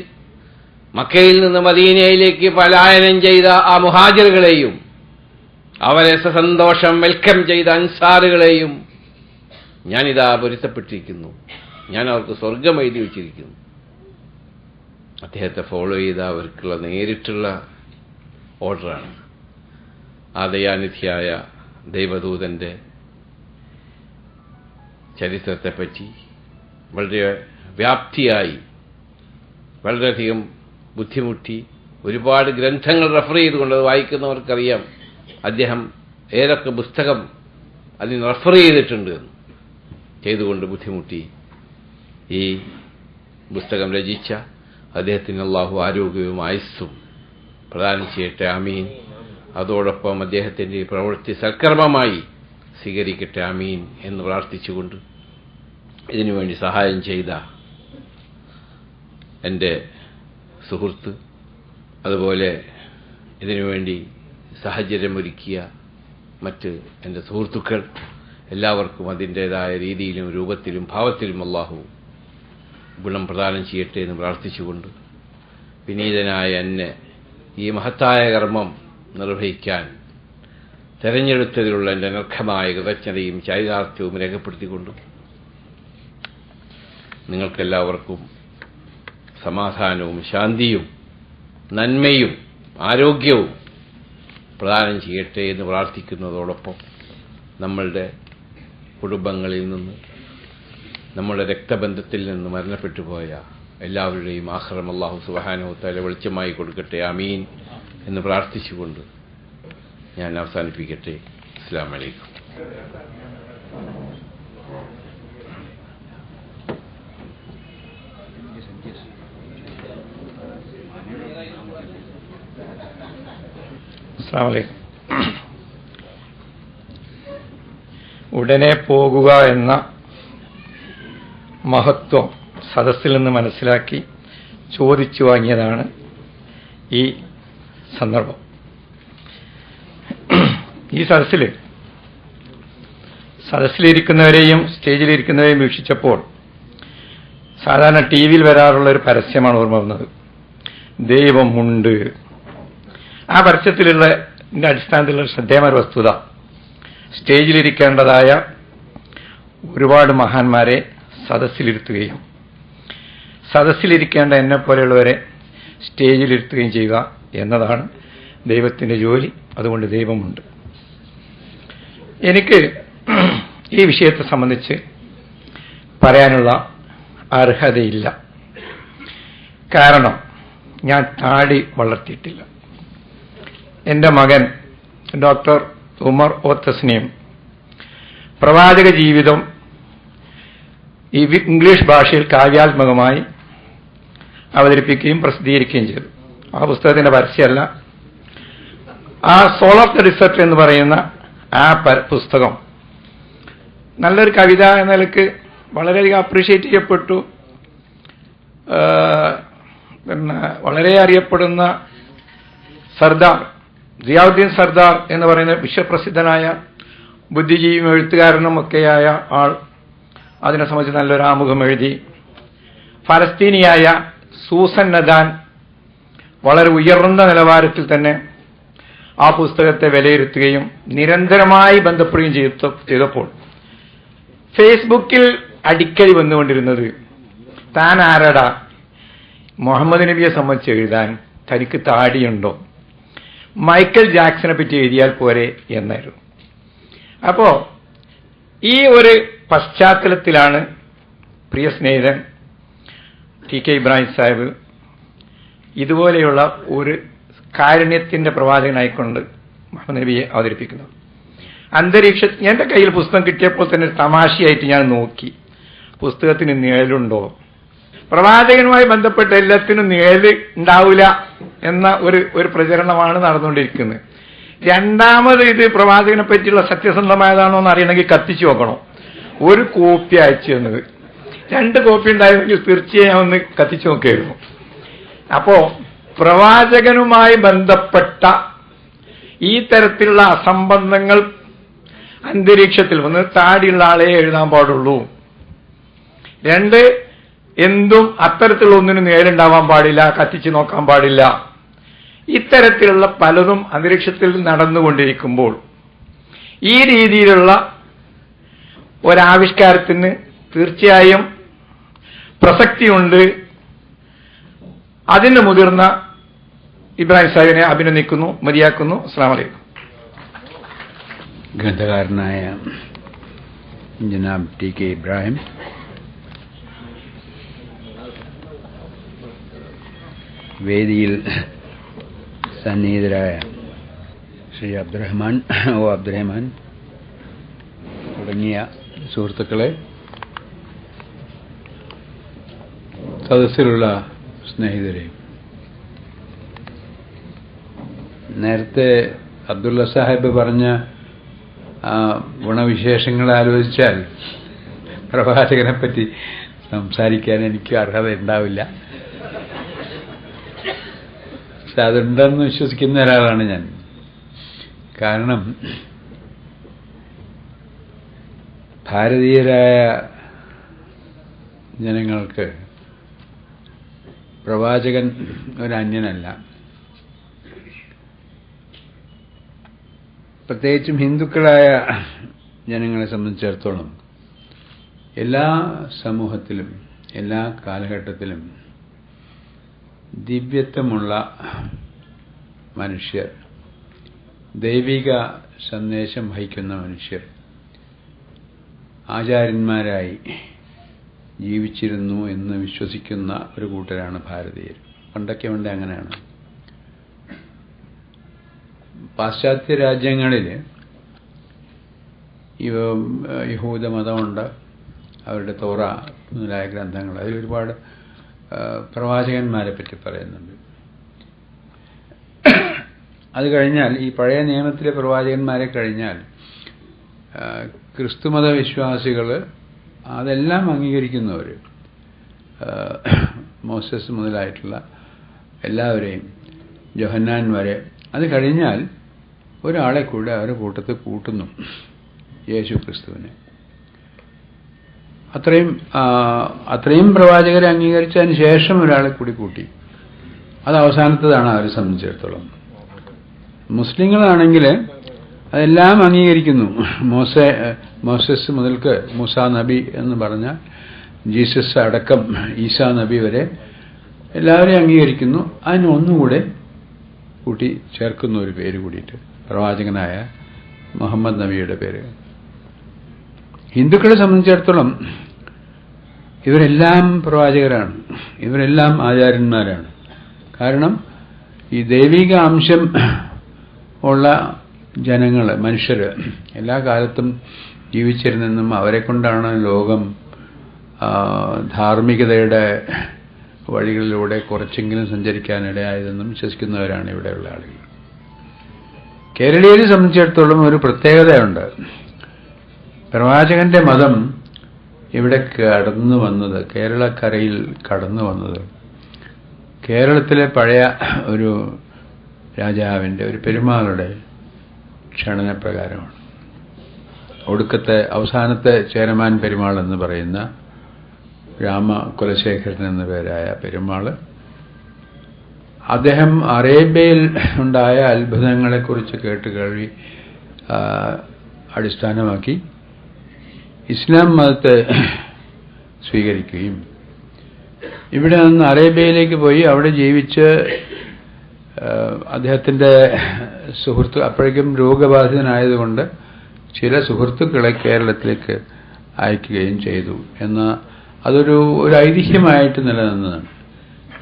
[SPEAKER 9] മക്കയിൽ നിന്ന് മദീനയിലേക്ക് പലായനം ചെയ്ത ആ മുഹാജിറുകളെയും അവരെ സന്തോഷം വെൽക്കം ചെയ്ത അൻസാറുകളെയും ഞാനിതാ പൊരുത്തപ്പെട്ടിരിക്കുന്നു. ഞാൻ അവർക്ക് സ്വർഗം എഴുതി വെച്ചിരിക്കുന്നു. അദ്ദേഹത്തെ ഫോളോ ചെയ്ത അവർക്കുള്ള നേരിട്ടുള്ള ഓർഡറാണ്. ആ ദയാനിധിയായ ദൈവദൂതന്റെ ചരിത്രത്തെപ്പറ്റി വളരെ വ്യാപ്തിയായി വളരെയധികം ബുദ്ധിമുട്ടി ഒരുപാട് ഗ്രന്ഥങ്ങൾ റെഫർ ചെയ്തുകൊണ്ട് അത് വായിക്കുന്നവർക്കറിയാം അദ്ദേഹം ഏതൊക്കെ പുസ്തകം അതിന് റെഫർ ചെയ്തിട്ടുണ്ട് ചെയ്തുകൊണ്ട് ബുദ്ധിമുട്ടി ഈ പുസ്തകം രചിച്ച അദ്ദേഹത്തിന് അല്ലാഹു ആരോഗ്യവും ആയുസ്സും പ്രദാനം ചെയ്യട്ടെ, ആമീൻ. അതോടൊപ്പം അദ്ദേഹത്തിന്റെ ഈ പ്രവൃത്തി സൽക്കർമ്മമായി സ്വീകരിക്കട്ടെ, ആമീൻ എന്ന് പ്രാർത്ഥിച്ചുകൊണ്ട് ഇതിനുവേണ്ടി സഹായം ചെയ്ത എൻ്റെ സുഹൃത്ത്, അതുപോലെ ഇതിനുവേണ്ടി സാഹചര്യമൊരുക്കിയ മറ്റ് എൻ്റെ സുഹൃത്തുക്കൾ എല്ലാവർക്കും അതിൻ്റേതായ രീതിയിലും രൂപത്തിലും ഭാവത്തിലും അല്ലാഹു ഗുണം പ്രദാനം ചെയ്യട്ടെ എന്ന് പ്രാർത്ഥിച്ചുകൊണ്ട് വിനീതനായ എന്നെ ഈ മഹത്തായ കർമ്മം നിർവഹിക്കാൻ തെരഞ്ഞെടുത്തതിലുള്ള എൻ്റെ അനർഘമായ കൃതജ്ഞതയും ചൈതാർത്ഥ്യവും രേഖപ്പെടുത്തിക്കൊണ്ടും നിങ്ങൾക്കെല്ലാവർക്കും സമാധാനവും ശാന്തിയും നന്മയും ആരോഗ്യവും പ്രദാനം ചെയ്യട്ടെ എന്ന് പ്രാർത്ഥിക്കുന്നതോടൊപ്പം നമ്മളുടെ കുടുംബങ്ങളിൽ നിന്ന് നമ്മുടെ രക്തബന്ധത്തിൽ നിന്ന് മരണപ്പെട്ടു പോയ എല്ലാവരുടെയും ആഖിറം അല്ലാഹു സുബ്ഹാനഹു വതആല വെളിച്ചമായി കൊടുക്കട്ടെ, ആമീൻ എന്ന് പ്രാർത്ഥിച്ചുകൊണ്ട് ഞാൻ അവസാനിപ്പിക്കട്ടെ. അസ്സലാമു അലൈക്കും.
[SPEAKER 10] അസ്സലാമു അലൈക്കും. ഉടനെ പോകുക എന്ന മഹത്വം സദസ്സിൽ നിന്ന് മനസ്സിലാക്കി ചോദിച്ചു വാങ്ങിയതാണ് ഈ സന്ദർഭം. ഈ സദസ്സിലിരിക്കുന്നവരെയും സ്റ്റേജിലിരിക്കുന്നവരെയും വീക്ഷിച്ചപ്പോൾ സാധാരണ ടി വിയിൽ വരാറുള്ള ഒരു പരസ്യമാണ് ഓർമ്മ വന്നത്, ദൈവമുണ്ട്. ആ പരസ്യത്തിലുള്ള അടിസ്ഥാനത്തിലുള്ള ശ്രദ്ധേയമായ വസ്തുത, സ്റ്റേജിലിരിക്കേണ്ടതായ ഒരുപാട് മഹാന്മാരെ സദസ്സിലിരുത്തുകയും സദസ്സിലിരിക്കേണ്ട എന്നെപ്പോലെയുള്ളവരെ സ്റ്റേജിലിരുത്തുകയും ചെയ്യുക എന്നതാണ് ദൈവത്തിന്റെ ജോലി. അതുകൊണ്ട് ദൈവമുണ്ട്. എനിക്ക് ഈ വിഷയത്തെ സംബന്ധിച്ച് പറയാനുള്ള അർഹതയില്ല. കാരണം ഞാൻ താടി വളർത്തിയിട്ടില്ല. എൻ്റെ മകൻ ഡോക്ടർ ഉമർ ഒ തസ്നീം പ്രവാചക ജീവിതം ഈ ഇംഗ്ലീഷ് ഭാഷയിൽ കാവ്യാത്മകമായി അവതരിപ്പിക്കുകയും പ്രസിദ്ധീകരിക്കുകയും ചെയ്തു. ആ പുസ്തകത്തിന്റെ പരസ്യമല്ല, ആ സോൾ ഓഫ് ദ ഡിസർട്ട് എന്ന് പറയുന്ന ആ പുസ്തകം നല്ലൊരു കവിത എന്ന നിലക്ക് വളരെയധികം അപ്രീഷിയേറ്റ് ചെയ്യപ്പെട്ടു. പിന്നെ വളരെ അറിയപ്പെടുന്ന സർദാർ സിയാവുദ്ദീൻ സർദാർ എന്ന് പറയുന്ന വിശ്വപ്രസിദ്ധനായ ബുദ്ധിജീവിയും എഴുത്തുകാരനും ഒക്കെയായ ആൾ അതിനെ സംബന്ധിച്ച് നല്ലൊരു ആമുഖം എഴുതി. ഫലസ്തീനിയായ സൂസൻ നദാൻ വളരെ ഉയർന്ന നിലവാരത്തിൽ തന്നെ ആ പുസ്തകത്തെ വിലയിരുത്തുകയും നിരന്തരമായി ബന്ധപ്പെടുകയും ചെയ്തപ്പോൾ ഫേസ്ബുക്കിൽ അടിക്കടി വന്നുകൊണ്ടിരുന്നത്, താൻ ആരടാ മുഹമ്മദ് നബിയെ സംബന്ധിച്ച് എഴുതാൻ, തനിക്ക് താടിയുണ്ടോ, മൈക്കൽ ജാക്സനെ പറ്റി എഴുതിയാൽ പോരെ എന്നായിരുന്നു. അപ്പോ ഈ ഒരു പശ്ചാത്തലത്തിലാണ് പ്രിയ സ്നേഹിതൻ ടി കെ ഇബ്രാഹിം സാഹിബ് ഇതുപോലെയുള്ള ഒരു കാരുണ്യത്തിന്റെ പ്രവാചകനായിക്കൊണ്ട് മുഹമ്മദ് നബിയെ അവതരിപ്പിക്കുന്നത്. എന്റെ കയ്യിൽ പുസ്തകം കിട്ടിയപ്പോൾ തന്നെ ഒരു തമാശയായിട്ട് ഞാൻ നോക്കി, പുസ്തകത്തിന് നിഴലുണ്ടോ? പ്രവാചകനുമായി ബന്ധപ്പെട്ട എല്ലാത്തിനും നിഴല് ഉണ്ടാവില്ല എന്ന ഒരു പ്രചരണമാണ് നടന്നുകൊണ്ടിരിക്കുന്നത്. രണ്ടാമത് ഇത് പ്രവാചകനെ പറ്റിയുള്ള സത്യസന്ധമായതാണോ എന്ന് അറിയണമെങ്കിൽ കത്തിച്ചു നോക്കണം. ഒരു കോപ്പി അയച്ചു തന്നത്, 2 കോപ്പി ഉണ്ടായിരുന്നെങ്കിൽ തീർച്ചയായും ഒന്ന് കത്തിച്ചു നോക്കിയായിരുന്നു. അപ്പോ പ്രവാചകനുമായി ബന്ധപ്പെട്ട ഈ തരത്തിലുള്ള അസംബന്ധങ്ങൾ അന്തരീക്ഷത്തിൽ വന്ന് താടിയുള്ള ആളെ എഴുതാൻ പാടുള്ളൂ. 2, എന്തും അത്തരത്തിലുള്ള ഒന്നിനും നേരുണ്ടാവാൻ പാടില്ല, കത്തിച്ചു നോക്കാൻ പാടില്ല. ഇത്തരത്തിലുള്ള പലതും അന്തരീക്ഷത്തിൽ നടന്നുകൊണ്ടിരിക്കുമ്പോൾ ഈ രീതിയിലുള്ള ഒരാവിഷ്കാരത്തിന് തീർച്ചയായും പ്രസക്തിയുണ്ട്. അതിന് മുതിർന്ന ഇബ്രാഹിം സാഹിബിനെ അഭിനന്ദിക്കുന്നു, മതിയാക്കുന്നു. അസ്സലാമു അലൈക്കും.
[SPEAKER 11] ഗ്രന്ഥകാരനായ ജനാബ് ടി കെ ഇബ്രാഹിം, വേദിയിൽ സന്നിഹിതരായ ശ്രീ അബ്ദുറഹ്മാൻ തുടങ്ങിയ സുഹൃത്തുക്കളെ, സദസ്സിലുള്ള സ്നേഹിതരെ, നേരത്തെ അബ്ദുള്ള സാഹിബ് പറഞ്ഞ ഗുണവിശേഷങ്ങൾ ആലോചിച്ചാൽ പ്രവാചകനെ പറ്റി സംസാരിക്കാൻ എനിക്ക് അർഹത ഉണ്ടാവില്ല. പക്ഷെ അതുണ്ടെന്ന് വിശ്വസിക്കുന്ന ഒരാളാണ് ഞാൻ. കാരണം ഭാരതീയരായ ജനങ്ങൾക്ക് പ്രവാചകൻ ഒരു അന്യനല്ല. പ്രത്യേകിച്ചും ഹിന്ദുക്കളായ ജനങ്ങളെ സംബന്ധിച്ചിടത്തോളം എല്ലാ സമൂഹത്തിലും എല്ലാ കാലഘട്ടത്തിലും ദിവ്യത്വമുള്ള മനുഷ്യർ, ദൈവിക സന്ദേശം വഹിക്കുന്ന മനുഷ്യർ ആചാര്യന്മാരായി ജീവിച്ചിരുന്നു എന്ന് വിശ്വസിക്കുന്ന ഒരു കൂട്ടരാണ് ഭാരതീയർ. പണ്ടൊക്കെ ഉണ്ട് അങ്ങനെയാണ്. പാശ്ചാത്യ രാജ്യങ്ങളിൽ യഹൂദ മതമുണ്ട്, അവരുടെ തോറ മുതലായ ഗ്രന്ഥങ്ങൾ, അതിലൊരുപാട് പ്രവാചകന്മാരെ പറ്റി പറയുന്നുണ്ട്. അത് കഴിഞ്ഞാൽ ഈ പഴയ നിയമത്തിലെ പ്രവാചകന്മാരെ കഴിഞ്ഞാൽ ക്രിസ്തുമത വിശ്വാസികൾ അതെല്ലാം അംഗീകരിക്കുന്നവർ, മോസസ് മുതലായിട്ടുള്ള എല്ലാവരെയും, യോഹന്നാൻ വരെ. അത് കഴിഞ്ഞാൽ ഒരാളെ കൂടെ അവരുടെ കൂട്ടത്തിൽ കൂട്ടുന്നു, യേശു ക്രിസ്തുവിനെ. അത്രയും പ്രവാചകരെ അംഗീകരിച്ചതിന് ശേഷം ഒരാളെ കൂടി കൂട്ടി. അത് അവസാനത്തതാണ് അവരെ സംബന്ധിച്ചിടത്തോളം. മുസ്ലിങ്ങളാണെങ്കിൽ അതെല്ലാം അംഗീകരിക്കുന്നു. മോസസ് മുതൽക്ക് മൂസാ നബി എന്ന് പറഞ്ഞ ജീസസ് അടക്കം ഈസാ നബി വരെ എല്ലാവരെയും അംഗീകരിക്കുന്നു. അതിന് ഒന്നുകൂടെ കൂട്ടി ചേർക്കുന്ന ഒരു പേര് കൂടിയിട്ട്, പ്രവാചകനായ മുഹമ്മദ് നബിയുടെ പേര്. ഹിന്ദുക്കളെ സംബന്ധിച്ചിടത്തോളം ഇവരെല്ലാം പ്രവാചകരാണ്, ഇവരെല്ലാം ആചാര്യന്മാരാണ്. കാരണം ഈ ദൈവിക അംശം ഉള്ള ജനങ്ങൾ, മനുഷ്യർ എല്ലാ കാലത്തും ജീവിച്ചിരുന്നെന്നും അവരെ കൊണ്ടാണ് ലോകം ധാർമ്മികതയുടെ വഴികളിലൂടെ കുറച്ചെങ്കിലും സഞ്ചരിക്കാനിടയായതെന്നും വിശ്വസിക്കുന്നവരാണ് ഇവിടെയുള്ള ആളുകൾ. കേരളീയരെ സംബന്ധിച്ചിടത്തോളം ഒരു പ്രത്യേകതയുണ്ട്. പ്രവാചകന്റെ മതം ഇവിടെ കടന്നു വന്നത്, കേരളക്കരയിൽ കടന്നു വന്നത് കേരളത്തിലെ പഴയ ഒരു രാജാവിൻ്റെ, ഒരു പെരുമാളുടെ ക്ഷണനപ്രകാരമാണ്. ഒടുക്കത്തെ അവസാനത്തെ ചേരമാൻ പെരുമാൾ എന്ന് പറയുന്ന രാമകുലശേഖരൻ എന്ന പേരായ പെരുമാള്, അദ്ദേഹം അറേബ്യയിൽ ഉണ്ടായ അത്ഭുതങ്ങളെക്കുറിച്ച് കേട്ടുകേൾവി അടിസ്ഥാനമാക്കി ഇസ്ലാം മതത്തെ സ്വീകരിക്കുകയും ഇവിടെ നിന്ന് അറേബ്യയിലേക്ക് പോയി അവിടെ ജീവിച്ച് അദ്ദേഹത്തിൻ്റെ സുഹൃത്ത്, അപ്പോഴേക്കും രോഗബാധിതനായതുകൊണ്ട് ചില സുഹൃത്തുക്കളെ കേരളത്തിലേക്ക് അയക്കുകയും ചെയ്തു എന്ന അതൊരു ഐതിഹ്യമായിട്ട് നിലനിന്നതാണ്.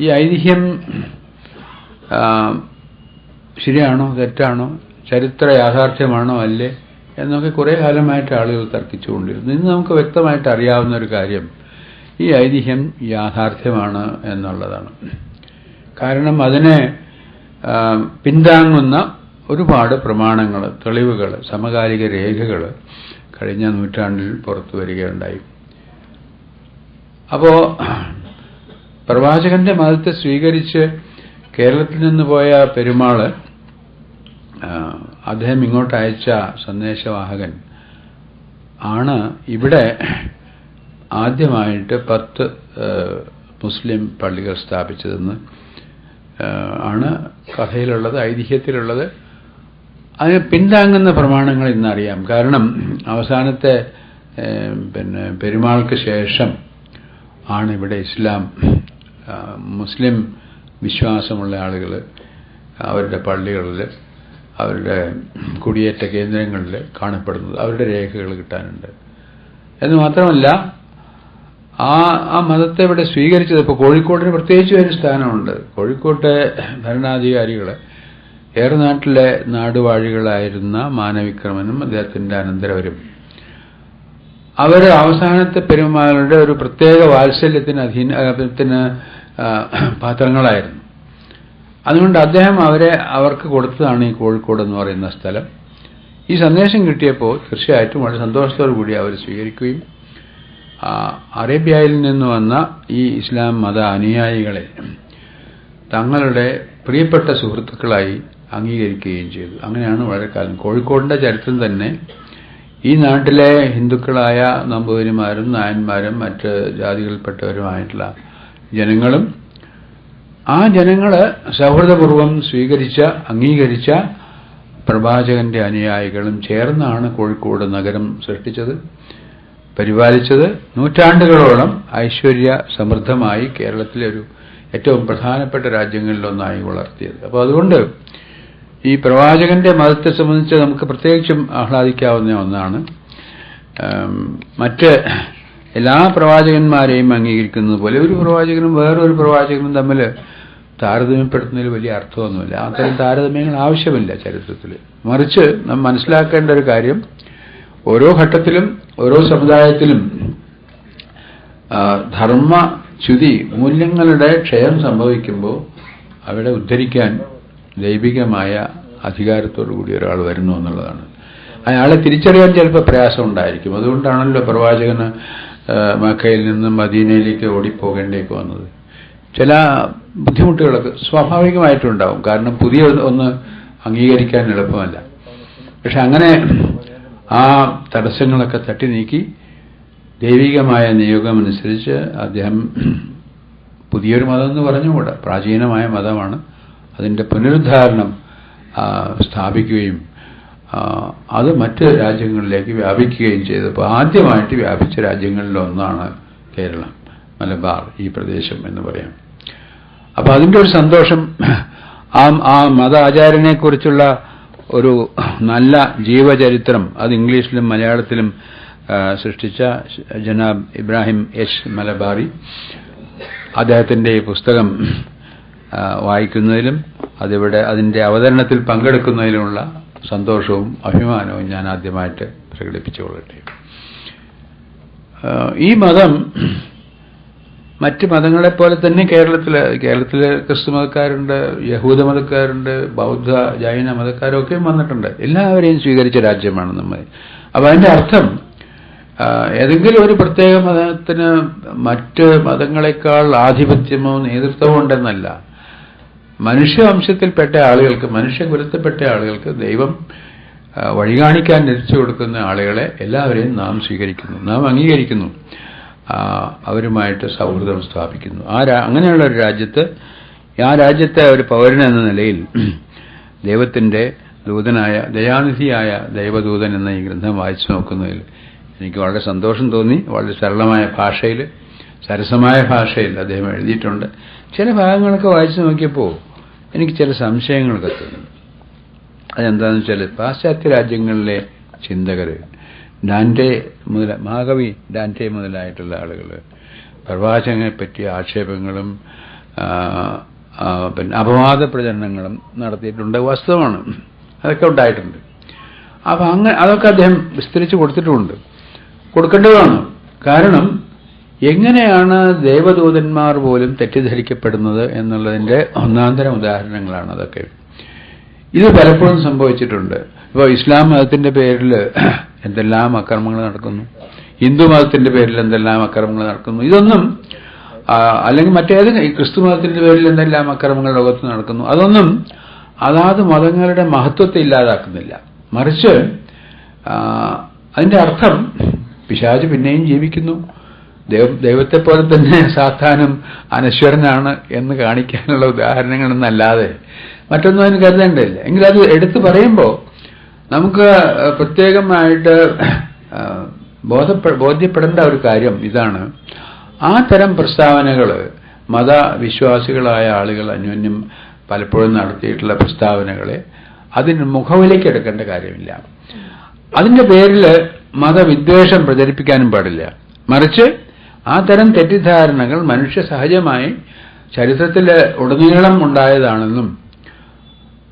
[SPEAKER 11] ഈ ഐതിഹ്യം ശരിയാണോ തെറ്റാണോ, ചരിത്ര യാഥാർത്ഥ്യമാണോ അല്ലേ എന്നൊക്കെ കുറേ കാലമായിട്ട് ആളുകൾ തർക്കിച്ചുകൊണ്ടിരുന്നു. ഇന്ന് നമുക്ക് വ്യക്തമായിട്ട് അറിയാവുന്ന ഒരു കാര്യം ഈ ഐതിഹ്യം യാഥാർത്ഥ്യമാണ് എന്നുള്ളതാണ്. കാരണം അതിനെ പിന്താങ്ങുന്ന ഒരുപാട് പ്രമാണങ്ങൾ, തെളിവുകൾ, സമകാലിക രേഖകൾ കഴിഞ്ഞ നൂറ്റാണ്ടിൽ പുറത്തു വരികയുണ്ടായി. അപ്പോൾ പ്രവാചകന്റെ മതത്തെ സ്വീകരിച്ച് കേരളത്തിൽ നിന്ന് പോയ പെരുമാള്, അദ്ദേഹം ഇങ്ങോട്ട് അയച്ച സന്ദേശവാഹകൻ ആണ് ഇവിടെ ആദ്യമായിട്ട് 10 മുസ്ലിം പള്ളികൾ സ്ഥാപിച്ചതെന്ന് ആണ് കഥയിലുള്ളത്, ഐതിഹ്യത്തിലുള്ളത്. അതിന് പിന്താങ്ങുന്ന പ്രമാണങ്ങൾ ഇന്നറിയാം. കാരണം അവസാനത്തെ പെരുമാൾക്ക് ശേഷം ആണ് ഇവിടെ ഇസ്ലാം മുസ്ലിം വിശ്വാസമുള്ള ആളുകൾ അവരുടെ പള്ളികളിൽ അവരുടെ കുടിയേറ്റ കേന്ദ്രങ്ങളിൽ കാണപ്പെടുന്നത്. അവരുടെ രേഖകൾ കിട്ടാനുണ്ട് എന്ന് മാത്രമല്ല ആ മതത്തെ ഇവിടെ സ്വീകരിച്ചത്. ഇപ്പോൾ കോഴിക്കോടിന് പ്രത്യേകിച്ച് ഒരു സ്ഥാനമുണ്ട്. കോഴിക്കോട്ടെ ഭരണാധികാരികൾ ഏറനാട്ടിലെ നാടുവാഴികളായിരുന്ന മാനവിക്രമനും അദ്ദേഹത്തിന്റെ അനന്തരവരും അവർ അവസാനത്തെ പെരുമാളുടെ ഒരു പ്രത്യേക വാത്സല്യത്തിന് പാത്രങ്ങളായിരുന്നു. അതുകൊണ്ട് അദ്ദേഹം അവർക്ക് കൊടുത്തതാണ് ഈ കോഴിക്കോട് എന്ന് പറയുന്ന സ്ഥലം. ഈ സന്ദേശം കിട്ടിയപ്പോൾ തീർച്ചയായിട്ടും വളരെ സന്തോഷത്തോടു കൂടി അവർ സ്വീകരിക്കുകയും അറേബ്യയിൽ നിന്ന് വന്ന ഈ ഇസ്ലാം മത അനുയായികളെ തങ്ങളുടെ പ്രിയപ്പെട്ട സുഹൃത്തുക്കളായി അംഗീകരിക്കുകയും ചെയ്തു. അങ്ങനെയാണ് വളരെ കാലം കോഴിക്കോടിന്റെ ചരിത്രം തന്നെ ഈ നാട്ടിലെ ഹിന്ദുക്കളായ നമ്പൂതിരിമാരും നായന്മാരും മറ്റ് ജാതികളിൽപ്പെട്ടവരുമായിട്ടുള്ള ജനങ്ങളും ആ ജനങ്ങള് സൗഹൃദപൂർവ്വം അംഗീകരിച്ച പ്രവാചകന്റെ അനുയായികളും ചേർന്നാണ് കോഴിക്കോട് നഗരം സൃഷ്ടിച്ചത്, പരിപാലിച്ചത്. നൂറ്റാണ്ടുകളോളം ഐശ്വര്യ സമൃദ്ധമായി കേരളത്തിലെ ഒരു ഏറ്റവും പ്രധാനപ്പെട്ട രാജ്യങ്ങളിലൊന്നായി വളർത്തിയത്. അപ്പോൾ അതുകൊണ്ട് ഈ പ്രവാചകന്റെ മതത്തെ സംബന്ധിച്ച് നമുക്ക് പ്രത്യേകിച്ചും ആഹ്ലാദിക്കാവുന്ന ഒന്നാണ്. മറ്റ് എല്ലാ പ്രവാചകന്മാരെയും അംഗീകരിക്കുന്നത് പോലെ ഒരു പ്രവാചകനും വേറൊരു പ്രവാചകനും തമ്മിൽ താരതമ്യപ്പെടുത്തുന്നതിൽ വലിയ അർത്ഥമൊന്നുമില്ല. അത്തരം താരതമ്യങ്ങൾ ആവശ്യമില്ല ചരിത്രത്തിൽ. മറിച്ച് നാം മനസ്സിലാക്കേണ്ട ഒരു കാര്യം, ഓരോ ഘട്ടത്തിലും ഓരോ സമുദായത്തിലും ധർമ്മച്യുതി മൂല്യങ്ങളുടെ ക്ഷയം സംഭവിക്കുമ്പോൾ അവിടെ ഉദ്ധരിക്കാൻ ദൈവികമായ അധികാരത്തോടുകൂടി ഒരാൾ വരുന്നു എന്നുള്ളതാണ്. അയാളെ തിരിച്ചറിയാൻ ചിലപ്പോൾ പ്രയാസം ഉണ്ടായിരിക്കും. അതുകൊണ്ടാണല്ലോ പ്രവാചകന് മക്കയിൽ നിന്ന് മദീനയിലേക്ക് ഓടിപ്പോകേണ്ടേക്ക് വന്നത്. ചില ബുദ്ധിമുട്ടുകളൊക്കെ സ്വാഭാവികമായിട്ടുണ്ടാവും. കാരണം പുതിയ ഒന്ന് അംഗീകരിക്കാൻ എളുപ്പമല്ല. പക്ഷെ അങ്ങനെ ആ തടസ്സങ്ങളൊക്കെ തട്ടി നീക്കി ദൈവികമായ നിയോഗമനുസരിച്ച് അദ്ദേഹം പുതിയൊരു മതം എന്ന് പറഞ്ഞുകൂടാ, പ്രാചീനമായ മതമാണ്, അതിന്റെ പുനരുദ്ധാരണം സ്ഥാപിക്കുകയും അത് മറ്റ് രാജ്യങ്ങളിലേക്ക് വ്യാപിക്കുകയും ചെയ്തപ്പോൾ ആദ്യമായിട്ട് വ്യാപിച്ച രാജ്യങ്ങളിലൊന്നാണ് കേരളം, മലബാർ ഈ പ്രദേശം എന്ന് പറയാം. അപ്പൊ അതിന്റെ ഒരു സന്തോഷം ആ മത ആചാര്യനെ കുറിച്ചുള്ള ഒരു നല്ല ജീവചരിത്രം അത് ഇംഗ്ലീഷിലും മലയാളത്തിലും സൃഷ്ടിച്ച ജനാബ് ഇബ്രാഹിം എച്ച് മലബാറി, അദ്ദേഹത്തിന്റെ ഈ പുസ്തകം വായിക്കുന്നതിലും അതിന്റെ അവതരണത്തിൽ പങ്കെടുക്കുന്നതിലുമുള്ള സന്തോഷവും അഭിമാനവും ഞാൻ ആദ്യമായിട്ട് പ്രകടിപ്പിച്ചുകൊള്ളട്ടെ. ഈ മതം മറ്റ് മതങ്ങളെപ്പോലെ തന്നെ കേരളത്തിലെ ക്രിസ്തു മതക്കാരുണ്ട്, യഹൂദ മതക്കാരുണ്ട്, ബൗദ്ധ ജൈന മതക്കാരൊക്കെ വന്നിട്ടുണ്ട്. എല്ലാവരെയും സ്വീകരിച്ച രാജ്യമാണ് നമ്മൾ. അപ്പൊ അതിന്റെ അർത്ഥം ഏതെങ്കിലും ഒരു പ്രത്യേക മതത്തിന് മറ്റ് മതങ്ങളെക്കാൾ ആധിപത്യമോ നേതൃത്വമോ ഉണ്ടെന്നല്ല. മനുഷ്യവംശത്തിൽപ്പെട്ട ആളുകൾക്ക്, മനുഷ്യകുലത്തിൽപ്പെട്ട ആളുകൾക്ക് ദൈവം വഴി കാണിക്കാൻ രചിച്ചു കൊടുക്കുന്ന ആളുകളെ എല്ലാവരെയും നാം സ്വീകരിക്കുന്നു, നാം അംഗീകരിക്കുന്നു, അവരുമായിട്ട് സൗഹൃദം സ്ഥാപിക്കുന്നു. അങ്ങനെയുള്ള ഒരു രാജ്യത്ത്, ആ രാജ്യത്തെ ഒരു പൗരൻ എന്ന നിലയിൽ ദൈവത്തിന്റെ ദൂതനായ ദയാനിധിയായ ദൈവദൂതൻ എന്ന ഈ ഗ്രന്ഥം വായിച്ചു നോക്കുന്നതിൽ എനിക്ക് വളരെ സന്തോഷം തോന്നി. വളരെ സരളമായ ഭാഷയിൽ, സരസമായ ഭാഷയിൽ അദ്ദേഹം എഴുതിയിട്ടുണ്ട്. ചില ഭാഗങ്ങളൊക്കെ വായിച്ചു നോക്കിയപ്പോൾ എനിക്ക് ചില സംശയങ്ങളൊക്കെ തോന്നി. അതെന്താണെന്ന് വെച്ചാൽ പാശ്ചാത്യ രാജ്യങ്ങളിലെ ചിന്തകർ, മഹാകവി ഡാന്റേ മുതലായിട്ടുള്ള ആളുകൾ പ്രവാചകനെ പറ്റിയ ആക്ഷേപങ്ങളും പിന്നെ അപവാദ പ്രചരണങ്ങളും നടത്തിയിട്ടുണ്ട്. വാസ്തവമാണ്, അതൊക്കെ ഉണ്ടായിട്ടുണ്ട്. അപ്പൊ അതൊക്കെ അദ്ദേഹം വിസ്തരിച്ച് കൊടുക്കേണ്ടതാണ്. കാരണം എങ്ങനെയാണ് ദേവദൂതന്മാർ പോലും തെറ്റിദ്ധരിക്കപ്പെടുന്നത് എന്നുള്ളതിന്റെ ഒന്നാന്തരം ഉദാഹരണങ്ങളാണ് അതൊക്കെ. ഇത് പലപ്പോഴും സംഭവിച്ചിട്ടുണ്ട്. ഇപ്പോൾ ഇസ്ലാം മതത്തിന്റെ പേരിൽ എന്തെല്ലാം അക്രമങ്ങൾ നടക്കുന്നു, ഹിന്ദു മതത്തിന്റെ പേരിൽ എന്തെല്ലാം അക്രമങ്ങൾ നടക്കുന്നു, ഇതൊന്നും അല്ലെങ്കിൽ മറ്റേതെങ്കിലും ക്രിസ്തു മതത്തിന്റെ പേരിൽ എന്തെല്ലാം അക്രമങ്ങൾ ലോകത്ത് നടക്കുന്നു, അതൊന്നും അതാത് മതങ്ങളുടെ മഹത്വത്തെ ഇല്ലാതാക്കുന്നില്ല. മറിച്ച് അതിന്റെ അർത്ഥം പിശാച് പിന്നെയും ജീവിക്കുന്നു, ദൈവത്തെ പോലെ തന്നെ സാത്താനും അനശ്വരനാണ് എന്ന് കാണിക്കാനുള്ള ഉദാഹരണങ്ങളെന്നല്ലാതെ മറ്റൊന്നും അതിന് കരുതേണ്ടതില്ല. എങ്കിലും അത് എടുത്തു പറയുമ്പോൾ നമുക്ക് പ്രത്യേകമായിട്ട് ബോധ്യപ്പെടേണ്ട ഒരു കാര്യം ഇതാണ്. ആ തരം പ്രസ്താവനകൾ മതവിശ്വാസികളായ ആളുകൾ അന്യോന്യം പലപ്പോഴും നടത്തിയിട്ടുള്ള പ്രസ്താവനകളെ അതിന് മുഖവിലേക്കെടുക്കേണ്ട കാര്യമില്ല. അതിന്റെ പേരിൽ മതവിദ്വേഷം പ്രചരിപ്പിക്കാനും പാടില്ല. മറിച്ച് ആ തരം തെറ്റിദ്ധാരണകൾ മനുഷ്യ സഹജമായി ചരിത്രത്തിൽ ഉടനീളം ഉണ്ടായതാണെന്നും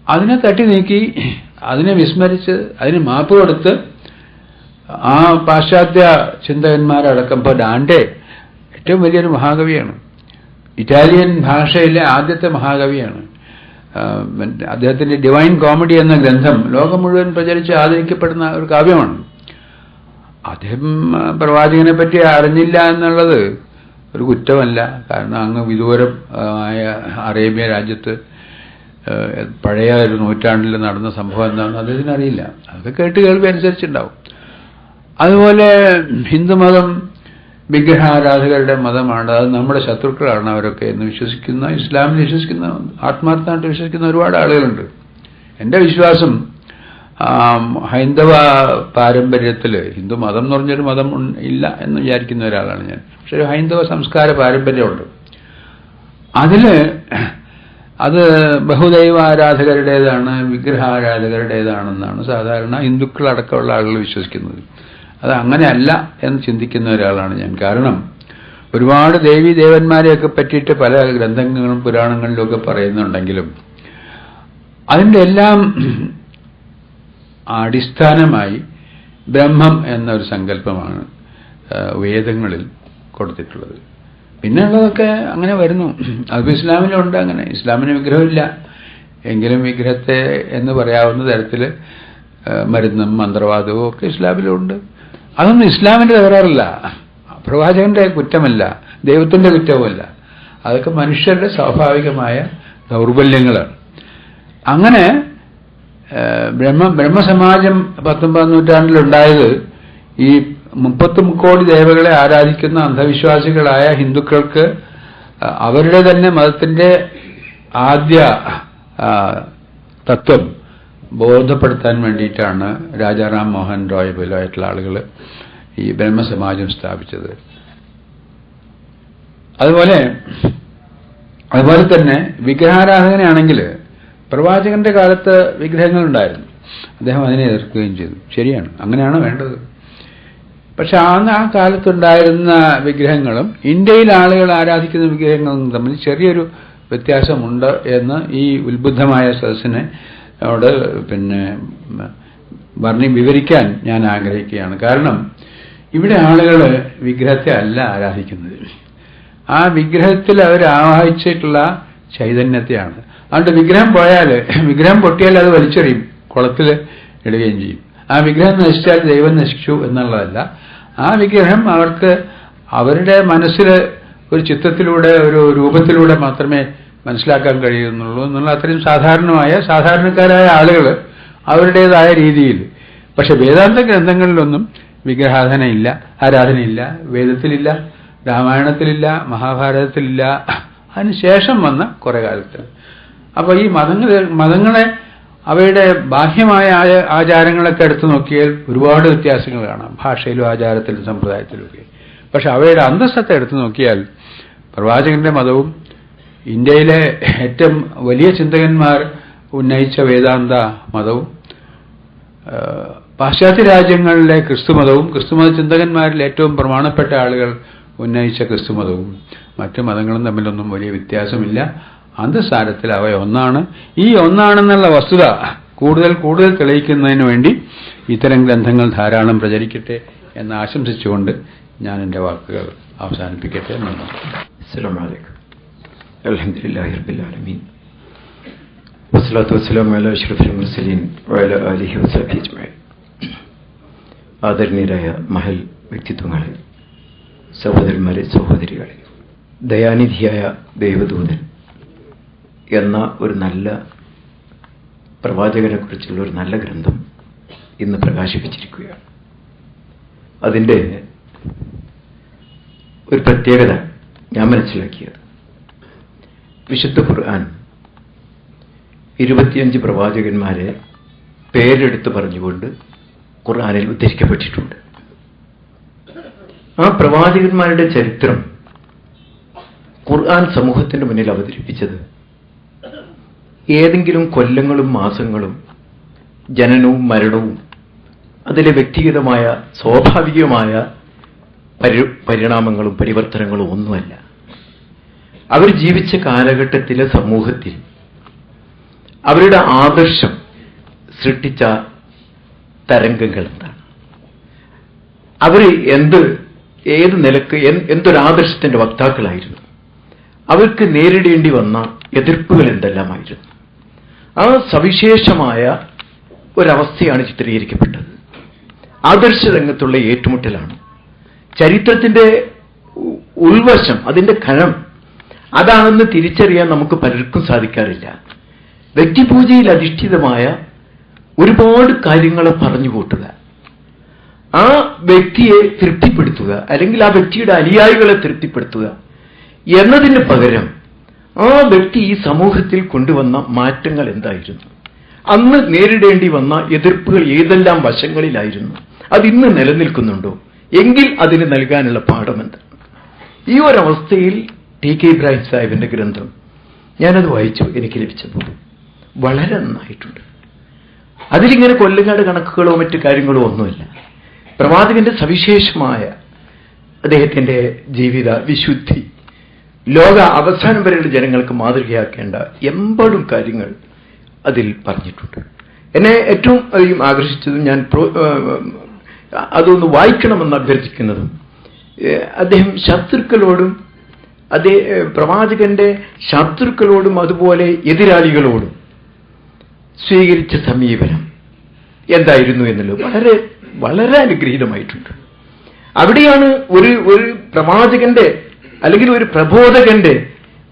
[SPEAKER 11] അതിനെ തട്ടി നീക്കി അതിനെ വിസ്മരിച്ച് അതിന് മാപ്പ് കൊടുത്ത് ആ പാശ്ചാത്യ ചിന്തകന്മാരടക്കം ഇപ്പോൾ ഡാൻറ്റെ ഏറ്റവും വലിയൊരു മഹാകവിയാണ്. ഇറ്റാലിയൻ ഭാഷയിലെ ആദ്യത്തെ മഹാകവിയാണ്. അദ്ദേഹത്തിന്റെ ഡിവൈൻ കോമഡി എന്ന ഗ്രന്ഥം ലോകം മുഴുവൻ പ്രചരിച്ച് ആദരിക്കപ്പെടുന്ന ഒരു കാവ്യമാണ്. അദ്ദേഹം പ്രവാചകനെ പറ്റി അറിഞ്ഞില്ല എന്നുള്ളത് ഒരു കുറ്റമല്ല. കാരണം അങ്ങ് വിദൂരം ആയ അറേബ്യ രാജ്യത്ത് പഴയ ഒരു നൂറ്റാണ്ടിൽ നടന്ന സംഭവം എന്താണെന്ന് അദ്ദേഹത്തിന് അറിയില്ല. അതൊക്കെ കേട്ട് കേൾവി അനുസരിച്ചുണ്ടാവും. അതുപോലെ ഹിന്ദുമതം വിഗ്രഹാരാധകരുടെ മതമാണ്, അത് നമ്മുടെ ശത്രുക്കളാണ് അവരൊക്കെ എന്ന് വിശ്വസിക്കുന്ന, ഇസ്ലാമിൽ വിശ്വസിക്കുന്ന, ആത്മാർത്ഥമായിട്ട് വിശ്വസിക്കുന്ന ഒരുപാട് ആളുകളുണ്ട്. എൻ്റെ വിശ്വാസം ഹൈന്ദവ പാരമ്പര്യത്തിൽ, ഹിന്ദു മതം എന്ന് പറഞ്ഞൊരു മതം ഇല്ല എന്ന് വിചാരിക്കുന്ന ഒരാളാണ് ഞാൻ. പക്ഷെ ഒരു ഹൈന്ദവ സംസ്കാര പാരമ്പര്യമുണ്ട്. അത് ബഹുദൈവ ആരാധകരുടേതാണ്, വിഗ്രഹാരാധകരുടേതാണെന്നാണ് സാധാരണ ഹിന്ദുക്കളടക്കമുള്ള ആളുകൾ വിശ്വസിക്കുന്നത്. അത് അങ്ങനെയല്ല എന്ന് ചിന്തിക്കുന്ന ഒരാളാണ് ഞാൻ. കാരണം ഒരുപാട് ദേവീ ദേവന്മാരെയൊക്കെ പറ്റിയിട്ട് പല ഗ്രന്ഥങ്ങളും പുരാണങ്ങളിലുമൊക്കെ പറയുന്നുണ്ടെങ്കിലും അതിൻ്റെ എല്ലാം അടിസ്ഥാനമായി ബ്രഹ്മം എന്നൊരു സങ്കല്പമാണ് വേദങ്ങളിൽ കൊടുത്തിട്ടുള്ളത്. പിന്നെയുള്ളതൊക്കെ അങ്ങനെ വരുന്നു. അത് ഇസ്ലാമിലുണ്ട്. അങ്ങനെ ഇസ്ലാമിന് വിഗ്രഹമില്ല എങ്കിലും വിഗ്രഹത്തെ എന്ന് പറയാവുന്ന തരത്തിൽ മരുന്നും മന്ത്രവാദവും ഒക്കെ ഇസ്ലാമിലുണ്ട്. അതൊന്നും ഇസ്ലാമിന്റെ തകരാറില്ല, പ്രവാചകന്റെ കുറ്റമല്ല, ദൈവത്തിന്റെ കുറ്റവുമല്ല. അതൊക്കെ മനുഷ്യരുടെ സ്വാഭാവികമായ ദൗർബല്യങ്ങളാണ്. അങ്ങനെ ബ്രഹ്മസമാജം 19ാം നൂറ്റാണ്ടിലുണ്ടായത് ഈ 30 കോടി ദേവകളെ ആരാധിക്കുന്ന അന്ധവിശ്വാസികളായ ഹിന്ദുക്കൾക്ക് അവരുടെ തന്നെ മതത്തിന്റെ ആദ്യ തത്വം ബോധപ്പെടുത്താൻ വേണ്ടിയിട്ടാണ് രാജാറാം മോഹൻ റോയ് പോലെയായിട്ടുള്ള ആളുകൾ ഈ ബ്രഹ്മസമാജം സ്ഥാപിച്ചത്. അതുപോലെ തന്നെ വിഗ്രഹാരാധകനാണെങ്കിൽ പ്രവാചകന്റെ കാലത്ത് വിഗ്രഹങ്ങളുണ്ടായിരുന്നു. അദ്ദേഹം അതിനെ എതിർക്കുകയും ചെയ്തു. ശരിയാണ്, അങ്ങനെയാണ് വേണ്ടത്. പക്ഷെ ആ കാലത്തുണ്ടായിരുന്ന വിഗ്രഹങ്ങളും ഇന്ത്യയിൽ ആളുകൾ ആരാധിക്കുന്ന വിഗ്രഹങ്ങളും തമ്മിൽ ചെറിയൊരു വ്യത്യാസമുണ്ട് എന്ന് ഈ ഉത്ബുദ്ധമായ സദസ്സിനെ വിവരിക്കാൻ ഞാൻ ആഗ്രഹിക്കുകയാണ്. കാരണം ഇവിടെ ആളുകൾ വിഗ്രഹത്തെ അല്ല ആരാധിക്കുന്നത്, ആ വിഗ്രഹത്തിൽ അവർ ആവാഹിച്ചിട്ടുള്ള ചൈതന്യത്തെയാണ്. അതുകൊണ്ട് വിഗ്രഹം പൊട്ടിയാൽ അത് വലിച്ചെറിയും, കുളത്തിൽ ഇടുകയും ചെയ്യും. ആ വിഗ്രഹം നശിച്ചാൽ ദൈവം നശിച്ചു എന്നുള്ളതല്ല, ആ വിഗ്രഹം അവർക്ക് അവരുടെ മനസ്സിൽ ഒരു ചിത്രത്തിലൂടെ, ഒരു രൂപത്തിലൂടെ മാത്രമേ മനസ്സിലാക്കാൻ കഴിയുന്നുള്ളൂ എന്നുള്ള അത്രയും സാധാരണക്കാരായ ആളുകൾ അവരുടേതായ രീതിയിൽ. പക്ഷെ വേദാന്ത ഗ്രന്ഥങ്ങളിലൊന്നും ആരാധനയില്ല, വേദത്തിലില്ല, രാമായണത്തിലില്ല, മഹാഭാരതത്തിലില്ല, അതിനുശേഷം വന്ന കുറെ കാലത്ത്. അപ്പൊ ഈ മതങ്ങളെ അവയുടെ ബാഹ്യമായ ആചാരങ്ങളൊക്കെ എടുത്തു നോക്കിയാൽ ഒരുപാട് വ്യത്യാസങ്ങൾ കാണാം, ഭാഷയിലും ആചാരത്തിലും സമ്പ്രദായത്തിലുമൊക്കെ. പക്ഷെ അവയുടെ അന്തസ്സത്തെ എടുത്തു നോക്കിയാൽ പ്രവാചകന്റെ മതവും ഇന്ത്യയിലെ ഏറ്റവും വലിയ ചിന്തകന്മാർ ഉന്നയിച്ച വേദാന്ത മതവും പാശ്ചാത്യ രാജ്യങ്ങളിലെ ക്രിസ്തുമതവും ക്രിസ്തുമത ചിന്തകന്മാരിൽ ഏറ്റവും പ്രമാണപ്പെട്ട ആളുകൾ ഉന്നയിച്ച ക്രിസ്തുമതവും മറ്റു മതങ്ങളും തമ്മിലൊന്നും വലിയ വ്യത്യാസമില്ല. അന്തസാരത്തിൽ അവ ഒന്നാണ്. ഈ ഒന്നാണെന്നുള്ള വസ്തുത കൂടുതൽ തെളിയിക്കുന്നതിന് വേണ്ടി ഇത്തരം ഗ്രന്ഥങ്ങൾ ധാരാളം പ്രചരിക്കട്ടെ എന്ന് ആശംസിച്ചുകൊണ്ട് ഞാൻ എൻ്റെ വാക്കുകൾ അവസാനിപ്പിക്കട്ടെ.
[SPEAKER 12] അസ്സലാമു അലൈക്കും. അൽഹംദുലില്ലാഹി റബ്ബിൽ ആലമീൻ. വസ്സലാത്തു വസ്സലാമു അലാ അഷ്റഫിൽ മുർസലീൻ വഅലാ ആലിഹി വസഹ്ബിഹി അജ്മഈൻ. ആദരണീയരായ മഹൽ വ്യക്തിത്വങ്ങളെ, സഹോദരന്മാരെ, സഹോദരികളെ, ദയാനിധിയായ ദൈവദൂതൻ എന്ന ഒരു നല്ല പ്രവാചകനെ കുറിച്ചുള്ള ഒരു നല്ല ഗ്രന്ഥം ഇന്ന് പ്രകാശിപ്പിച്ചിരിക്കുകയാണ്. അതിൻ്റെ ഒരു പ്രത്യേകത ഞാൻ മനസ്സിലാക്കിയത്, വിശുദ്ധ ഖുർആൻ 25 പ്രവാചകന്മാരെ പേരെടുത്ത് പറഞ്ഞുകൊണ്ട് ഖുർആനിൽ ഉദ്ധരിക്കപ്പെട്ടിട്ടുണ്ട്. ആ പ്രവാചകന്മാരുടെ ചരിത്രം ഖുർആൻ സമൂഹത്തിന്റെ മുന്നിൽ അവതരിപ്പിച്ചത് ഏതെങ്കിലും കൊല്ലങ്ങളും മാസങ്ങളും ജനനവും മരണവും അതിലെ വ്യക്തിഗതമായ സ്വാഭാവികമായ പരിണാമങ്ങളും പരിവർത്തനങ്ങളും ഒന്നുമല്ല. അവർ ജീവിച്ച കാലഘട്ടത്തിലെ സമൂഹത്തിൽ അവരുടെ ആദർശം സൃഷ്ടിച്ച തരംഗങ്ങൾ എന്താണ്, അവർ ഏത് നിലക്ക് എന്തൊരാദർശത്തിന്റെ വക്താക്കളായിരുന്നു, അവർക്ക് നേരിടേണ്ടി വന്ന എതിർപ്പുകൾ എന്തെല്ലാമായിരുന്നു. ആ സവിശേഷമായ ഒരവസ്ഥയാണ് ചിത്രീകരിക്കപ്പെട്ടത്. ആദർശ രംഗത്തുള്ള ഏറ്റുമുട്ടലാണ്. ചരിത്രത്തിന്റെ ഉൾവശം, അതിന്റെ കനം അതാണെന്ന് തിരിച്ചറിയാൻ നമുക്ക് പലർക്കും സാധിക്കാറില്ല. വ്യക്തിപൂജയിൽ അധിഷ്ഠിതമായ ഒരുപാട് കാര്യങ്ങളെ പറഞ്ഞു കൂട്ടുക, ആ വ്യക്തിയെ തൃപ്തിപ്പെടുത്തുക, അല്ലെങ്കിൽ ആ വ്യക്തിയുടെ അനുയായികളെ തൃപ്തിപ്പെടുത്തുക എന്നതിന് പകരം ആ വ്യക്തി ഈ സമൂഹത്തിൽ കൊണ്ടുവന്ന മാറ്റങ്ങൾ എന്തായിരുന്നു, അന്ന് നേരിടേണ്ടി വന്ന എതിർപ്പുകൾ ഏതെല്ലാം വശങ്ങളിലായിരുന്നു, അതിന്ന് നിലനിൽക്കുന്നുണ്ടോ, എങ്കിൽ അതിന് നൽകാനുള്ള പാഠം എന്താണ്. ഈ ഒരവസ്ഥയിൽ ടി.കെ. ഇബ്രാഹിം സാഹിബിന്റെ ഗ്രന്ഥം ഞാനത് വായിച്ചു. എനിക്ക് ലഭിച്ചപ്പോൾ വളരെ നന്നായിട്ടുണ്ട്. അതിലിങ്ങനെ കൊല്ലുകാട് കണക്കുകളോ മറ്റു കാര്യങ്ങളോ ഒന്നുമില്ല. പ്രവാചകന്റെ സവിശേഷമായ അദ്ദേഹത്തിന്റെ ജീവിത വിശുദ്ധി ലോക അവസാനം വരെയുള്ള ജനങ്ങൾക്ക് മാതൃകയാക്കേണ്ട എമ്പടും കാര്യങ്ങൾ അതിൽ പറഞ്ഞിട്ടുണ്ട്. എന്നെ ഏറ്റവും അധികം ആകർഷിച്ചതും ഞാൻ അതൊന്ന് വായിക്കണമെന്ന് അഭ്യർത്ഥിക്കുന്നതും അദ്ദേഹം ശത്രുക്കളോടും പ്രവാചകന്റെ ശത്രുക്കളോടും അതുപോലെ എതിരാളികളോടും സ്വീകരിച്ച സമീപനം എന്തായിരുന്നു എന്നുള്ളത് വളരെ വളരെ അനുഗ്രഹീതമായിട്ടുണ്ട്. അവിടെയാണ് ഒരു പ്രവാചകന്റെ അല്ലെങ്കിൽ ഒരു പ്രബോധകന്റെ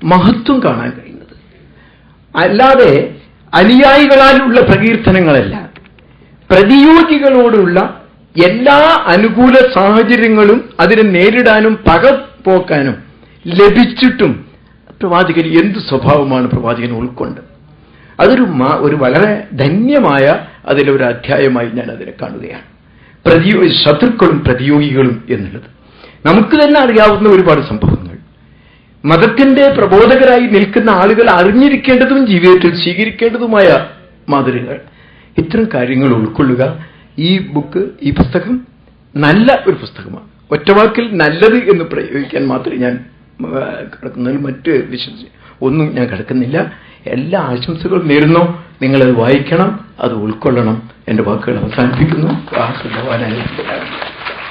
[SPEAKER 12] മഹത്വം കാണാൻ കഴിയുന്നത്. അല്ലാതെ അനുയായികളാലുള്ള പ്രകീർത്തനങ്ങളല്ല, പ്രതിയോഗികളോടുള്ള എല്ലാ അനുകൂല സാഹചര്യങ്ങളും അതിനെ നേരിടാനും പകപോക്കാനും ലഭിച്ചിട്ടും പ്രവാചകൻ എന്ത് സ്വഭാവമാണ് പ്രവാചകൻ ഉൾക്കൊണ്ടത്. അതൊരു വളരെ ധന്യമായ അതിലൊരു അധ്യായമായി ഞാൻ അതിനെ കാണുകയാണ്. ശത്രുക്കളും പ്രതിയോഗികളും എന്നുള്ളത് നമുക്ക് തന്നെ അറിയാവുന്ന ഒരുപാട് സംഭവങ്ങൾ, മതത്തിന്റെ പ്രബോധകരായി നിൽക്കുന്ന ആളുകൾ അറിഞ്ഞിരിക്കേണ്ടതും ജീവിതത്തിൽ സ്വീകരിക്കേണ്ടതുമായ മാതൃകകൾ, ഇത്തരം കാര്യങ്ങൾ ഉൾക്കൊള്ളുക. ഈ പുസ്തകം നല്ല ഒരു പുസ്തകമാണ്. ഒറ്റവാക്കിൽ നല്ലത് എന്ന് പ്രയോഗിക്കാൻ മാത്രമേ ഞാൻ കിടക്കുന്നതിൽ മറ്റ് ഒന്നും ഞാൻ കിടക്കുന്നില്ല. എല്ലാ ആശംസകളും നേരുന്നു. നിങ്ങളത് വായിക്കണം, അത് ഉൾക്കൊള്ളണം. എന്റെ വാക്കുകൾ അവസാനിപ്പിക്കുന്നു.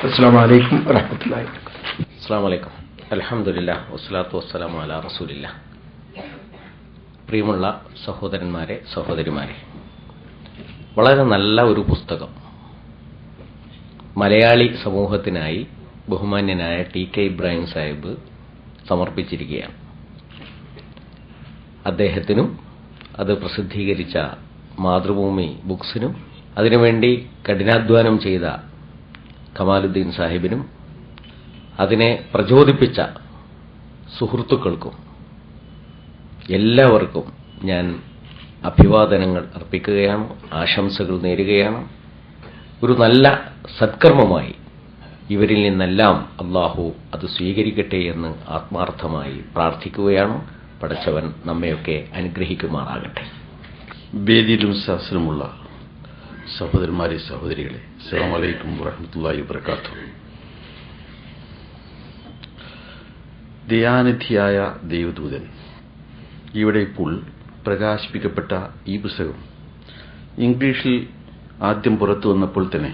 [SPEAKER 12] അസ്സലാമു അലൈക്കും വറഹ്മത്തുള്ളാഹി.
[SPEAKER 13] അസ്സലാമു അലൈക്കും. അൽഹംദുലില്ലാഹ് വസ്സലാത്തു വസ്സലാമു അലാ റസൂലില്ലാഹ്. പ്രിയമുള്ള സഹോദരന്മാരെ, സഹോദരിമാരെ, വളരെ നല്ല ഒരു പുസ്തകം മലയാളി സമൂഹത്തിനായി ബഹുമാന്യനായ ടി.കെ. ഇബ്രാഹിം സാഹിബ് സമർപ്പിച്ചിരിക്കുകയാണ്. അദ്ദേഹത്തിനും അത് പ്രസിദ്ധീകരിച്ച മാതൃഭൂമി ബുക്സിനും അതിനുവേണ്ടി കഠിനാധ്വാനം ചെയ്ത കമാലുദ്ദീൻ സാഹിബിനും അതിനെ പ്രചോദിപ്പിച്ച സുഹൃത്തുക്കൾക്കും എല്ലാവർക്കും ഞാൻ അഭിവാദനങ്ങൾ അർപ്പിക്കുകയാണ്, ആശംസകൾ നേരുകയാണ്. ഒരു നല്ല സത്കർമ്മമായി ഇവരിൽ നിന്നെല്ലാം അള്ളാഹു അത് സ്വീകരിക്കട്ടെ എന്ന് ആത്മാർത്ഥമായി പ്രാർത്ഥിക്കുകയാണ്. പടച്ചവൻ നമ്മയൊക്കെ അനുഗ്രഹിക്കുമാറാകട്ടെ.
[SPEAKER 6] വേദിയിലും ശാസ്ത്രമുള്ള സഹോദരന്മാരെ, സഹോദരികളെ, അസ്സലാമു അലൈക്കും വറഹ്മത്തുള്ളാഹി വബറകാതുഹു. ദയാനിധിയായ ദൈവദൂതൻ ഇവിടെ ഇപ്പോൾ പ്രകാശിപ്പിക്കപ്പെട്ട ഈ പുസ്തകം ഇംഗ്ലീഷിൽ ആദ്യം പുറത്തു വന്നപ്പോൾ തന്നെ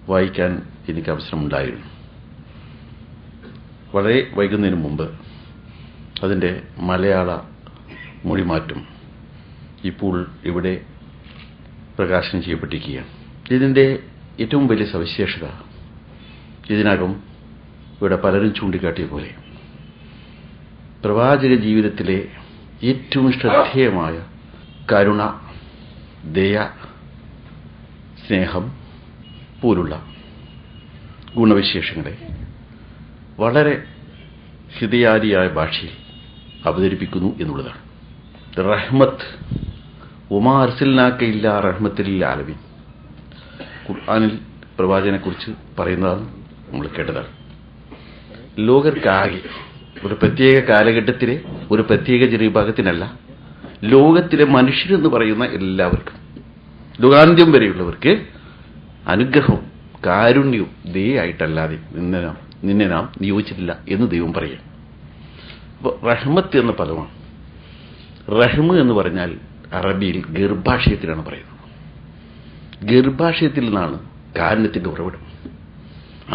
[SPEAKER 6] വായിക്കാൻ എനിക്ക് അവസരമുണ്ടായിരുന്നു. വളരെ വൈകുന്നതിന് മുമ്പ് അതിൻ്റെ മലയാള മൊഴിമാറ്റം ഇപ്പോൾ ഇവിടെ പ്രകാശനം ചെയ്യപ്പെട്ടിരിക്കുകയാണ്. ഇതിൻ്റെ ഏറ്റവും വലിയ സവിശേഷത, ഇതിനകം ഇവിടെ പലരും ചൂണ്ടിക്കാട്ടിയ പോലെ പ്രവാചക ജീവിതത്തിലെ ഏറ്റവും ശ്രദ്ധേയമായ കരുണ, ദയ, സ്നേഹം പോലുള്ള ഗുണവിശേഷങ്ങളെ വളരെ ഹൃദയാരിയായ ഭാഷയിൽ അവതരിപ്പിക്കുന്നു എന്നുള്ളതാണ്. റഹ്മത്ത്, ഉമാ അർസൽനാക ഇല്ലാ റഹ്മത്തുൽ ലിൽ ആലമീൻ, ഖുർആനിൽ പ്രവാചകനെക്കുറിച്ച് പറയുന്നതാണ് നമ്മൾ കേട്ടതാണ്. ലോകർക്കാകെ
[SPEAKER 14] ഒരു പ്രത്യേക കാലഘട്ടത്തിലെ ഒരു പ്രത്യേക ജനവിഭാഗത്തിനല്ല, ലോകത്തിലെ മനുഷ്യരെന്ന് പറയുന്ന എല്ലാവർക്കും, ലോകാന്ത്യം വരെയുള്ളവർക്ക് അനുഗ്രഹവും കാരുണ്യവും ദയായിട്ടല്ലാതെ നിന്നെ നാം നിയോഗിച്ചിട്ടില്ല എന്ന് ദൈവം പറയും. അപ്പോൾ റഹ്മത്ത് എന്ന പദമാണ്. റഹ്മ് എന്ന് പറഞ്ഞാൽ അറബിയിൽ ഗർഭാശയത്തിലാണ് പറയുന്നത്. ഗർഭാശയത്തിൽ നിന്നാണ് കാരുണ്യത്തിന്റെ ഉറവിടം.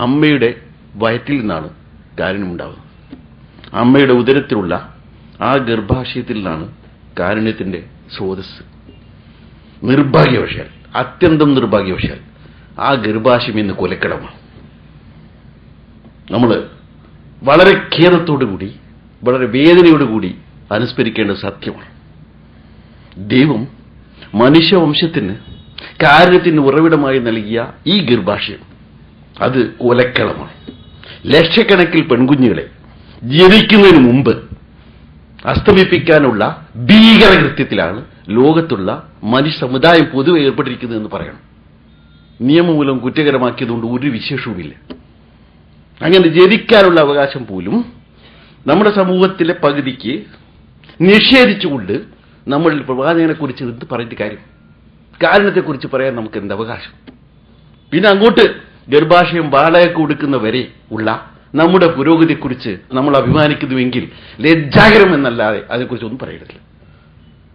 [SPEAKER 14] അമ്മയുടെ വയറ്റിൽ നിന്നാണ് കാരുണ്യമുണ്ടാകുന്നത്. അമ്മയുടെ ഉദരത്തിലുള്ള ആ ഗർഭാശയത്തിൽ നിന്നാണ് കാരുണ്യത്തിന്റെ സ്രോതസ്. നിർഭാഗ്യവശാൽ, അത്യന്തം നിർഭാഗ്യവശാൽ ആ ഗർഭാശയം ഇന്ന് കൊലക്കടമാണ്. നമ്മൾ വളരെ ഖേദത്തോടുകൂടി, വളരെ വേദനയോടുകൂടി അനുസ്മരിക്കേണ്ട സത്യമാണ്. ദൈവം മനുഷ്യവംശത്തിന് കാരുണ്യത്തിന് ഉറവിടമായി നൽകിയ ഈ ഗർഭാശയം അത് കൊലക്കളമാണ്. ലക്ഷക്കണക്കിൽ പെൺകുഞ്ഞുങ്ങളെ ജനിക്കുന്നതിന് മുമ്പ് അസ്തമിപ്പിക്കാനുള്ള ഭീകരകൃത്യത്തിലാണ് ലോകത്തുള്ള മനുഷ്യ സമുദായം പൊതുവെ ഏർപ്പെട്ടിരിക്കുന്നതെന്ന് പറയണം. നിയമം മൂലം കുറ്റകരമാക്കിയതുകൊണ്ട് ഒരു വിശേഷവുമില്ല. അങ്ങനെ ജനിക്കാനുള്ള അവകാശം പോലും നമ്മുടെ സമൂഹത്തിലെ പകുതിക്ക് നിഷേധിച്ചുകൊണ്ട് നമ്മൾ പ്രവാചകനെക്കുറിച്ച് എന്ത് പറഞ്ഞിട്ട് കാര്യം? കാരണത്തെക്കുറിച്ച് പറയാൻ നമുക്ക് എന്ത് അവകാശം? പിന്നെ അങ്ങോട്ട് ഗർഭാശയം വാടക കൊടുക്കുന്ന വരെ ഉള്ള നമ്മുടെ പുരോഗതിയെക്കുറിച്ച് നമ്മൾ അഭിമാനിക്കുന്നുവെങ്കിൽ ലജ്ജാകരം എന്നല്ലാതെ അതേക്കുറിച്ചൊന്നും പറയരുത്.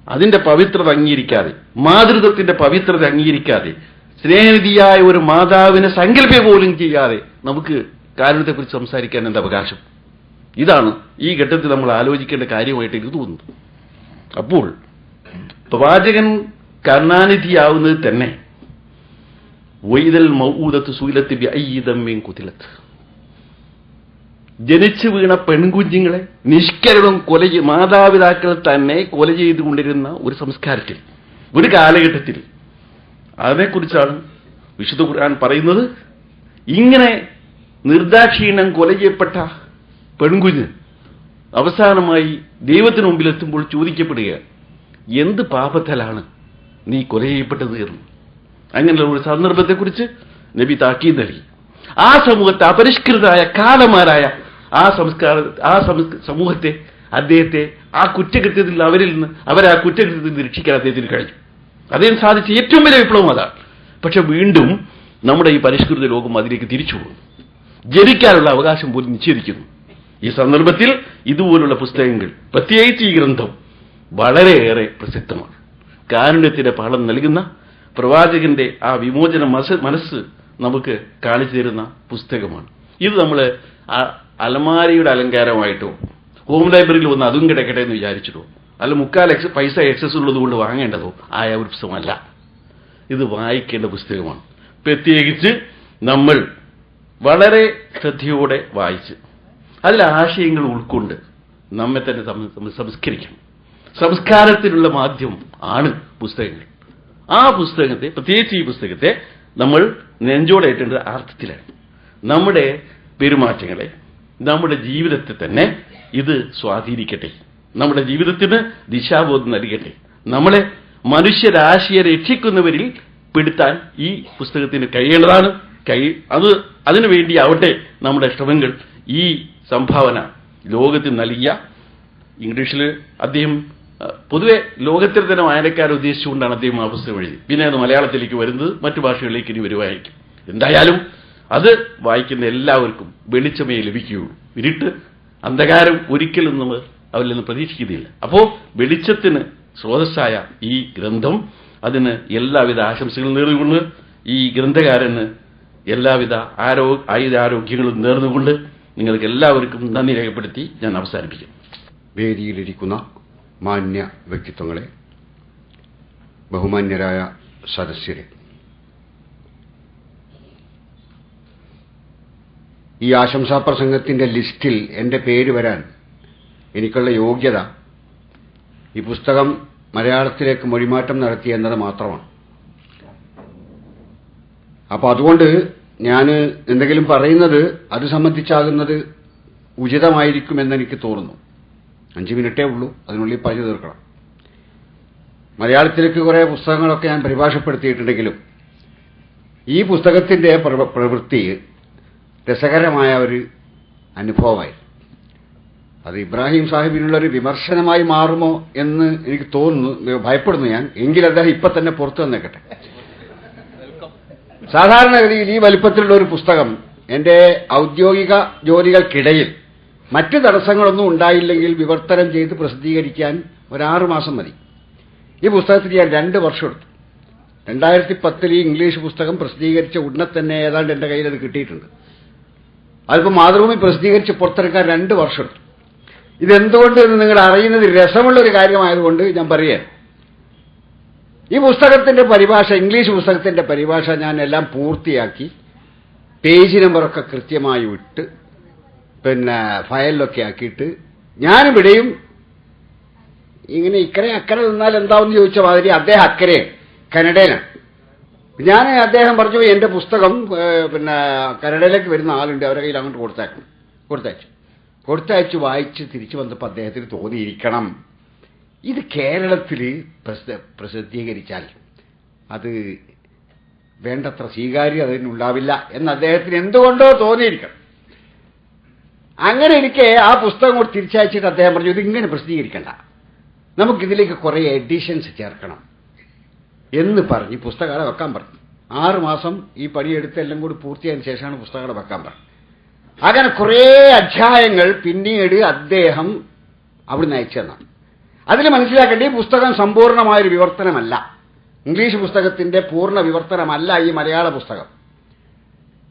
[SPEAKER 14] അതിന്റെ പവിത്രത അംഗീകരിക്കാതെ, മാതൃത്വത്തിന്റെ പവിത്രത അംഗീകരിക്കാതെ, സ്നേഹനിധിയായ ഒരു മാതാവിനെ സങ്കല്പം പോലും ചെയ്യാതെ നമുക്ക് കാരുണ്യത്തെക്കുറിച്ച് സംസാരിക്കാൻ എന്താ അവകാശം? ഇതാണ് ഈ ഘട്ടത്തിൽ നമ്മൾ ആലോചിക്കേണ്ട കാര്യമായിട്ട് എനിക്ക് തോന്നുന്നു. അപ്പോൾ പ്രവാചകൻ കരുണാനിധിയാവുന്നത് തന്നെ വൈദൽ മൗഊദത്തു സുയിലത്ത് ബിഅയ്യിദമ്മിൻ കുതിലത്ത്, ജനിച്ചു വീണ പെൺകുഞ്ഞുങ്ങളെ നിഷ്കരണം മാതാപിതാക്കൾ തന്നെ കൊല ചെയ്തുകൊണ്ടിരുന്ന ഒരു സംസ്കാരത്തിൽ, ഒരു കാലഘട്ടത്തിൽ അതിനെക്കുറിച്ചാണ് വിശുദ്ധ ഖുർആൻ പറയുന്നത്. ഇങ്ങനെ നിർദാക്ഷീണ്യം കൊല ചെയ്യപ്പെട്ട പെൺകുഞ്ഞ് അവസാനമായി ദൈവത്തിന് മുമ്പിൽ എത്തുമ്പോൾ ചോദിക്കപ്പെടുക, എന്ത് പാപത്താലാണ് നീ കൊല ചെയ്യപ്പെട്ടത് എന്ന്. അങ്ങനെയുള്ള ഒരു സന്ദർഭത്തെക്കുറിച്ച് നബി താക്കീത് നൽകി. ആ സമൂഹത്തെ അപരിഷ്കൃതരായ കാലമാരായ ആ സമൂഹത്തെ, അദ്ദേഹത്തെ ആ കുറ്റകൃത്യത്തിൽ അവരെ ആ കുറ്റകൃത്യത്തിൽ നിന്ന് രക്ഷിക്കാൻ അദ്ദേഹത്തിന് കഴിഞ്ഞു. അദ്ദേഹം സാധിച്ച ഏറ്റവും വലിയ വിപ്ലവം അതാണ്. പക്ഷെ വീണ്ടും നമ്മുടെ ഈ പരിഷ്കൃത ലോകം അതിലേക്ക് തിരിച്ചു പോകുന്നു. ജനിക്കാനുള്ള അവകാശം പോലും നിഷേധിക്കുന്നു. ഈ സന്ദർഭത്തിൽ ഇതുപോലുള്ള പുസ്തകങ്ങൾ, പ്രത്യേകിച്ച് ഈ ഗ്രന്ഥം വളരെയേറെ പ്രസക്തമാണ്. കാരുണ്യത്തിന്റെ പാഠം നൽകുന്ന പ്രവാചകന്റെ ആ വിമോചന മനസ്സ് നമുക്ക് കാണിച്ചു തരുന്ന പുസ്തകമാണ്. ഇത് നമ്മൾ അലമാരയുടെ അലങ്കാരമായിട്ടോ ഹോം ലൈബ്രറിയിൽ വന്ന് അതും കിടക്കട്ടെ എന്ന് വിചാരിച്ചിട്ടോ അല്ല മുക്കാൽ പൈസ എക്സസ് ഉള്ളത് കൊണ്ട് വാങ്ങേണ്ടതോ ആയ ഒരു പുസ്തകമല്ല. ഇത് വായിക്കേണ്ട പുസ്തകമാണ്. പ്രത്യേകിച്ച് നമ്മൾ വളരെ ശ്രദ്ധയോടെ വായിച്ച് അതിലെ ആശയങ്ങൾ ഉൾക്കൊണ്ട് നമ്മെ തന്നെ സംസ്കരിക്കണം. സംസ്കാരത്തിനുള്ള മാധ്യമം ആണ് പുസ്തകങ്ങൾ. ആ പുസ്തകത്തെ, പ്രത്യേകിച്ച് ഈ പുസ്തകത്തെ നമ്മൾ നെഞ്ചോടേറ്റേണ്ട അർത്ഥത്തിലാണ്. നമ്മുടെ പെരുമാറ്റങ്ങളെ, നമ്മുടെ ജീവിതത്തെ തന്നെ ഇത് സ്വാധീനിക്കട്ടെ, നമ്മുടെ ജീവിതത്തിന് ദിശാബോധം നൽകട്ടെ, നമ്മളെ മനുഷ്യരാശിയെ രക്ഷിക്കുന്നവരിൽ പെടുത്താൻ ഈ പുസ്തകത്തിന് കഴിയേണ്ടതാണ്. അതിനുവേണ്ടി ആവട്ടെ നമ്മുടെ ശ്രമങ്ങൾ. ഈ സംഭാവന ലോകത്തിൽ നൽകിയ, ഇംഗ്ലീഷിൽ അദ്ദേഹം പൊതുവെ ലോകത്തിൽ തന്നെ വായനക്കാരെ ഉദ്ദേശിച്ചുകൊണ്ടാണ് അദ്ദേഹം ആ പുസ്തകം എഴുതി. പിന്നെ അത് മലയാളത്തിലേക്ക് വരുന്നത്, മറ്റു ഭാഷകളിലേക്ക് ഇനി വരുമായിരിക്കും. എന്തായാലും അത് വായിക്കുന്ന എല്ലാവർക്കും വെളിച്ചമേ ലഭിക്കുകയുള്ളൂ. ഇരുട്ട്, അന്ധകാരം ഒരിക്കലും നമ്മൾ അവരിൽ നിന്ന് പ്രതീക്ഷിക്കുന്നില്ല. അപ്പോൾ വെളിച്ചത്തിന് സ്രോതസ്സായ ഈ ഗ്രന്ഥം, അതിന് എല്ലാവിധ ആശംസകളും നേർന്നുകൊണ്ട്, ഈ ഗ്രന്ഥകാരന് എല്ലാവിധ ആരോഗ്യങ്ങളും നേർന്നുകൊണ്ട് നിങ്ങൾക്ക് എല്ലാവർക്കും നന്ദി രേഖപ്പെടുത്തി ഞാൻ അവസാനിപ്പിക്കും.
[SPEAKER 15] വേദിയിലിരിക്കുന്ന മാന്യ വ്യക്തിത്വങ്ങളെ, ബഹുമാന്യരായ സദസ്യരെ, ഈ ആശംസാ പ്രസംഗത്തിന്റെ ലിസ്റ്റിൽ എൻ്റെ പേര് വരാൻ എനിക്കുള്ള യോഗ്യത ഈ പുസ്തകം മലയാളത്തിലേക്ക് മൊഴിമാറ്റം നടത്തി എന്നത് മാത്രമാണ്. അപ്പോൾ അതുകൊണ്ട് ഞാൻ എന്തെങ്കിലും പറയുന്നത് അത് സംബന്ധിച്ചാകുന്നത് ഉചിതമായിരിക്കുമെന്ന് എനിക്ക് തോന്നുന്നു. 5 മിനിറ്റേ ഉള്ളൂ, അതിനുള്ളിൽ പറഞ്ഞു തീർക്കണം. മലയാളത്തിലേക്ക് കുറേ പുസ്തകങ്ങളൊക്കെ ഞാൻ പരിഭാഷപ്പെടുത്തിയിട്ടുണ്ടെങ്കിലും ഈ പുസ്തകത്തിന്റെ പ്രവൃത്തി രസകരമായ ഒരു അനുഭവമായി. അത് ഇബ്രാഹിം സാഹിബിനുള്ളൊരു വിമർശനമായി മാറുമോ എന്ന് എനിക്ക് തോന്നുന്നു, ഭയപ്പെടുന്നു ഞാൻ. എങ്കിൽ അദ്ദേഹം ഇപ്പൊ തന്നെ പുറത്തു വന്നേക്കട്ടെ. സാധാരണഗതിയിൽ ഈ വലിപ്പത്തിലുള്ള ഒരു പുസ്തകം എന്റെ ഔദ്യോഗിക ജോലികൾക്കിടയിൽ മറ്റ് തടസ്സങ്ങളൊന്നും ഉണ്ടായില്ലെങ്കിൽ വിവർത്തനം ചെയ്ത് പ്രസിദ്ധീകരിക്കാൻ 6 മാസം മതി. ഈ പുസ്തകത്തിന് ഞാൻ 2 വർഷം എടുത്തു. 2010 ഈ ഇംഗ്ലീഷ് പുസ്തകം പ്രസിദ്ധീകരിച്ച ഉടനെ തന്നെ ഏതാണ്ട് എന്റെ കയ്യിൽ അത് കിട്ടിയിട്ടുണ്ട്. അതിപ്പോൾ മാതൃഭൂമി പ്രസിദ്ധീകരിച്ച് പുറത്തിറക്കാൻ 2 വർഷം എടുത്തു. ഇതെന്തുകൊണ്ട് എന്ന് നിങ്ങൾ അറിയുന്നത് രസമുള്ളൊരു കാര്യമായതുകൊണ്ട് ഞാൻ പറയുകയാണ്. ഈ പുസ്തകത്തിന്റെ പരിഭാഷ, ഇംഗ്ലീഷ് പുസ്തകത്തിന്റെ പരിഭാഷ ഞാൻ എല്ലാം പൂർത്തിയാക്കി പേജ് നമ്പറൊക്കെ കൃത്യമായി വിട്ട് പിന്നെ ഫയലിലൊക്കെ ആക്കിയിട്ട് ഞാനിവിടെയും ഇങ്ങനെ ഇക്കരെ അക്കരെ നിന്നാൽ എന്താവെന്ന് ചോദിച്ച മാതിരി അദ്ദേഹം അക്കരെ കനഡയിലാണ്. ഞാൻ അദ്ദേഹം പറഞ്ഞു എന്റെ പുസ്തകം പിന്നെ കനഡയിലേക്ക് വരുന്ന ആളുണ്ട്, അവരുടെ കയ്യിൽ അങ്ങോട്ട് കൊടുത്തയച്ചു വായിച്ച് തിരിച്ചു വന്നപ്പോൾ അദ്ദേഹത്തിന് തോന്നിയിരിക്കണം ഇത് കേരളത്തിൽ പ്രസിദ്ധീകരിച്ചാൽ അത് വേണ്ടത്ര സ്വീകാര്യം അതിനുണ്ടാവില്ല എന്ന് അദ്ദേഹത്തിന് എന്തുകൊണ്ടോ തോന്നിയിരിക്കണം. അങ്ങനെ എനിക്ക് ആ പുസ്തകം കൂടി തിരിച്ചയച്ചിട്ട് അദ്ദേഹം പറഞ്ഞു ഇതിങ്ങനെ പ്രസിദ്ധീകരിക്കണ്ട, നമുക്കിതിലേക്ക് കുറേ എഡിഷൻസ് ചേർക്കണം എന്ന് പറഞ്ഞ് പുസ്തകം വെക്കാൻ പറഞ്ഞു. 6 മാസം ഈ പണിയെടുത്ത് എല്ലാം കൂടി പൂർത്തിയായതിനു ശേഷമാണ് പുസ്തകം വെക്കാൻ പറഞ്ഞത്. അങ്ങനെ കുറേ അധ്യായങ്ങൾ പിന്നീട് അദ്ദേഹം അവിടുന്ന് അയച്ചെന്നാണ്. അതിൽ മനസ്സിലാക്കേണ്ട ഈ പുസ്തകം സമ്പൂർണമായൊരു വിവർത്തനമല്ല, ഇംഗ്ലീഷ് പുസ്തകത്തിന്റെ പൂർണ്ണ വിവർത്തനമല്ല ഈ മലയാള പുസ്തകം.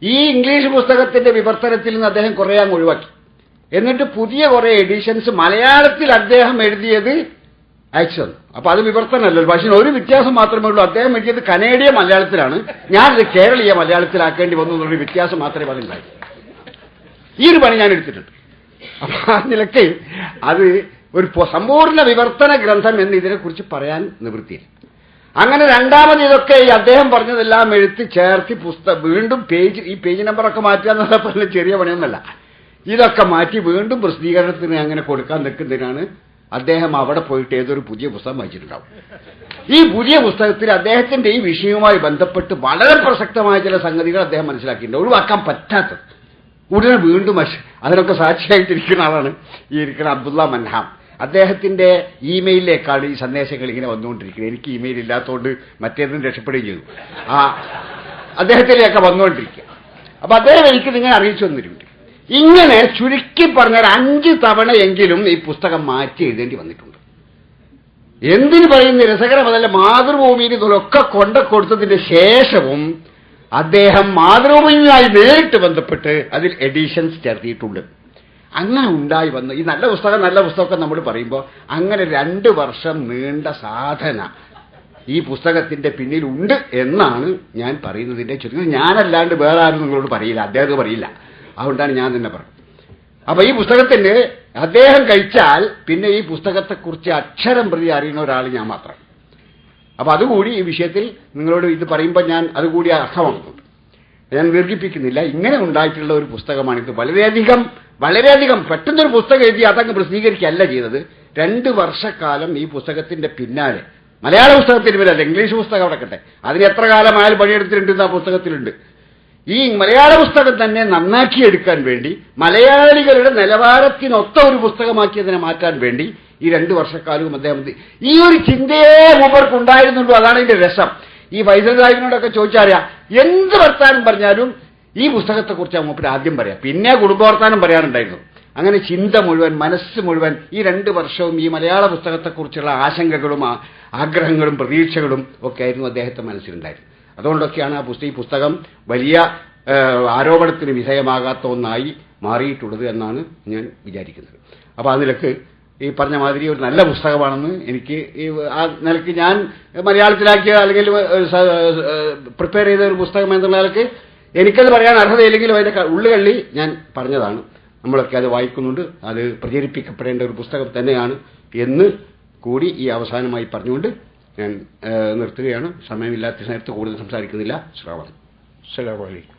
[SPEAKER 15] ഈ ഇംഗ്ലീഷ് പുസ്തകത്തിന്റെ വിവർത്തനത്തിൽ നിന്ന് അദ്ദേഹം കുറേ അങ്ങ് ഒഴിവാക്കി. എന്നിട്ട് പുതിയ കുറേ എഡിഷൻസ് മലയാളത്തിൽ അദ്ദേഹം എഴുതിയത് അയച്ചു തന്നു. അപ്പൊ അത് വിവർത്തനമല്ലല്ലോ. പക്ഷേ ഒരു വ്യത്യാസം മാത്രമേ ഉള്ളൂ, അദ്ദേഹം എഴുതിയത് കനേഡിയ മലയാളത്തിലാണ്, ഞാനത് കേരളീയ മലയാളത്തിലാക്കേണ്ടി വന്നു എന്നൊരു വ്യത്യാസം മാത്രമേ അതിലുണ്ടായി. ഈ ഒരു പണി ഞാൻ എടുത്തിട്ടുണ്ട്. അപ്പൊ ആ നിലയ്ക്ക് അത് ഒരു സമ്പൂർണ്ണ വിവർത്തന ഗ്രന്ഥം എന്ന് ഇതിനെക്കുറിച്ച് പറയാൻ നിവൃത്തിയില്ല. അങ്ങനെ രണ്ടാമത് ഇതൊക്കെ ഈ അദ്ദേഹം പറഞ്ഞതെല്ലാം എഴുത്തി ചേർത്തി വീണ്ടും ഈ പേജ് നമ്പറൊക്കെ മാറ്റുക എന്നുള്ള പോലെ ചെറിയ പണിയൊന്നല്ല. ഇതൊക്കെ മാറ്റി വീണ്ടും പ്രസിദ്ധീകരണത്തിന് അങ്ങനെ കൊടുക്കാൻ നിൽക്കുന്നതിനാണ് അദ്ദേഹം അവിടെ പോയിട്ട് ഏതൊരു പുതിയ പുസ്തകം വായിച്ചിട്ടുണ്ടാവും. ഈ പുതിയ പുസ്തകത്തിൽ അദ്ദേഹത്തിന്റെ ഈ വിഷയവുമായി ബന്ധപ്പെട്ട് വളരെ പ്രസക്തമായ ചില സംഗതികൾ അദ്ദേഹം മനസ്സിലാക്കിയിട്ടുണ്ട്, ഒഴിവാക്കാൻ പറ്റാത്തത്. ഉടനെ വീണ്ടും അതിനൊക്കെ സാക്ഷിയായിട്ടിരിക്കുന്ന ആളാണ് ഈ ഇരിക്കുന്ന അബ്ദുള്ള മൻഹാം. അദ്ദേഹത്തിന്റെ ഇമെയിലിലേക്കാണ് ഈ സന്ദേശങ്ങൾ ഇങ്ങനെ വന്നുകൊണ്ടിരിക്കുന്നത്. എനിക്ക് ഇമെയിൽ ഇല്ലാത്തതുകൊണ്ട് മറ്റേതും രക്ഷപ്പെടുകയും ചെയ്തു. അദ്ദേഹത്തിലേക്ക് വന്നുകൊണ്ടിരിക്കുക. അപ്പൊ അദ്ദേഹം എനിക്ക് നിങ്ങൾ അറിയിച്ചു തന്നിട്ടുണ്ട്. ഇങ്ങനെ ചുരുക്കി പറഞ്ഞാൽ 5 തവണയെങ്കിലും ഈ പുസ്തകം മാറ്റി എഴുതേണ്ടി വന്നിട്ടുണ്ട്. എന്തിനു പറയുന്ന രസകരമതല്ല, മാതൃഭൂമിയിൽ ഇതിലൊക്കെ കൊടുത്തതിന്റെ ശേഷവും അദ്ദേഹം മാതൃഭൂമിയുമായി നേരിട്ട് ബന്ധപ്പെട്ട് അതിൽ എഡിഷൻസ് ചേർത്തിയിട്ടുണ്ട്. അങ്ങനെ ഉണ്ടായി വന്നു ഈ നല്ല പുസ്തകമൊക്കെ നമ്മൾ പറയുമ്പോൾ അങ്ങനെ 2 വർഷം നീണ്ട സാധന ഈ പുസ്തകത്തിന്റെ പിന്നിലുണ്ട് എന്നാണ് ഞാൻ പറയുന്നതിന്റെ ചുരുക്കം. ഞാനല്ലാണ്ട് വേറെ ആരും നിങ്ങളോട് പറയില്ല, അദ്ദേഹത്തിന് പറയില്ല. അതുകൊണ്ടാണ് ഞാൻ തന്നെ പറഞ്ഞത്. അപ്പൊ ഈ പുസ്തകത്തിന് അദ്ദേഹം കഴിച്ചാൽ പിന്നെ ഈ പുസ്തകത്തെക്കുറിച്ച് അക്ഷരം പ്രതി അറിയുന്ന ഒരാൾ ഞാൻ മാത്രം. അപ്പൊ അതുകൂടി ഈ വിഷയത്തിൽ നിങ്ങളോട് ഇത് പറയുമ്പോൾ ഞാൻ അതുകൂടി അർത്ഥമാക്കുന്നുണ്ട്. ഞാൻ ദീർഘിപ്പിക്കുന്നില്ല. ഇങ്ങനെ ഉണ്ടായിട്ടുള്ള ഒരു പുസ്തകമാണിത്. വളരെയധികം പെട്ടെന്നൊരു പുസ്തകം എഴുതി അതങ്ങ് പ്രസിദ്ധീകരിക്കുകയല്ല ചെയ്തത്. 2 വർഷക്കാലം ഈ പുസ്തകത്തിന്റെ പിന്നാലെ, മലയാള പുസ്തകത്തിന് പിന്നാലെ, ഇംഗ്ലീഷ് പുസ്തകം അടക്കട്ടെ, അതിന് എത്ര കാലമായാലും പണിയെടുത്തിട്ടുണ്ട് ആ പുസ്തകത്തിലുണ്ട്. ഈ മലയാള പുസ്തകം തന്നെ നന്നാക്കിയെടുക്കാൻ വേണ്ടി, മലയാളികളുടെ നിലവാരത്തിനൊത്ത ഒരു പുസ്തകമാക്കി അതിനെ മാറ്റാൻ വേണ്ടി ഈ 2 വർഷക്കാലവും അദ്ദേഹം ഈ ഒരു ചിന്തയെ മൂപ്പർക്കുണ്ടായിരുന്നുള്ളൂ. അതാണ് ഇതിന്റെ രസം. ഈ ഫൈസൽ സാഹിബിനോടൊക്കെ ചോദിച്ചറിയാം, എന്ത് വർത്താനം പറഞ്ഞാലും ഈ പുസ്തകത്തെക്കുറിച്ച് മൂപ്പര് ആദ്യം പറയാം, പിന്നെ കുടുംബവർത്താനം പറയാനുണ്ടായിരുന്നു. അങ്ങനെ ചിന്ത മുഴുവൻ, മനസ്സ് മുഴുവൻ ഈ 2 വർഷവും ഈ മലയാള പുസ്തകത്തെക്കുറിച്ചുള്ള ആശങ്കകളും ആഗ്രഹങ്ങളും പ്രതീക്ഷകളും ഒക്കെ ആയിരുന്നു അദ്ദേഹത്തെ മനസ്സിലുണ്ടായിരുന്നു. അതുകൊണ്ടൊക്കെയാണ് ഈ പുസ്തകം വലിയ ആരോപണത്തിന് വിധേയമാകാത്ത ഒന്നായി മാറിയിട്ടുള്ളത് എന്നാണ് ഞാൻ വിചാരിക്കുന്നത്. അപ്പോൾ ആ നിലക്ക് ഈ പറഞ്ഞ മാതിരി ഒരു നല്ല പുസ്തകമാണെന്ന് എനിക്ക് ആ നിലയ്ക്ക് ഞാൻ മലയാളത്തിലാക്കിയ അല്ലെങ്കിൽ പ്രിപ്പയർ ചെയ്ത ഒരു പുസ്തകം എന്നുള്ള നിലയ്ക്ക് എനിക്കത് പറയാൻ അർഹതയില്ലെങ്കിലും അതിൻ്റെ ഉള്ളുകള്ളി ഞാൻ പറഞ്ഞതാണ്. നമ്മളൊക്കെ അത് വായിക്കുന്നുണ്ട്, അത് പ്രചരിപ്പിക്കപ്പെടേണ്ട ഒരു പുസ്തകം തന്നെയാണ് എന്ന് കൂടി ഈ അവസാനമായി പറഞ്ഞുകൊണ്ട് ഞാൻ നിർത്തുകയാണ്. സമയമില്ലാത്ത നേരത്ത് കൂടുതൽ സംസാരിക്കുന്നില്ല. അസ്സലാമു അലൈക്കും.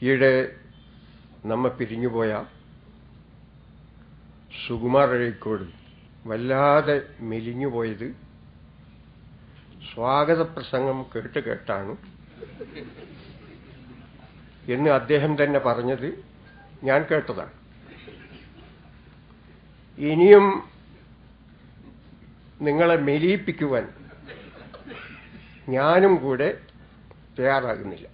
[SPEAKER 16] ഈയിടെ നമ്മെ പിരിഞ്ഞുപോയ സുകുമാർ അഴീക്കോട് വല്ലാതെ മെലിഞ്ഞുപോയത് സ്വാഗത പ്രസംഗം കേട്ടാണ്. എന്ന് അദ്ദേഹം തന്നെ പറഞ്ഞത് ഞാൻ കേട്ടതാണ്. ഇനിയും നിങ്ങളെ മെലിയിപ്പിക്കുവാൻ ഞാനും കൂടെ തയ്യാറാകുന്നില്ല.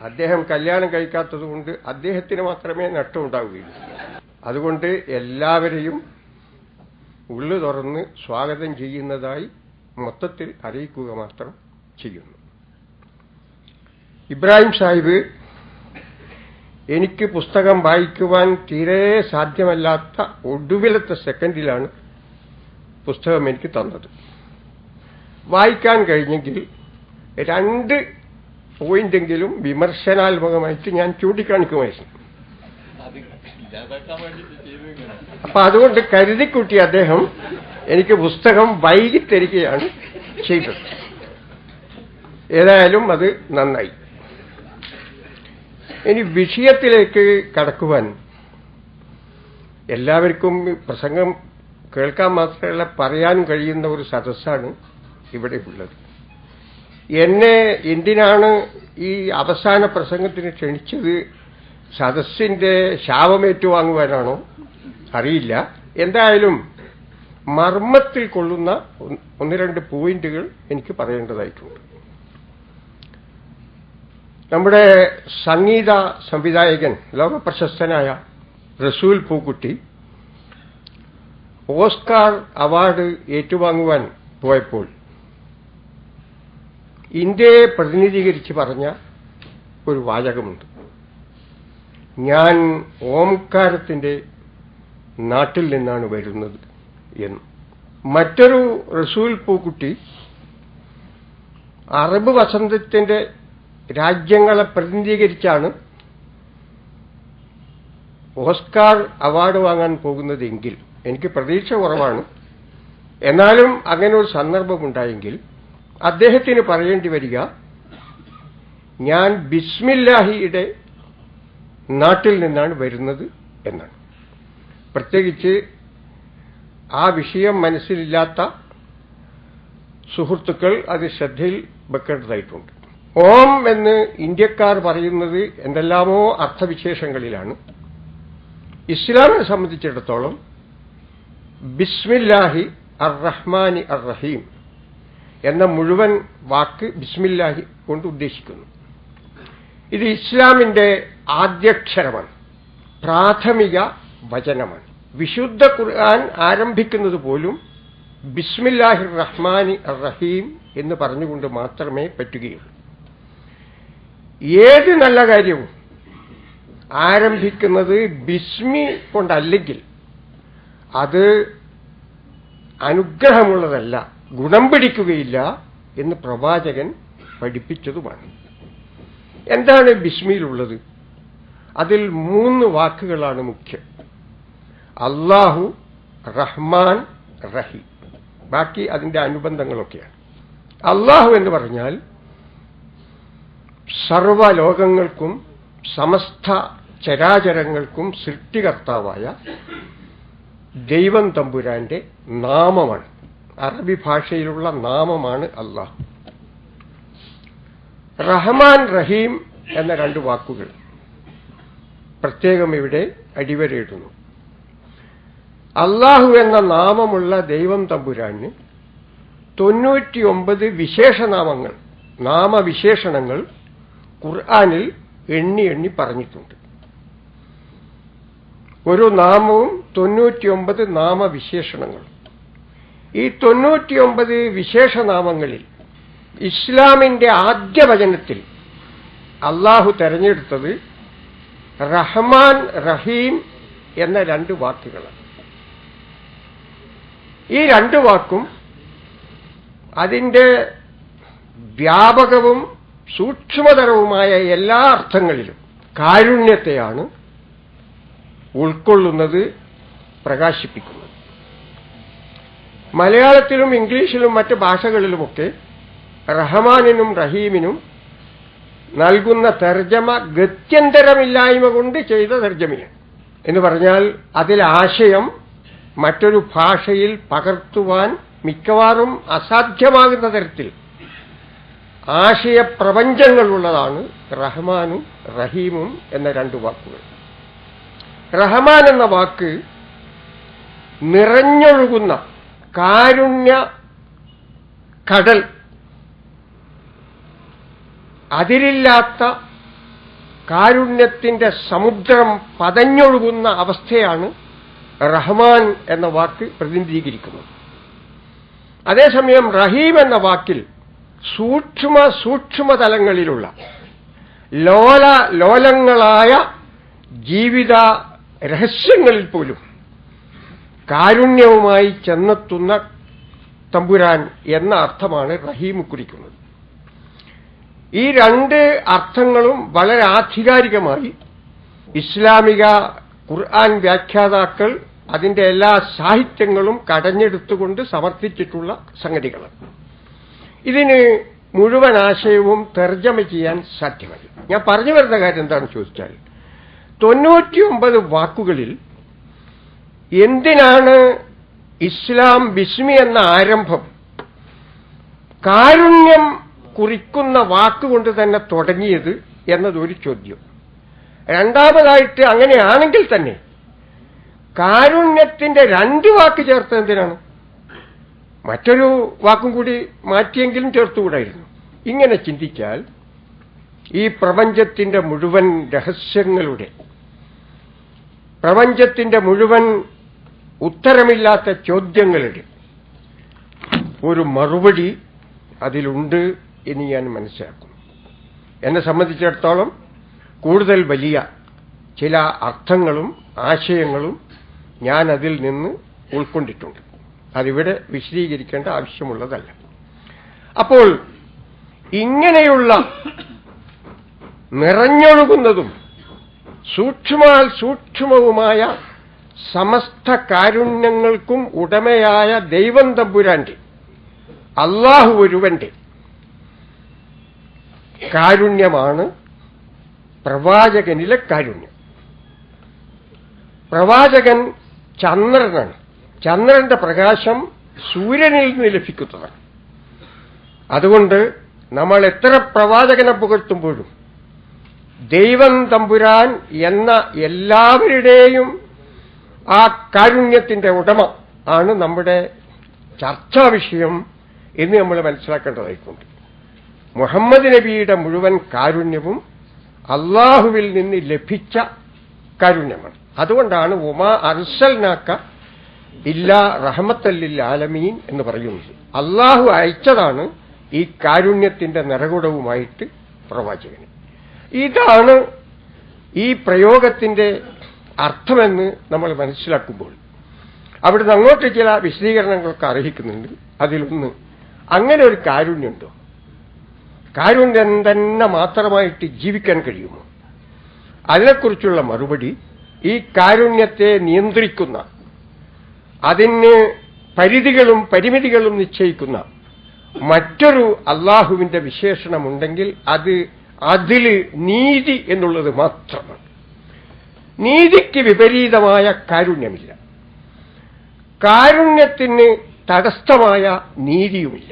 [SPEAKER 16] അദ്ദേഹം കല്യാണം കഴിക്കാത്തത് കൊണ്ട് അദ്ദേഹത്തിന് മാത്രമേ നഷ്ടമുണ്ടാവുകയുള്ളൂ. അതുകൊണ്ട് എല്ലാവരെയും ഉള്ളു തുറന്ന് സ്വാഗതം ചെയ്യുന്നതായി മൊത്തത്തിൽ അറിയിക്കുക മാത്രം ചെയ്യുന്നു. ഇബ്രാഹിം സാഹിബ് എനിക്ക് പുസ്തകം വായിക്കുവാൻ തീരെ സാധ്യമല്ലാത്ത ഒടുവിലത്തെ സെക്കൻഡിലാണ് പുസ്തകം എനിക്ക് തന്നത്. വായിക്കാൻ കഴിഞ്ഞെങ്കിൽ 2 പോയിന്റെങ്കിലും വിമർശനാത്മകമായിട്ട് ഞാൻ ചൂണ്ടിക്കാണിക്കുമായിരുന്നു. അപ്പൊ അതുകൊണ്ട് കരുതിക്കുട്ടി അദ്ദേഹം എനിക്ക് പുസ്തകം വൈകിത്തരികയാണ് ചെയ്തത്. ഏതായാലും അത് നന്നായി. ഇനി വിഷയത്തിലേക്ക് കടക്കുവാൻ എല്ലാവർക്കും പ്രസംഗം കേൾക്കാൻ മാത്രമല്ല പറയാനും കഴിയുന്ന ഒരു സദസ്സാണ് ഇവിടെ ഉള്ളത്. എന്നെ എന്തിനാണ് ഈ അവസാന പ്രസംഗത്തിന് ക്ഷണിച്ചത്? സദസ്സിന്റെ ശാപമേറ്റുവാങ്ങുവാനാണോ അറിയില്ല. എന്തായാലും മർമ്മത്തിൽ കൊള്ളുന്ന 1-2 പോയിന്റുകൾ എനിക്ക് പറയേണ്ടതായിട്ടുണ്ട്. നമ്മുടെ സംഗീത സംവിധായകൻ ലോകപ്രശസ്തനായ റസൂൽ പൂക്കുട്ടി ഓസ്കാർ അവാർഡ് ഏറ്റുവാങ്ങുവാൻ പോയപ്പോൾ ഇന്ത്യയെ പ്രതിനിധീകരിച്ച് പറഞ്ഞ ഒരു വാചകമുണ്ട്. ഞാൻ ഓംകാരത്തിന്റെ നാട്ടിൽ നിന്നാണ് വരുന്നത് എന്ന്. മറ്റൊരു റസൂൽ പൂക്കുട്ടി അറബ് വസന്തത്തിന്റെ രാജ്യങ്ങളെ പ്രതിനിധീകരിച്ചാണ് ഓസ്കാർ അവാർഡ് വാങ്ങാൻ പോകുന്നതെങ്കിൽ, എനിക്ക് പ്രതീക്ഷ കുറവാണ്, എന്നാലും അങ്ങനെ ഒരു സന്ദർഭമുണ്ടായെങ്കിൽ അദ്ദേഹത്തിന് പറയേണ്ടി വരിക ഞാൻ ബിസ്മില്ലാഹിയുടെ നാട്ടിൽ നിന്നാണ് വരുന്നത് എന്നാണ്. പ്രത്യേകിച്ച് ആ വിഷയം മനസ്സിലില്ലാത്ത സുഹൃത്തുക്കൾ അത് ശ്രദ്ധയിൽ വെക്കേണ്ടതായിട്ടുണ്ട്. ഓം എന്ന് ഇന്ത്യക്കാർ പറയുന്നത് എന്തെല്ലാമോ അർത്ഥവിശേഷങ്ങളിലാണ്. ഇസ്ലാമിനെ സംബന്ധിച്ചിടത്തോളം ബിസ്മില്ലാഹി അർ റഹ്മാനി അർ റഹീം എന്ന മുഴുവൻ വാക്ക് ബിസ്മില്ലാഹി കൊണ്ട് ഉദ്ദേശിക്കുന്നു. ഇത് ഇസ്ലാമിന്റെ ആദ്യക്ഷരമാണ്, പ്രാഥമിക വചനമാണ്. വിശുദ്ധ ഖുർആൻ ആരംഭിക്കുന്നത് പോലും ബിസ്മില്ലാഹിർ റഹ്മാനി അർ റഹീം എന്ന് പറഞ്ഞുകൊണ്ട് മാത്രമേ പറ്റുകയുള്ളൂ. ഏത് നല്ല കാര്യവും ആരംഭിക്കുന്നത് ബിസ്മി കൊണ്ടല്ലെങ്കിൽ അത് അനുഗ്രഹമുള്ളതല്ല, ഗുണം പിടിക്കുകയില്ല എന്ന് പ്രവാചകൻ പഠിപ്പിച്ചതുമാണ്. എന്താണ് ബിസ്മിയിലുള്ളത്? അതിൽ 3 വാക്കുകളാണ് മുഖ്യം: അല്ലാഹു, റഹ്മാൻ, റഹീം. ബാക്കി അതിന്റെ അനുബന്ധങ്ങളൊക്കെയാണ്. അല്ലാഹു എന്ന് പറഞ്ഞാൽ സർവലോകങ്ങൾക്കും സമസ്ത ചരാചരങ്ങൾക്കും സൃഷ്ടികർത്താവായ ദൈവം തമ്പുരാന്റെ നാമമാണ്. അറബി ഭാഷയിലുള്ള നാമമാണ് അല്ലാഹ്. റഹ്മാൻ, റഹീം എന്ന 2 വാക്കുകൾ പ്രത്യേകം ഇവിടെ അടിവരയിടുന്നു. അല്ലാഹു എന്ന നാമമുള്ള ദൈവം തമ്പുരാന് 99 വിശേഷനാമങ്ങൾ, നാമവിശേഷണങ്ങൾ ഖുർആനിൽ എണ്ണി പറഞ്ഞിട്ടുണ്ട്. ഒരു നാമവും 99 നാമവിശേഷണങ്ങൾ. ഈ 99 വിശേഷനാമങ്ങളിൽ ഇസ്ലാമിന്റെ ആദ്യ വചനത്തിൽ അല്ലാഹു തെരഞ്ഞെടുത്തത് റഹ്മാൻ, റഹീം എന്ന 2 വാക്കുകളാണ്. ഈ 2 വാക്കും അതിന്റെ വ്യാപകവും സൂക്ഷ്മതരവുമായ എല്ലാ അർത്ഥങ്ങളിലും കാരുണ്യത്തെയാണ് ഉൾക്കൊള്ളുന്നത്, പ്രകാശിപ്പിക്കുന്നത്. മലയാളത്തിലും ഇംഗ്ലീഷിലും മറ്റ് ഭാഷകളിലുമൊക്കെ റഹ്മാനിനും റഹീമിനും നൽകുന്ന തർജ്ജമ ഗത്യന്തരമില്ലായ്മ കൊണ്ട് ചെയ്ത തർജ്ജമയാണ്. എന്ന് പറഞ്ഞാൽ അതിൽ ആശയം മറ്റൊരു ഭാഷയിൽ പകർത്തുവാൻ മിക്കവാറും അസാധ്യമാകുന്ന തരത്തിൽ ആശയപ്രപഞ്ചങ്ങളുള്ളതാണ് റഹ്മാനും റഹീമും എന്ന രണ്ട് വാക്കുകൾ. റഹ്മാൻ എന്ന വാക്ക് നിറഞ്ഞൊഴുകുന്ന കാരുണ്യ കടൽ, അതിരില്ലാത്ത കാരുണ്യത്തിന്റെ സമുദ്രം പതഞ്ഞൊഴുകുന്ന അവസ്ഥയാണ് റഹ്മാൻ എന്ന വാക്ക് പ്രതിനിധീകരിക്കുന്നത്. അതേസമയം റഹീം എന്ന വാക്കിൽ സൂക്ഷ്മതലങ്ങളിലുള്ള ലോലങ്ങളായ ജീവിത രഹസ്യങ്ങളിൽ പോലും കാരുണ്യവുമായി ചെന്നെത്തുന്ന തമ്പുരാൻ എന്ന അർത്ഥമാണ് റഹീം കുറിക്കുന്നത്. ഈ രണ്ട് അർത്ഥങ്ങളും വളരെ ആധികാരികമായി ഇസ്ലാമിക ഖുർആൻ വ്യാഖ്യാതാക്കൾ അതിന്റെ എല്ലാ സാഹിത്യങ്ങളും കടഞ്ഞെടുത്തുകൊണ്ട് സമർത്ഥിച്ചിട്ടുള്ള സംഗതികളാണ്. ഇതിന് മുഴുവൻ ആശയവും തർജ്ജമ ചെയ്യാൻ സാധ്യമല്ല. ഞാൻ പറഞ്ഞു വരുന്ന കാര്യം എന്താണെന്ന് ചോദിച്ചാൽ, 99 വാക്കുകളിൽ എന്തിനാണ് ഇസ്ലാം ബിസ്മി എന്ന ആരംഭം കാരുണ്യം കുറിക്കുന്ന വാക്കുകൊണ്ട് തന്നെ തുടങ്ങിയത് എന്നതൊരു ചോദ്യം. രണ്ടാമതായിട്ട്, അങ്ങനെയാണെങ്കിൽ തന്നെ കാരുണ്യത്തിന്റെ 2 വാക്ക് ചേർത്ത് എന്തിനാണ്? മറ്റൊരു വാക്കും കൂടി മാറ്റിയെങ്കിലും ചേർത്തുകൂടായിരുന്നു. ഇങ്ങനെ ചിന്തിച്ചാൽ ഈ പ്രപഞ്ചത്തിന്റെ മുഴുവൻ രഹസ്യങ്ങളുടെ, പ്രപഞ്ചത്തിന്റെ മുഴുവൻ ഉത്തരമില്ലാത്ത ചോദ്യങ്ങളുടെ ഒരു മറുപടി അതിലുണ്ട് എന്ന് ഞാൻ മനസ്സിലാക്കുന്നു. എന്നെ സംബന്ധിച്ചിടത്തോളം കൂടുതൽ വലിയ ചില അർത്ഥങ്ങളും ആശയങ്ങളും ഞാൻ അതിൽ നിന്ന് ഉൾക്കൊണ്ടിട്ടുണ്ട്. അതിവിടെ വിശദീകരിക്കേണ്ട ആവശ്യമുള്ളതല്ല. അപ്പോൾ ഇങ്ങനെയുള്ള നിറഞ്ഞൊഴുകുന്നതും സൂക്ഷ്മവുമായ സമസ്ത കാരുണ്യങ്ങൾക്കും ഉടമയായ ദൈവം തമ്പുരാന്റെ, അല്ലാഹു ഒരുവന്റെ കാരുണ്യമാണ് പ്രവാചകനിലെ കാരുണ്യം. പ്രവാചകൻ ചന്ദ്രനാണ്. ചന്ദ്രന്റെ പ്രകാശം സൂര്യനിൽ നിന്ന് ലഭിക്കുന്നതാണ്. അതുകൊണ്ട് നമ്മൾ എത്ര പ്രവാചകനെ പുകഴ്ത്തുമ്പോഴും ദൈവം തമ്പുരാൻ എന്ന എല്ലാവരുടെയും ആ കാരുണ്യത്തിന്റെ ഉടമ ആണ് നമ്മുടെ ചർച്ചാ വിഷയം എന്ന് നമ്മൾ മനസ്സിലാക്കേണ്ടതായിട്ടുണ്ട്. മുഹമ്മദ് നബിയുടെ മുഴുവൻ കാരുണ്യവും അള്ളാഹുവിൽ നിന്ന് ലഭിച്ച കാരുണ്യമാണ്. അതുകൊണ്ടാണ് ഉമാ അർസൽനാക്ക ഇല്ലാ റഹ്മത്തല്ലിൽ ആലമീൻ എന്ന് പറയുന്നത്. അള്ളാഹു അയച്ചതാണ് ഈ കാരുണ്യത്തിന്റെ നിറകുടവുമായിട്ട് പ്രവാചകന്. ഇതാണ് ഈ പ്രയോഗത്തിന്റെ അർത്ഥമെന്ന് നമ്മൾ മനസ്സിലാക്കുമ്പോൾ അവിടുന്ന് അങ്ങോട്ട് ചില വിശദീകരണങ്ങളൊക്കെ അർഹിക്കുന്നുണ്ട്. അതിലൊന്ന്, അങ്ങനെ ഒരു കാരുണ്യമുണ്ടോ? കാരുണ്യം തന്നെ മാത്രമായിട്ട് ജീവിക്കാൻ കഴിയുമോ? അതിനെക്കുറിച്ചുള്ള മറുപടി, ഈ കാരുണ്യത്തെ നിയന്ത്രിക്കുന്ന, അതിന് പരിധികളും പരിമിതികളും നിശ്ചയിക്കുന്ന മറ്റൊരു അള്ളാഹുവിന്റെ വിശേഷണമുണ്ടെങ്കിൽ അത് അതില് നീതി എന്നുള്ളത് മാത്രമാണ്. നീതിക്ക് വിപരീതമായ കാരുണ്യമില്ല. കാരുണ്യത്തിന് തടസ്സമായ നീതിയുമില്ല.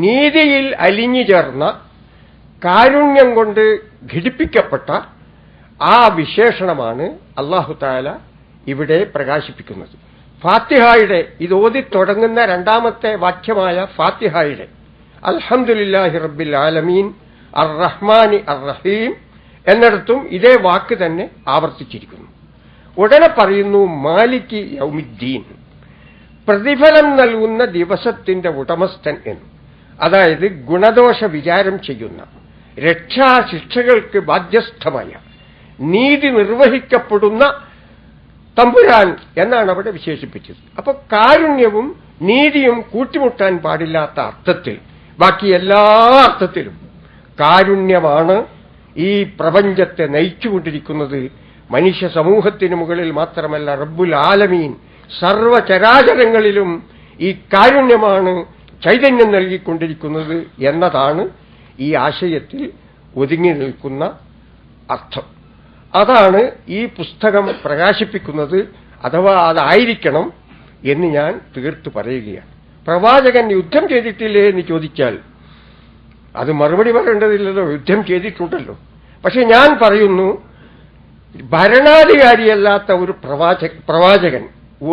[SPEAKER 16] നീതിയിൽ അലിഞ്ഞു ചേർന്ന, കാരുണ്യം കൊണ്ട് ഘടിപ്പിക്കപ്പെട്ട ആ വിശേഷണമാണ് അല്ലാഹു തആല ഇവിടെ പ്രകാശിപ്പിക്കുന്നത്. ഫാത്തിഹയുടെ ഇതോതി തുടങ്ങുന്ന രണ്ടാമത്തെ വാക്യമായ ഫാത്തിഹയുടെ അൽഹംദുലില്ലാഹി റബ്ബിൽ ആലമീൻ അർ റഹ്മാനി അർ റഹീം എന്നിടത്തും ഇതേ വാക്ക് തന്നെ ആവർത്തിച്ചിരിക്കുന്നു. ഉടനെ പറയുന്നു മാലികി യൗമിദ്ദീൻ, പ്രതിഫലം നൽകുന്ന ദിവസത്തിന്റെ ഉടമസ്ഥൻ എന്ന്. അതായത് ഗുണദോഷ വിചാരം ചെയ്യുന്ന, രക്ഷാശിക്ഷകൾക്ക് ബാധ്യസ്ഥമായ, നീതി നിർവഹിക്കപ്പെടുന്ന തമ്പുരാൻ എന്നാണ് അവിടെ വിശേഷിപ്പിച്ചത്. അപ്പൊ കാരുണ്യവും നീതിയും കൂട്ടിമുട്ടാൻ പാടില്ലാത്ത അർത്ഥത്തിൽ, ബാക്കി എല്ലാ അർത്ഥത്തിലും കാരുണ്യമാണ് ഈ പ്രപഞ്ചത്തെ നയിച്ചുകൊണ്ടിരിക്കുന്നത്. മനുഷ്യ സമൂഹത്തിന് മുകളിൽ മാത്രമല്ല, റബ്ബുൽ ആലമീൻ സർവചരാചരങ്ങളിലും ഈ കാരുണ്യമാണ് ചൈതന്യം നൽകിക്കൊണ്ടിരിക്കുന്നത് എന്നതാണ് ഈ ആശയത്തിൽ ഒതുങ്ങി നിൽക്കുന്ന അർത്ഥം. അതാണ് ഈ പുസ്തകം പ്രകാശിപ്പിക്കുന്നത്, അഥവാ അതായിരിക്കണം എന്ന് ഞാൻ തീർത്തു പറയുകയാണ്. പ്രവാചകൻ യുദ്ധം ചെയ്തിട്ടില്ലേ എന്ന് ചോദിച്ചാൽ അത് മറുപടി പറയേണ്ടതില്ലല്ലോ, യുദ്ധം ചെയ്തിട്ടുണ്ടല്ലോ. പക്ഷെ ഞാൻ പറയുന്നു, ഭരണാധികാരിയല്ലാത്ത ഒരു പ്രവാചകൻ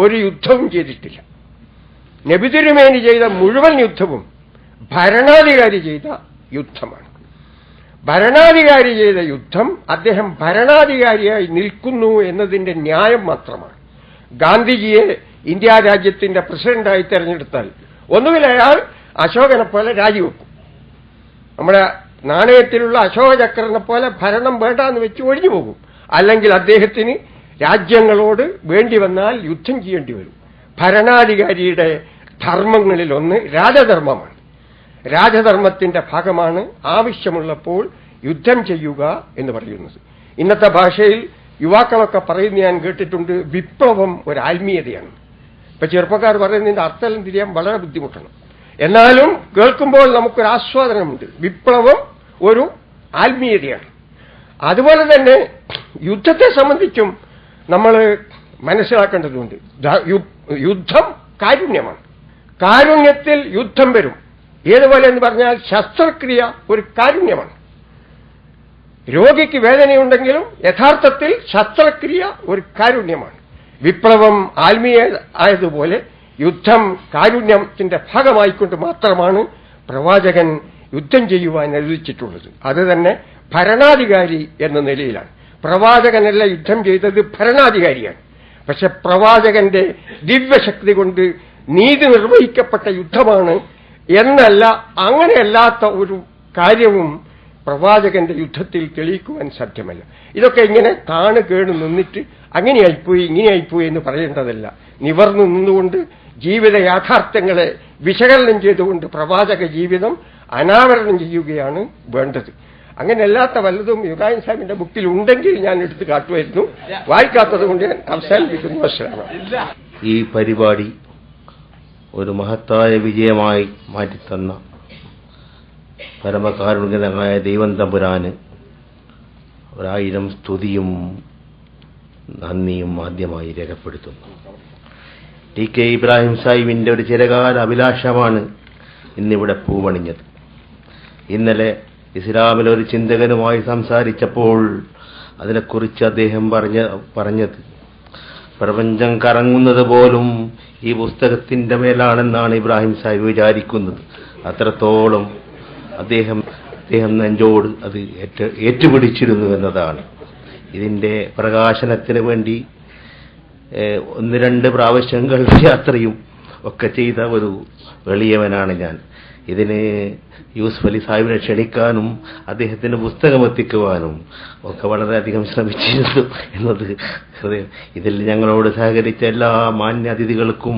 [SPEAKER 16] ഒരു യുദ്ധവും ചെയ്തിട്ടില്ല. നബി തിരുമേനി ചെയ്ത മുഴുവൻ യുദ്ധവും ഭരണാധികാരി ചെയ്ത യുദ്ധമാണ്. ഭരണാധികാരി ചെയ്ത യുദ്ധം അദ്ദേഹം ഭരണാധികാരിയായി നിൽക്കുന്നു എന്നതിന്റെ ന്യായം മാത്രമാണ്. ഗാന്ധിജിയെ ഇന്ത്യ രാജ്യത്തിന്റെ പ്രസിഡന്റായി തെരഞ്ഞെടുത്താൽ ഒന്നുകിൽ അയാൾ അശോകനെ പോലെ രാജിവെക്കും, നമ്മുടെ നാണയത്തിലുള്ള അശോക ചക്രനെ പോലെ ഭരണം വേണ്ടാന്ന് വെച്ച് ഒഴിഞ്ഞു പോകും, അല്ലെങ്കിൽ അദ്ദേഹത്തിന് രാജ്യങ്ങളോട് വേണ്ടി വന്നാൽ യുദ്ധം ചെയ്യേണ്ടി വരും. ഭരണാധികാരിയുടെ ധർമ്മങ്ങളിലൊന്ന് രാജധർമ്മമാണ്. രാജധർമ്മത്തിന്റെ ഭാഗമാണ് ആവശ്യമുള്ളപ്പോൾ യുദ്ധം ചെയ്യുക എന്ന് പറയുന്നത്. ഇന്നത്തെ ഭാഷയിൽ യുവാക്കളൊക്കെ പറയുന്ന ഞാൻ കേട്ടിട്ടുണ്ട്, വിപ്ലവം ഒരു ആത്മീയതയാണ്. ഇപ്പൊ ചെറുപ്പക്കാർ പറയുന്നതിന്റെ അർത്ഥം തിരിയാൻ വളരെ ബുദ്ധിമുട്ടാണ്. എന്നാലും കേൾക്കുമ്പോൾ നമുക്കൊരു ആസ്വാദനമുണ്ട്. വിപ്ലവം ഒരു ആത്മീയതയാണ്. അതുപോലെ തന്നെ യുദ്ധത്തെ സംബന്ധിച്ചും നമ്മൾ മനസ്സിലാക്കേണ്ടതുണ്ട്. യുദ്ധം കാരുണ്യമാണ്. കാരുണ്യത്തിൽ യുദ്ധം വരും. ഏതുപോലെ എന്ന് പറഞ്ഞാൽ ശസ്ത്രക്രിയ ഒരു കാരുണ്യമാണ്. രോഗിക്ക് വേദനയുണ്ടെങ്കിലും യഥാർത്ഥത്തിൽ ശസ്ത്രക്രിയ ഒരു കാരുണ്യമാണ്. വിപ്ലവം ആത്മീയ ആയതുപോലെ യുദ്ധം കാരുണ്യത്തിന്റെ ഭാഗമായിക്കൊണ്ട് മാത്രമാണ് പ്രവാചകൻ യുദ്ധം ചെയ്യുവാൻ അനുവദിച്ചിട്ടുള്ളത്. അത് തന്നെ ഭരണാധികാരി എന്ന നിലയിലാണ്. പ്രവാചകനല്ല യുദ്ധം ചെയ്തത്, ഭരണാധികാരിയാണ്. പക്ഷെ പ്രവാചകന്റെ ദിവ്യശക്തി കൊണ്ട് നീതി നിർവഹിക്കപ്പെട്ട യുദ്ധമാണ് എന്നല്ല, അങ്ങനെയല്ലാത്ത ഒരു കാര്യവും പ്രവാചകന്റെ യുദ്ധത്തിൽ തെളിയിക്കുവാൻ സാധ്യമല്ല. ഇതൊക്കെ ഇങ്ങനെ താണ് കേട് നിന്നിട്ട് അങ്ങനെയായിപ്പോയി ഇങ്ങനെയായിപ്പോയി എന്ന് പറയേണ്ടതല്ല. നിവർന്നു നിന്നുകൊണ്ട് ജീവിത യാഥാർത്ഥ്യങ്ങളെ വിശകലനം ചെയ്തുകൊണ്ട് പ്രവാചക ജീവിതം അനാവരണം ചെയ്യുകയാണ് വേണ്ടത്. അങ്ങനെയല്ലാത്ത വല്ലതും ഇബ്രാഹിം സാഹിബിന്റെ ബുക്കിൽ ഉണ്ടെങ്കിൽ ഞാൻ എടുത്ത് കാട്ടുമായിരുന്നു. വായിക്കാത്തത് കൊണ്ട് ഞാൻ അവസാനിപ്പിക്കുന്നു.
[SPEAKER 13] ഈ പരിപാടി ഒരു മഹത്തായ വിജയമായി മാറ്റിത്തന്ന പരമകാരുണികനായ ദൈവം തമ്പുരാന് 1000 സ്തുതിയും നന്ദിയും ആദ്യമായി രേഖപ്പെടുത്തുന്നു. ടി.കെ. ഇബ്രാഹിം സാഹിബിന്റെ ഒരു ചിരകാല അഭിലാഷമാണ് ഇന്നിവിടെ പൂവണിഞ്ഞത്. ഇന്നലെ ഇസ്ലാമിലൊരു ചിന്തകനുമായി സംസാരിച്ചപ്പോൾ അതിനെക്കുറിച്ച് അദ്ദേഹം പറഞ്ഞത് പ്രപഞ്ചം കറങ്ങുന്നത് പോലും ഈ പുസ്തകത്തിന്റെ മേലാണെന്നാണ് ഇബ്രാഹിം സാഹിബ് വിചാരിക്കുന്നത്. അത്രത്തോളം അദ്ദേഹം നെഞ്ചോട് അത് ഏറ്റുപിടിച്ചിരുന്നു എന്നതാണ്. ഇതിന്റെ പ്രകാശനത്തിന് വേണ്ടി 1-2 പ്രാവശ്യം ഗൾഫ് യാത്രയും ഒക്കെ ചെയ്ത ഒരു എളിയവനാണ് ഞാൻ. ഇതിന് യൂസുഫ് അലി സാഹിബിനെ ക്ഷണിക്കാനും അദ്ദേഹത്തിന്റെ പുസ്തകം എത്തിക്കുവാനും ഒക്കെ വളരെയധികം ശ്രമിച്ചിരുന്നു എന്നത് ഇതിൽ ഞങ്ങളോട് സഹകരിച്ച എല്ലാ മാന്യ അതിഥികൾക്കും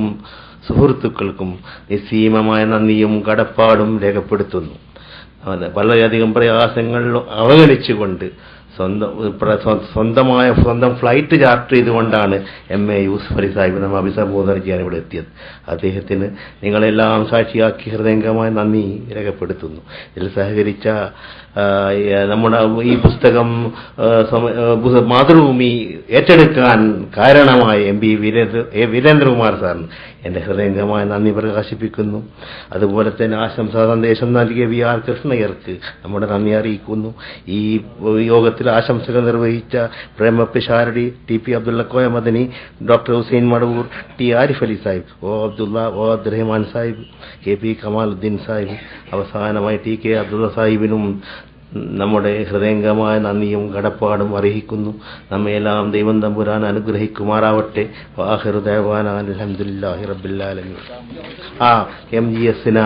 [SPEAKER 13] സുഹൃത്തുക്കൾക്കും നിസ്സീമമായ നന്ദിയും കടപ്പാടും രേഖപ്പെടുത്തുന്നു. വളരെയധികം പ്രയാസങ്ങൾ അവഗണിച്ചുകൊണ്ട് സ്വന്തം ഫ്ലൈറ്റ് ചാർട്ടർ ചെയ്തുകൊണ്ടാണ് MA യൂസുഫ് അലി സാഹിബ് നമ്മൾ അഭിസംബോധന ചെയ്യാൻ ഇവിടെ എത്തിയത്. അദ്ദേഹത്തിന് നിങ്ങളെല്ലാം സാക്ഷിയാക്കി ഹൃദയംഗമായ നന്ദി രേഖപ്പെടുത്തുന്നു. ഇതിൽ സഹകരിച്ച നമ്മുടെ ഈ പുസ്തകം മാതൃഭൂമി ഏറ്റെടുക്കാൻ കാരണമായ MP വീരേന്ദ്രകുമാർ സാറിന് എന്റെ ഹൃദയംഗമായ നന്ദി പ്രകാശിപ്പിക്കുന്നു. അതുപോലെ തന്നെ ആശംസാ സന്ദേശം നൽകിയ VR കൃഷ്ണയ്യർക്ക് നമ്മുടെ നന്ദി അറിയിക്കുന്നു. ഈ യോഗത്തിൽ ആശംസകൾ നിർവഹിച്ച പ്രേമപ്പിഷാരടി TP Abdulla Koya Madani, doctor Hussain Madavoor, T Arif Ali Sahib, Abdulla Abdurahman Sahib, KP Kamaluddin Sahib, അവസാനമായി TK അബ്ദുള്ള സാഹിബിനും നമ്മുടെ ഹൃദയംഗമായ നന്ദിയും കടപ്പാടും അർഹിക്കുന്നു. നമ്മയെല്ലാം ദൈവം തമ്പുരാൻ അനുഗ്രഹിക്കുമാറാവട്ടെ. വാഹിറു ദഅ്വാനാ അൽഹംദുലില്ലാഹി റബ്ബിൽ ആലമീൻ. MGS-നെ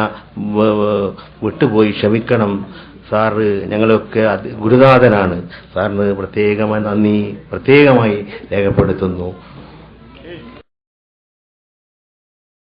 [SPEAKER 13] വിട്ടുപോയി ക്ഷമിക്കണം സാറ്, ഞങ്ങളൊക്കെ ഗുരുനാഥനാണ്. സാറിന് പ്രത്യേകമായി നന്ദി പ്രത്യേകമായി രേഖപ്പെടുത്തുന്നു.